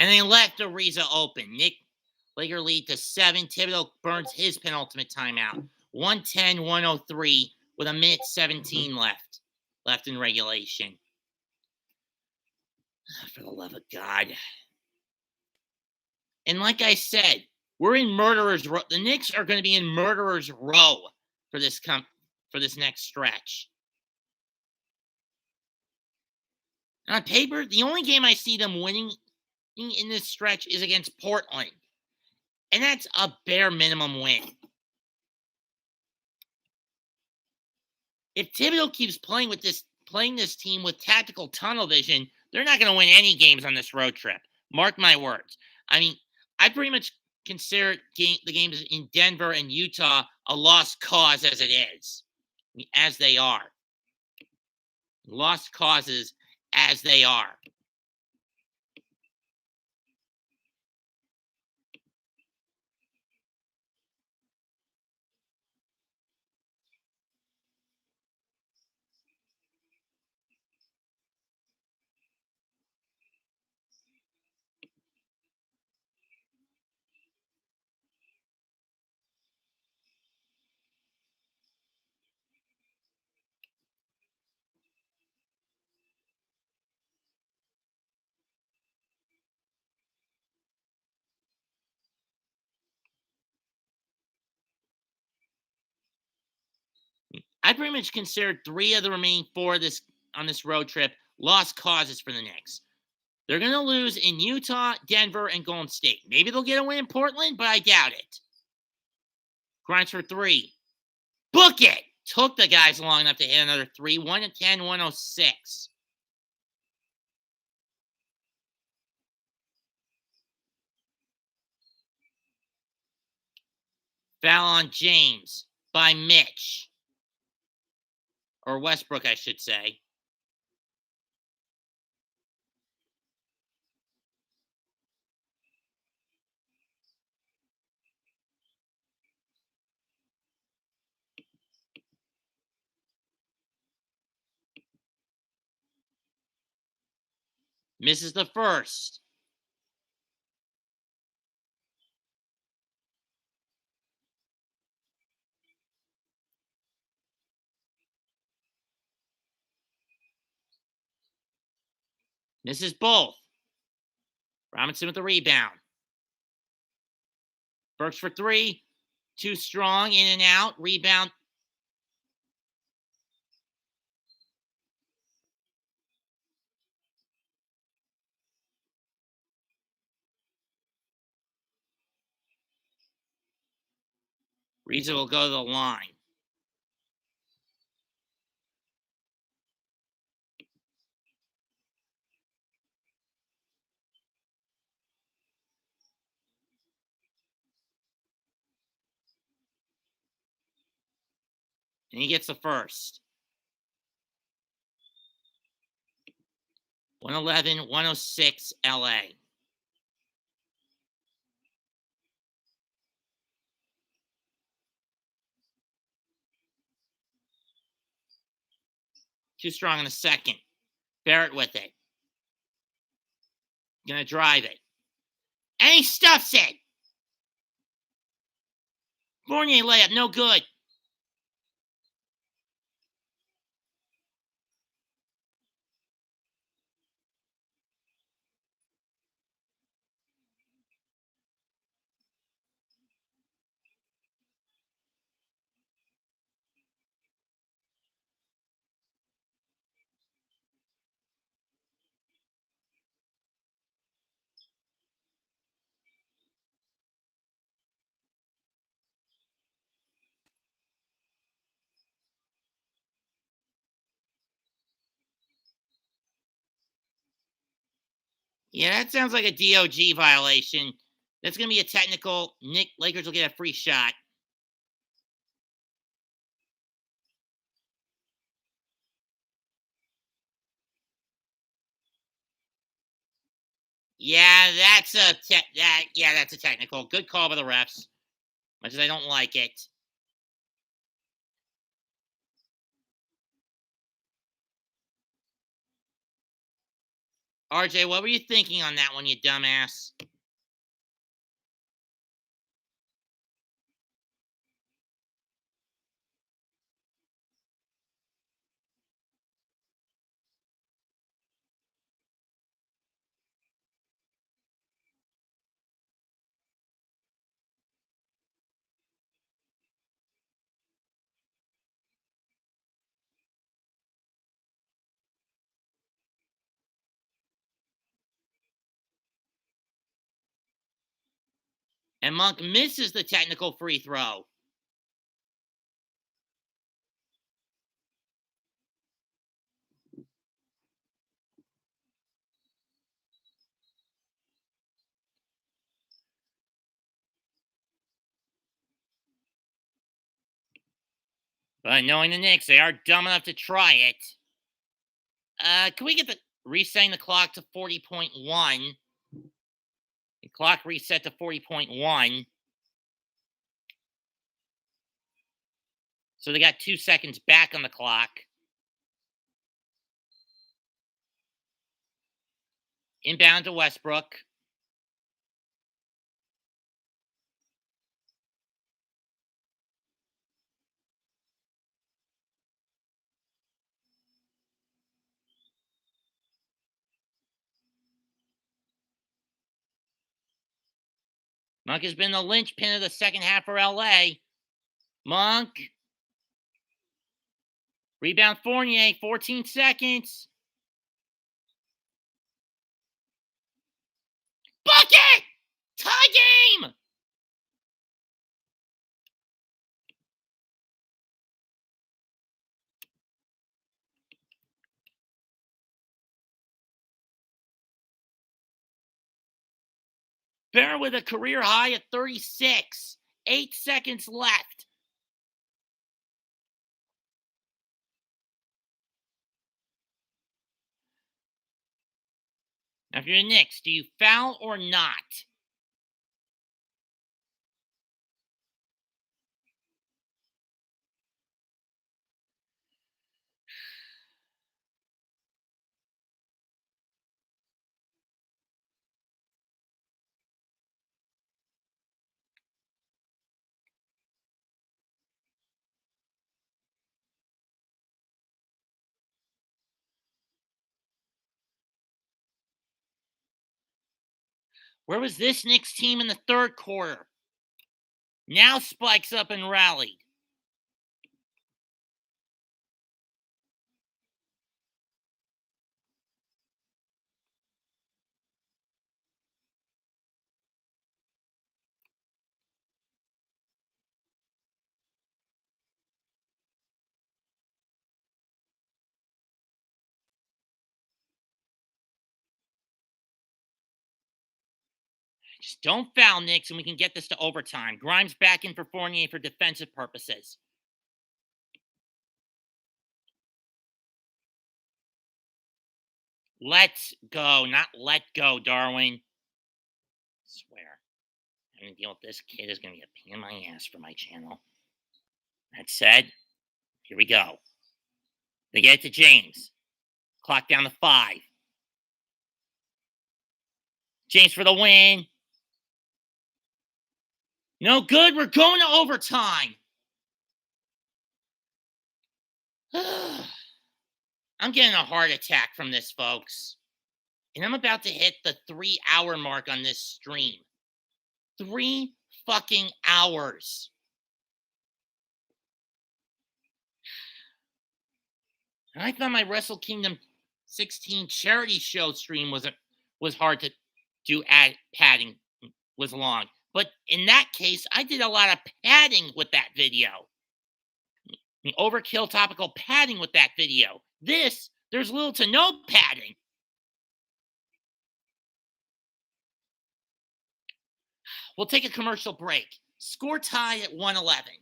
And they left Ariza open. Nick Laker lead to 7. Thibodeau burns his penultimate timeout. 110-103 with a minute 17 left in regulation. For the love of God. And like I said, we're in murderer's row. The Knicks are going to be in murderer's row for this next stretch. On paper, the only game I see them winning in this stretch is against Portland. And that's a bare minimum win. If Thibodeau keeps playing this team with tactical tunnel vision, they're not going to win any games on this road trip. Mark my words. I mean, I pretty much consider the games in Denver and Utah a lost cause as it is. I mean, as they are. Lost causes as they are. I pretty much considered 3 of the remaining 4 on this road trip lost causes for the Knicks. They're going to lose in Utah, Denver, and Golden State. Maybe they'll get a win in Portland, but I doubt it. Grinds for 3. Book it! Took the guys long enough to hit another 3. 110-106. Foul on James by Mitch. Or Westbrook, I should say. Misses the first. Misses both. Robinson with the rebound. Burks for 3. Too strong, in and out. Rebound. Reza will go to the line. And he gets the first. 111-106 LA. Too strong in the second. Barrett with it. Gonna drive it. And he stuffs it. Fournier layup, no good. Yeah, that sounds like a DOG violation. That's going to be a technical. Lakers will get a free shot. Yeah, that's a technical. Good call by the refs. Much as I don't like it. RJ, what were you thinking on that one, you dumbass? And Monk misses the technical free throw. But knowing the Knicks, they are dumb enough to try it. Can we get the resetting the clock to 40.1? The clock reset to 40.1. So they got 2 seconds back on the clock. Inbound to Westbrook. Monk has been the linchpin of the second half for LA. Monk. Rebound Fournier, 14 seconds. Bucket! Tie game! Bear with a career high at 36. 8 seconds left. Now, if you're the Knicks, do you foul or not? Where was this Knicks team in the third quarter? Now spikes up and rallied. Just don't foul, Knicks, and we can get this to overtime. Grimes back in for Fournier for defensive purposes. Let's go, not let go, Darwin. I swear. I'm going to deal with this kid is going to be a pain in my ass for my channel. That said, here we go. They get it to James. Clock down to 5. James for the win. No good. We're going to overtime. I'm getting a heart attack from this, folks. And I'm about to hit the 3-hour mark on this stream. 3 fucking hours. And I thought my Wrestle Kingdom 16 charity show stream was hard to do. Padding was long. But in that case, I did a lot of padding with that video. Overkill topical padding with that video. This, there's little to no padding. We'll take a commercial break. Score tie at 111.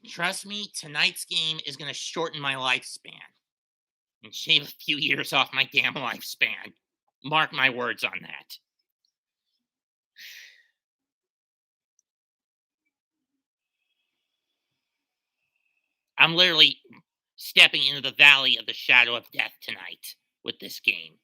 Trust me, tonight's game is going to shorten my lifespan and shave a few years off my damn lifespan. Mark my words on that. I'm literally stepping into the valley of the shadow of death tonight with this game.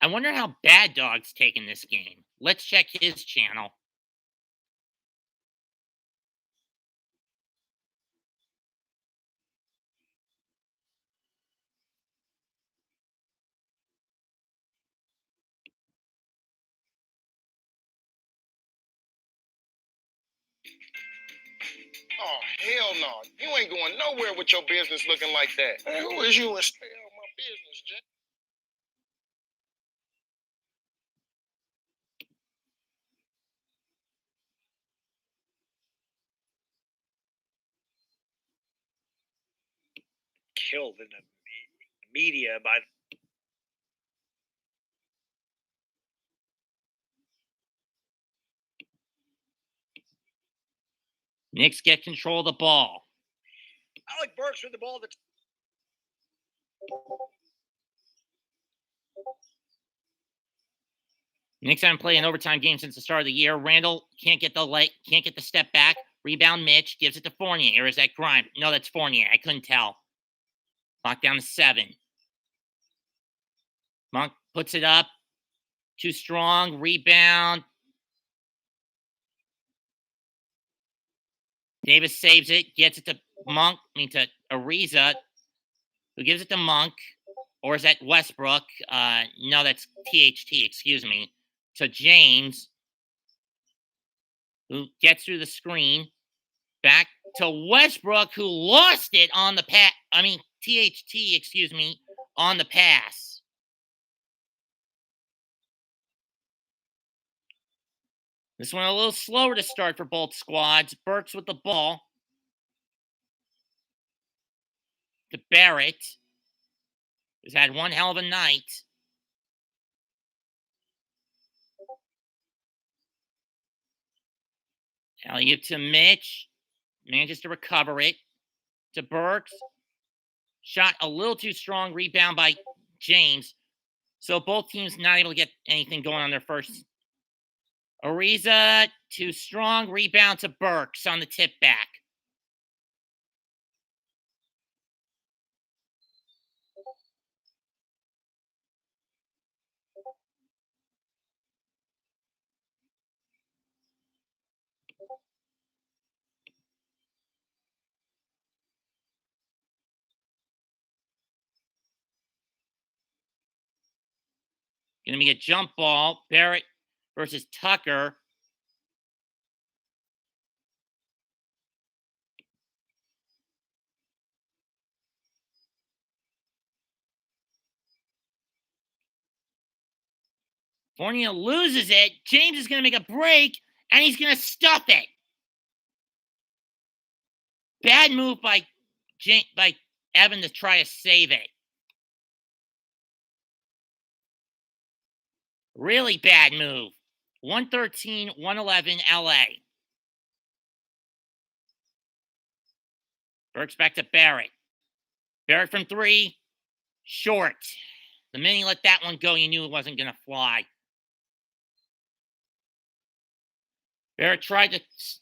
I wonder how Bad Dog's taking this game. Let's check his channel. Oh, hell no. You ain't going nowhere with your business looking like that. Man, who is you and stay out of my business, Jay? Killed in the media by Knicks get control of the ball. Alec Burks with the ball. Knicks haven't played an overtime game since the start of the year. Randall can't get the step back. Rebound Mitch gives it to Fournier. Or is that Grimes? No, that's Fournier. I couldn't tell. Locked down to 7. Monk puts it up. Too strong. Rebound. Davis saves it. Gets it to to Ariza, who gives it to Monk. Or is that Westbrook? No, that's THT, excuse me. To James, who gets through the screen. Back to Westbrook, who lost it on the pass. THT, excuse me, on the pass. This one a little slower to start for both squads. Burks with the ball. To Barrett. Who's had one hell of a night. Elliott to Mitch. Manages to recover it. To Burks. Shot a little too strong. Rebound by James. So both teams not able to get anything going on their first. Ariza, too strong. Rebound to Burks on the tip back. Going to be a jump ball. Barrett versus Tucker. Fournier loses it. James is going to make a break, and he's going to stuff it. Bad move by Evan to try to save it. Really bad move. 113, 111 LA. Burks back to Barrett. Barrett from 3. Short. The minute he let that one go, you knew it wasn't going to fly. Barrett tried to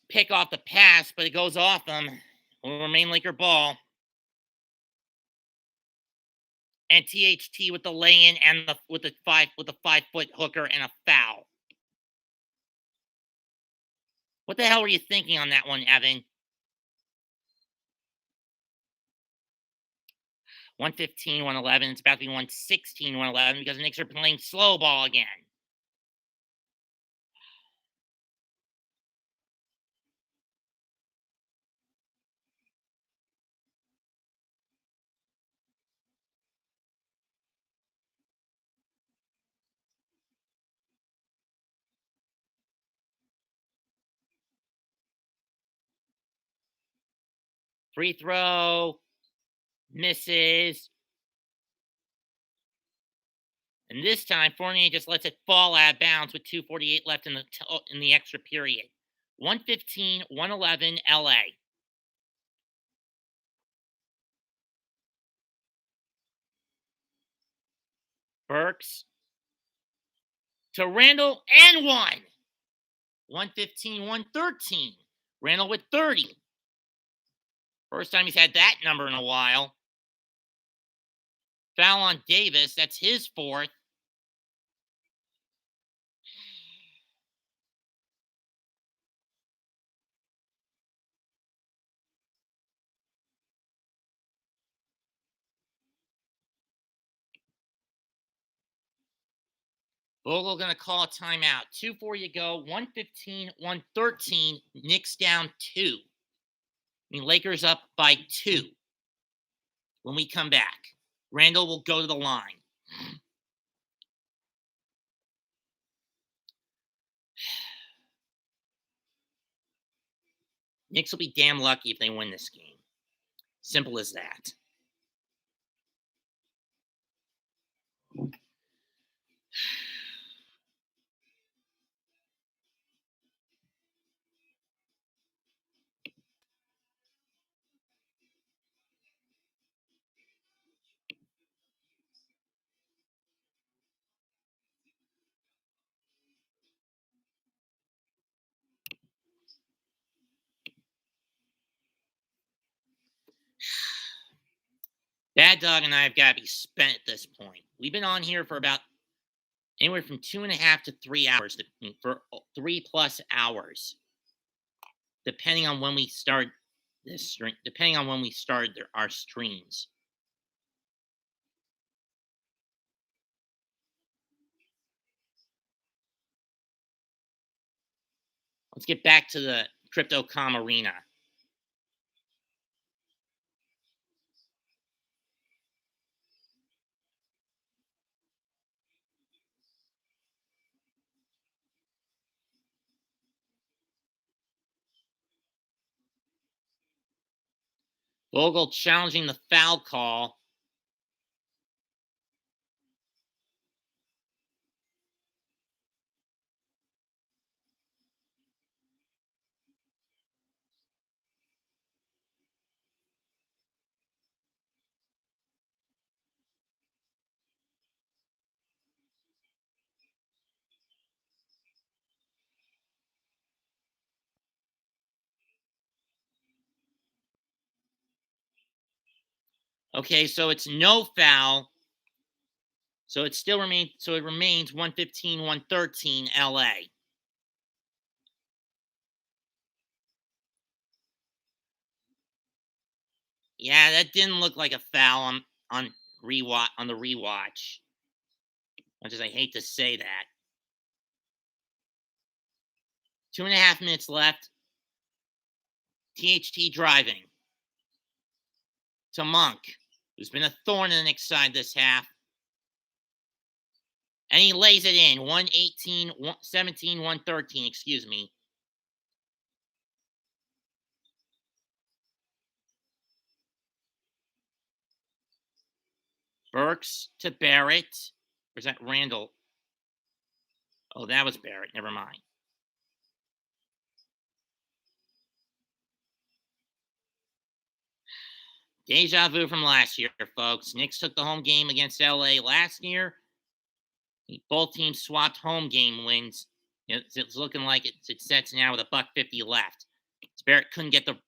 pick off the pass, but it goes off him. Will remain Laker ball. And THT with the lay-in and with a 5-foot hooker and a foul. What the hell were you thinking on that one, Evan? 115, 111. It's about to be 116, 111 because the Knicks are playing slow ball again. Free throw. Misses. And this time, Fournier just lets it fall out of bounds with 2:48 left in the extra period. 115, 111, LA. Burks to Randall and one. 115, 113. Randall with 30. First time he's had that number in a while. Foul on Davis. That's his fourth. Vogel going to call a timeout. 2-4 you go. 115, 113. Knicks down 2. Lakers up by 2. When we come back, Randall will go to the line. Knicks will be damn lucky if they win this game. Simple as that. Bad Dog and I have got to be spent at this point. We've been on here for about anywhere from 2.5 to 3 hours, for 3+ hours, depending on when we start this stream, depending on when we start our streams. Let's get back to the Crypto.com arena. Vogel challenging the foul call. Okay, so it's no foul. So it still remains. So it remains 115, 113, LA. Yeah, that didn't look like a foul on the rewatch. Much as I hate to say that. 2.5 minutes left. THT driving to Monk, who's been a thorn in the Knicks side this half. And he lays it in. 118, 117, 113, excuse me. Burks to Barrett. Or is that Randall? Oh, that was Barrett. Never mind. Deja vu from last year, folks. Knicks took the home game against LA last year. Both teams swapped home game wins. It's looking like it sets now with $1.50 left. Barrett couldn't get the...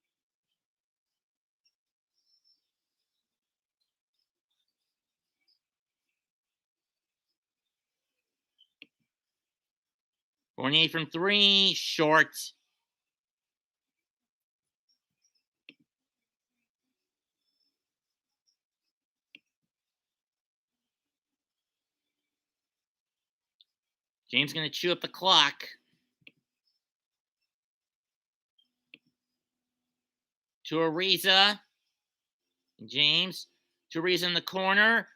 Fournier from 3, short. James going to chew up the clock. To Ariza. James. To Ariza in the corner.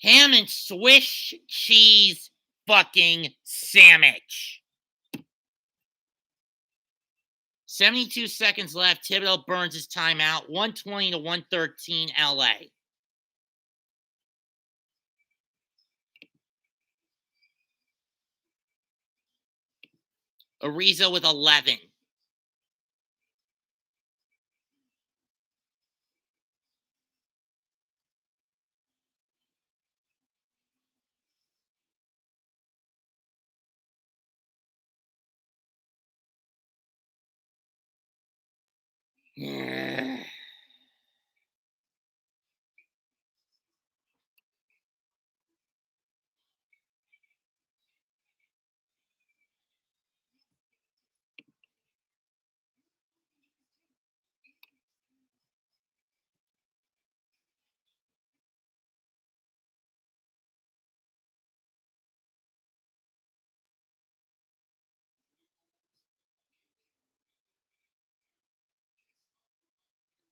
Ham and Swiss cheese fucking sandwich. 72 seconds left. Thibodeau burns his timeout. 120 to 113 LA. Ariza with 11.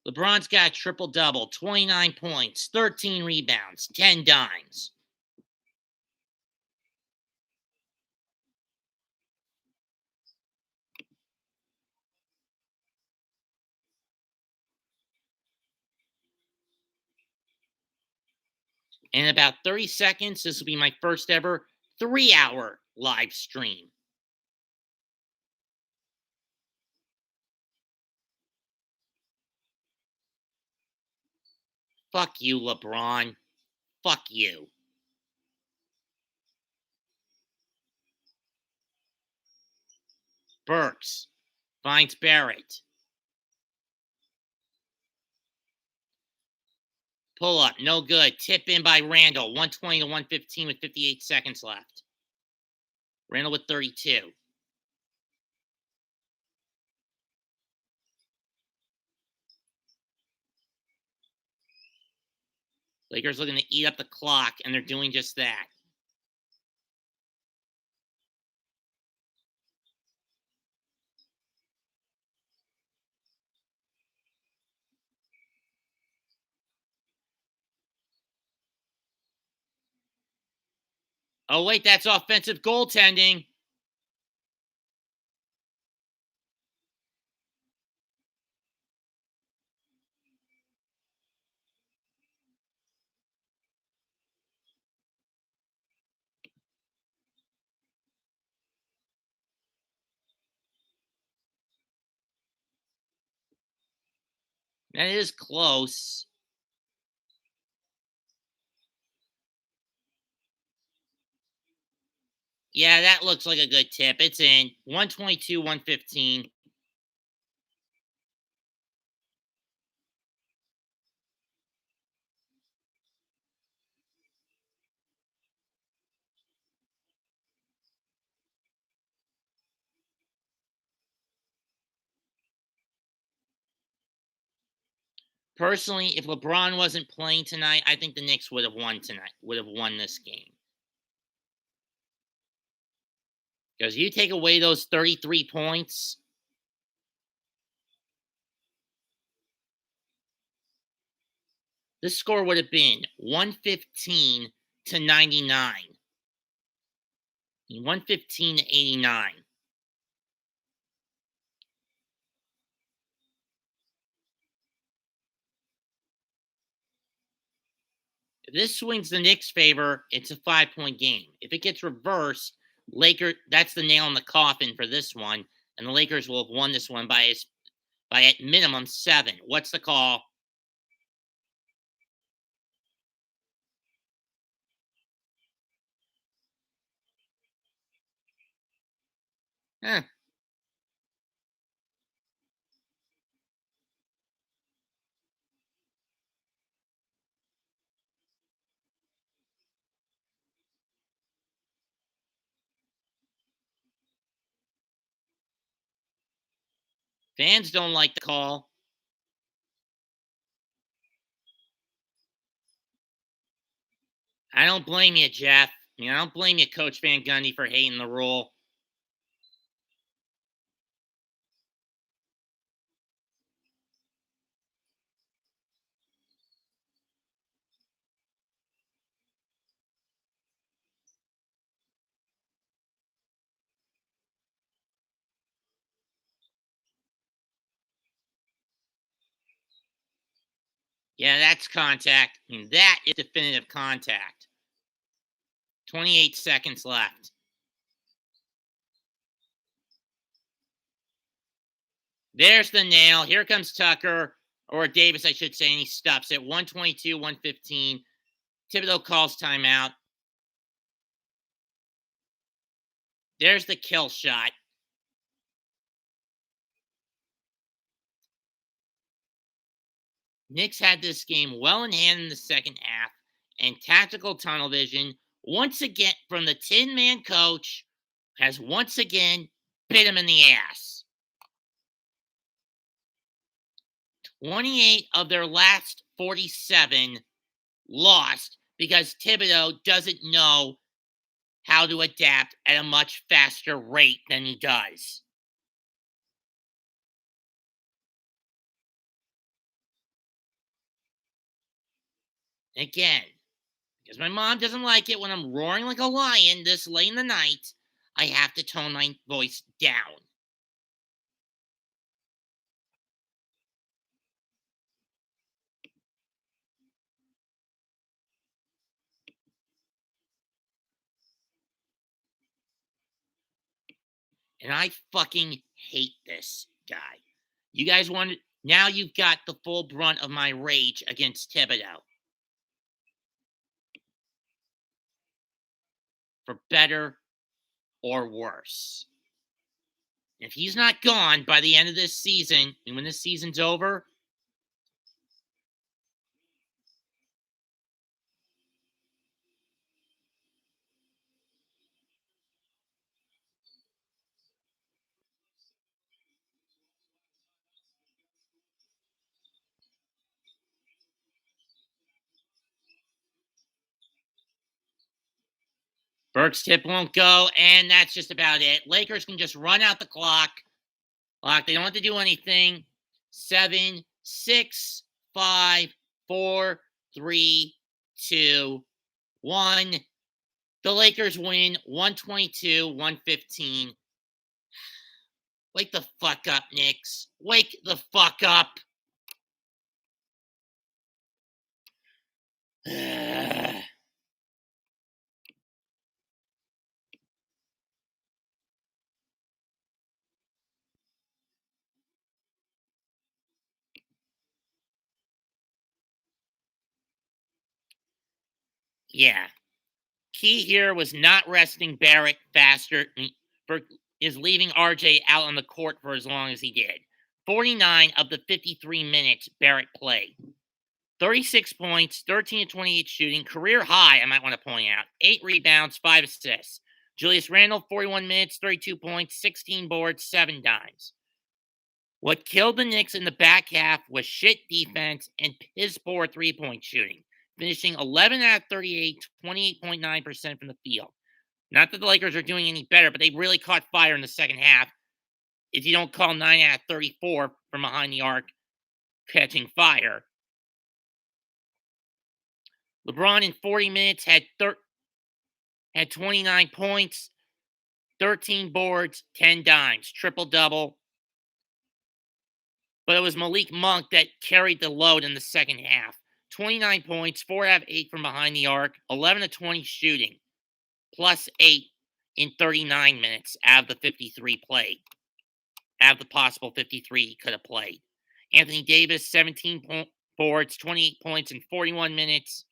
LeBron's got a triple-double, 29 points, 13 rebounds, 10 dimes. In about 30 seconds, this will be my first ever 3-hour live stream. Fuck you, LeBron. Fuck you. Burks finds Barrett. Pull up, no good. Tip in by Randall. 120 to 115 with 58 seconds left. Randall with 32. Lakers looking to eat up the clock, and they're doing just that. Oh, wait, that's offensive goaltending. That is close. Yeah, that looks like a good tip. It's in. 122, 115. Personally, if LeBron wasn't playing tonight, I think the Knicks would have won tonight, would have won this game. Because you take away those 33 points, this score would have been 115 to 99. 115 to 89. If this swings the Knicks' favor, it's a 5-point game. If it gets reversed, that's the nail in the coffin for this one, and the Lakers will have won this one by at minimum 7. What's the call? Huh. Fans don't like the call. I don't blame you, Jeff. I don't blame you, Coach Van Gundy, for hating the rule. Yeah, that's contact. I mean, that is definitive contact. 28 seconds left. There's the nail. Here comes Tucker, or Davis, I should say, and he stops it. 122, 115. Thibodeau calls timeout. There's the kill shot. Knicks had this game well in hand in the second half, and tactical tunnel vision, once again from the Tin Man coach, has once again bit him in the ass. 28 of their last 47 lost because Thibodeau doesn't know how to adapt at a much faster rate than he does. Again, because my mom doesn't like it when I'm roaring like a lion this late in the night, I have to tone my voice down. And I fucking hate this guy. You guys want now you've got the full brunt of my rage against Thibodeau. For better or worse. If he's not gone by the end of this season, and when this season's over, Burke's tip won't go, and that's just about it. Lakers can just run out the clock. They don't have to do anything. 7, 6, 5, 4, 3, 2, 1. The Lakers win 122, 115. Wake the fuck up, Knicks. Wake the fuck up. Yeah. Key here was not resting Barrett faster. For is leaving RJ out on the court for as long as he did. 49 of the 53 minutes Barrett played. 36 points, 13 to 28 shooting, career high, I might want to point out. 8 rebounds, 5 assists. Julius Randle, 41 minutes, 32 points, 16 boards, 7 dimes. What killed the Knicks in the back half was shit defense and piss poor 3-point shooting, finishing 11 out of 38, 28.9% from the field. Not that the Lakers are doing any better, but they really caught fire in the second half. If you don't call 9 out of 34 from behind the arc catching fire. LeBron in 40 minutes had 29 points, 13 boards, 10 dimes, triple-double. But it was Malik Monk that carried the load in the second half. 29 points, 4 out of 8 from behind the arc, 11 to 20 shooting, plus 8 in 39 minutes out of the 53 played. Out of the possible 53 he could have played. Anthony Davis, 17 boards, 28 points in 41 minutes.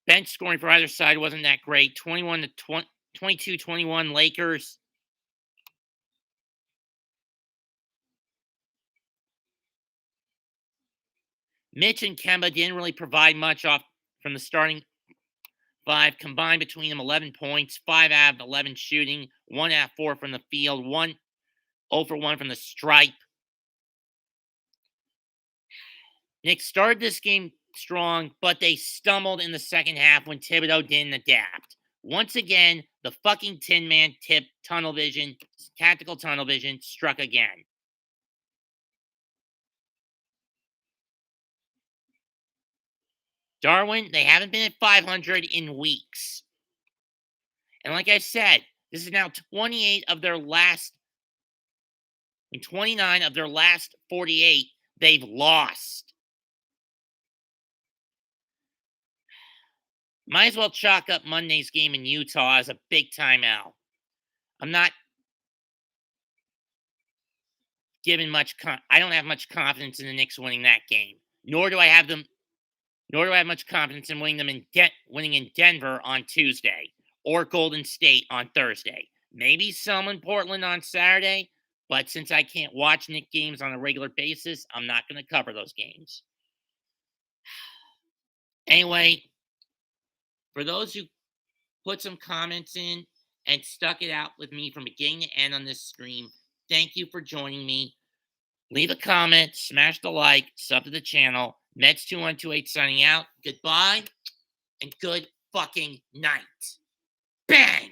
Bench scoring for either side wasn't that great. 21 to 22-21 Lakers. Mitch and Kemba didn't really provide much off from the starting 5. Combined between them 11 points, 5 out of 11 shooting, 1 out of 4 from the field, 0 for 1 from the stripe. Knicks started this game strong, but they stumbled in the second half when Thibodeau didn't adapt. Once again, the fucking Tin Man tactical tunnel vision struck again. Darwin, they haven't been at 500 in weeks. And like I said, this is now 28 of their last In 29 of their last 48, they've lost. Might as well chalk up Monday's game in Utah as a big timeout. I'm not giving much. I don't have much confidence in the Knicks winning that game. Nor do I have much confidence in winning them winning in Denver on Tuesday or Golden State on Thursday. Maybe some in Portland on Saturday, but since I can't watch Knicks games on a regular basis, I'm not going to cover those games. Anyway, for those who put some comments in and stuck it out with me from beginning to end on this stream, thank you for joining me. Leave a comment, smash the like, sub to the channel. Meds2128 signing out. Goodbye and good fucking night. Bang!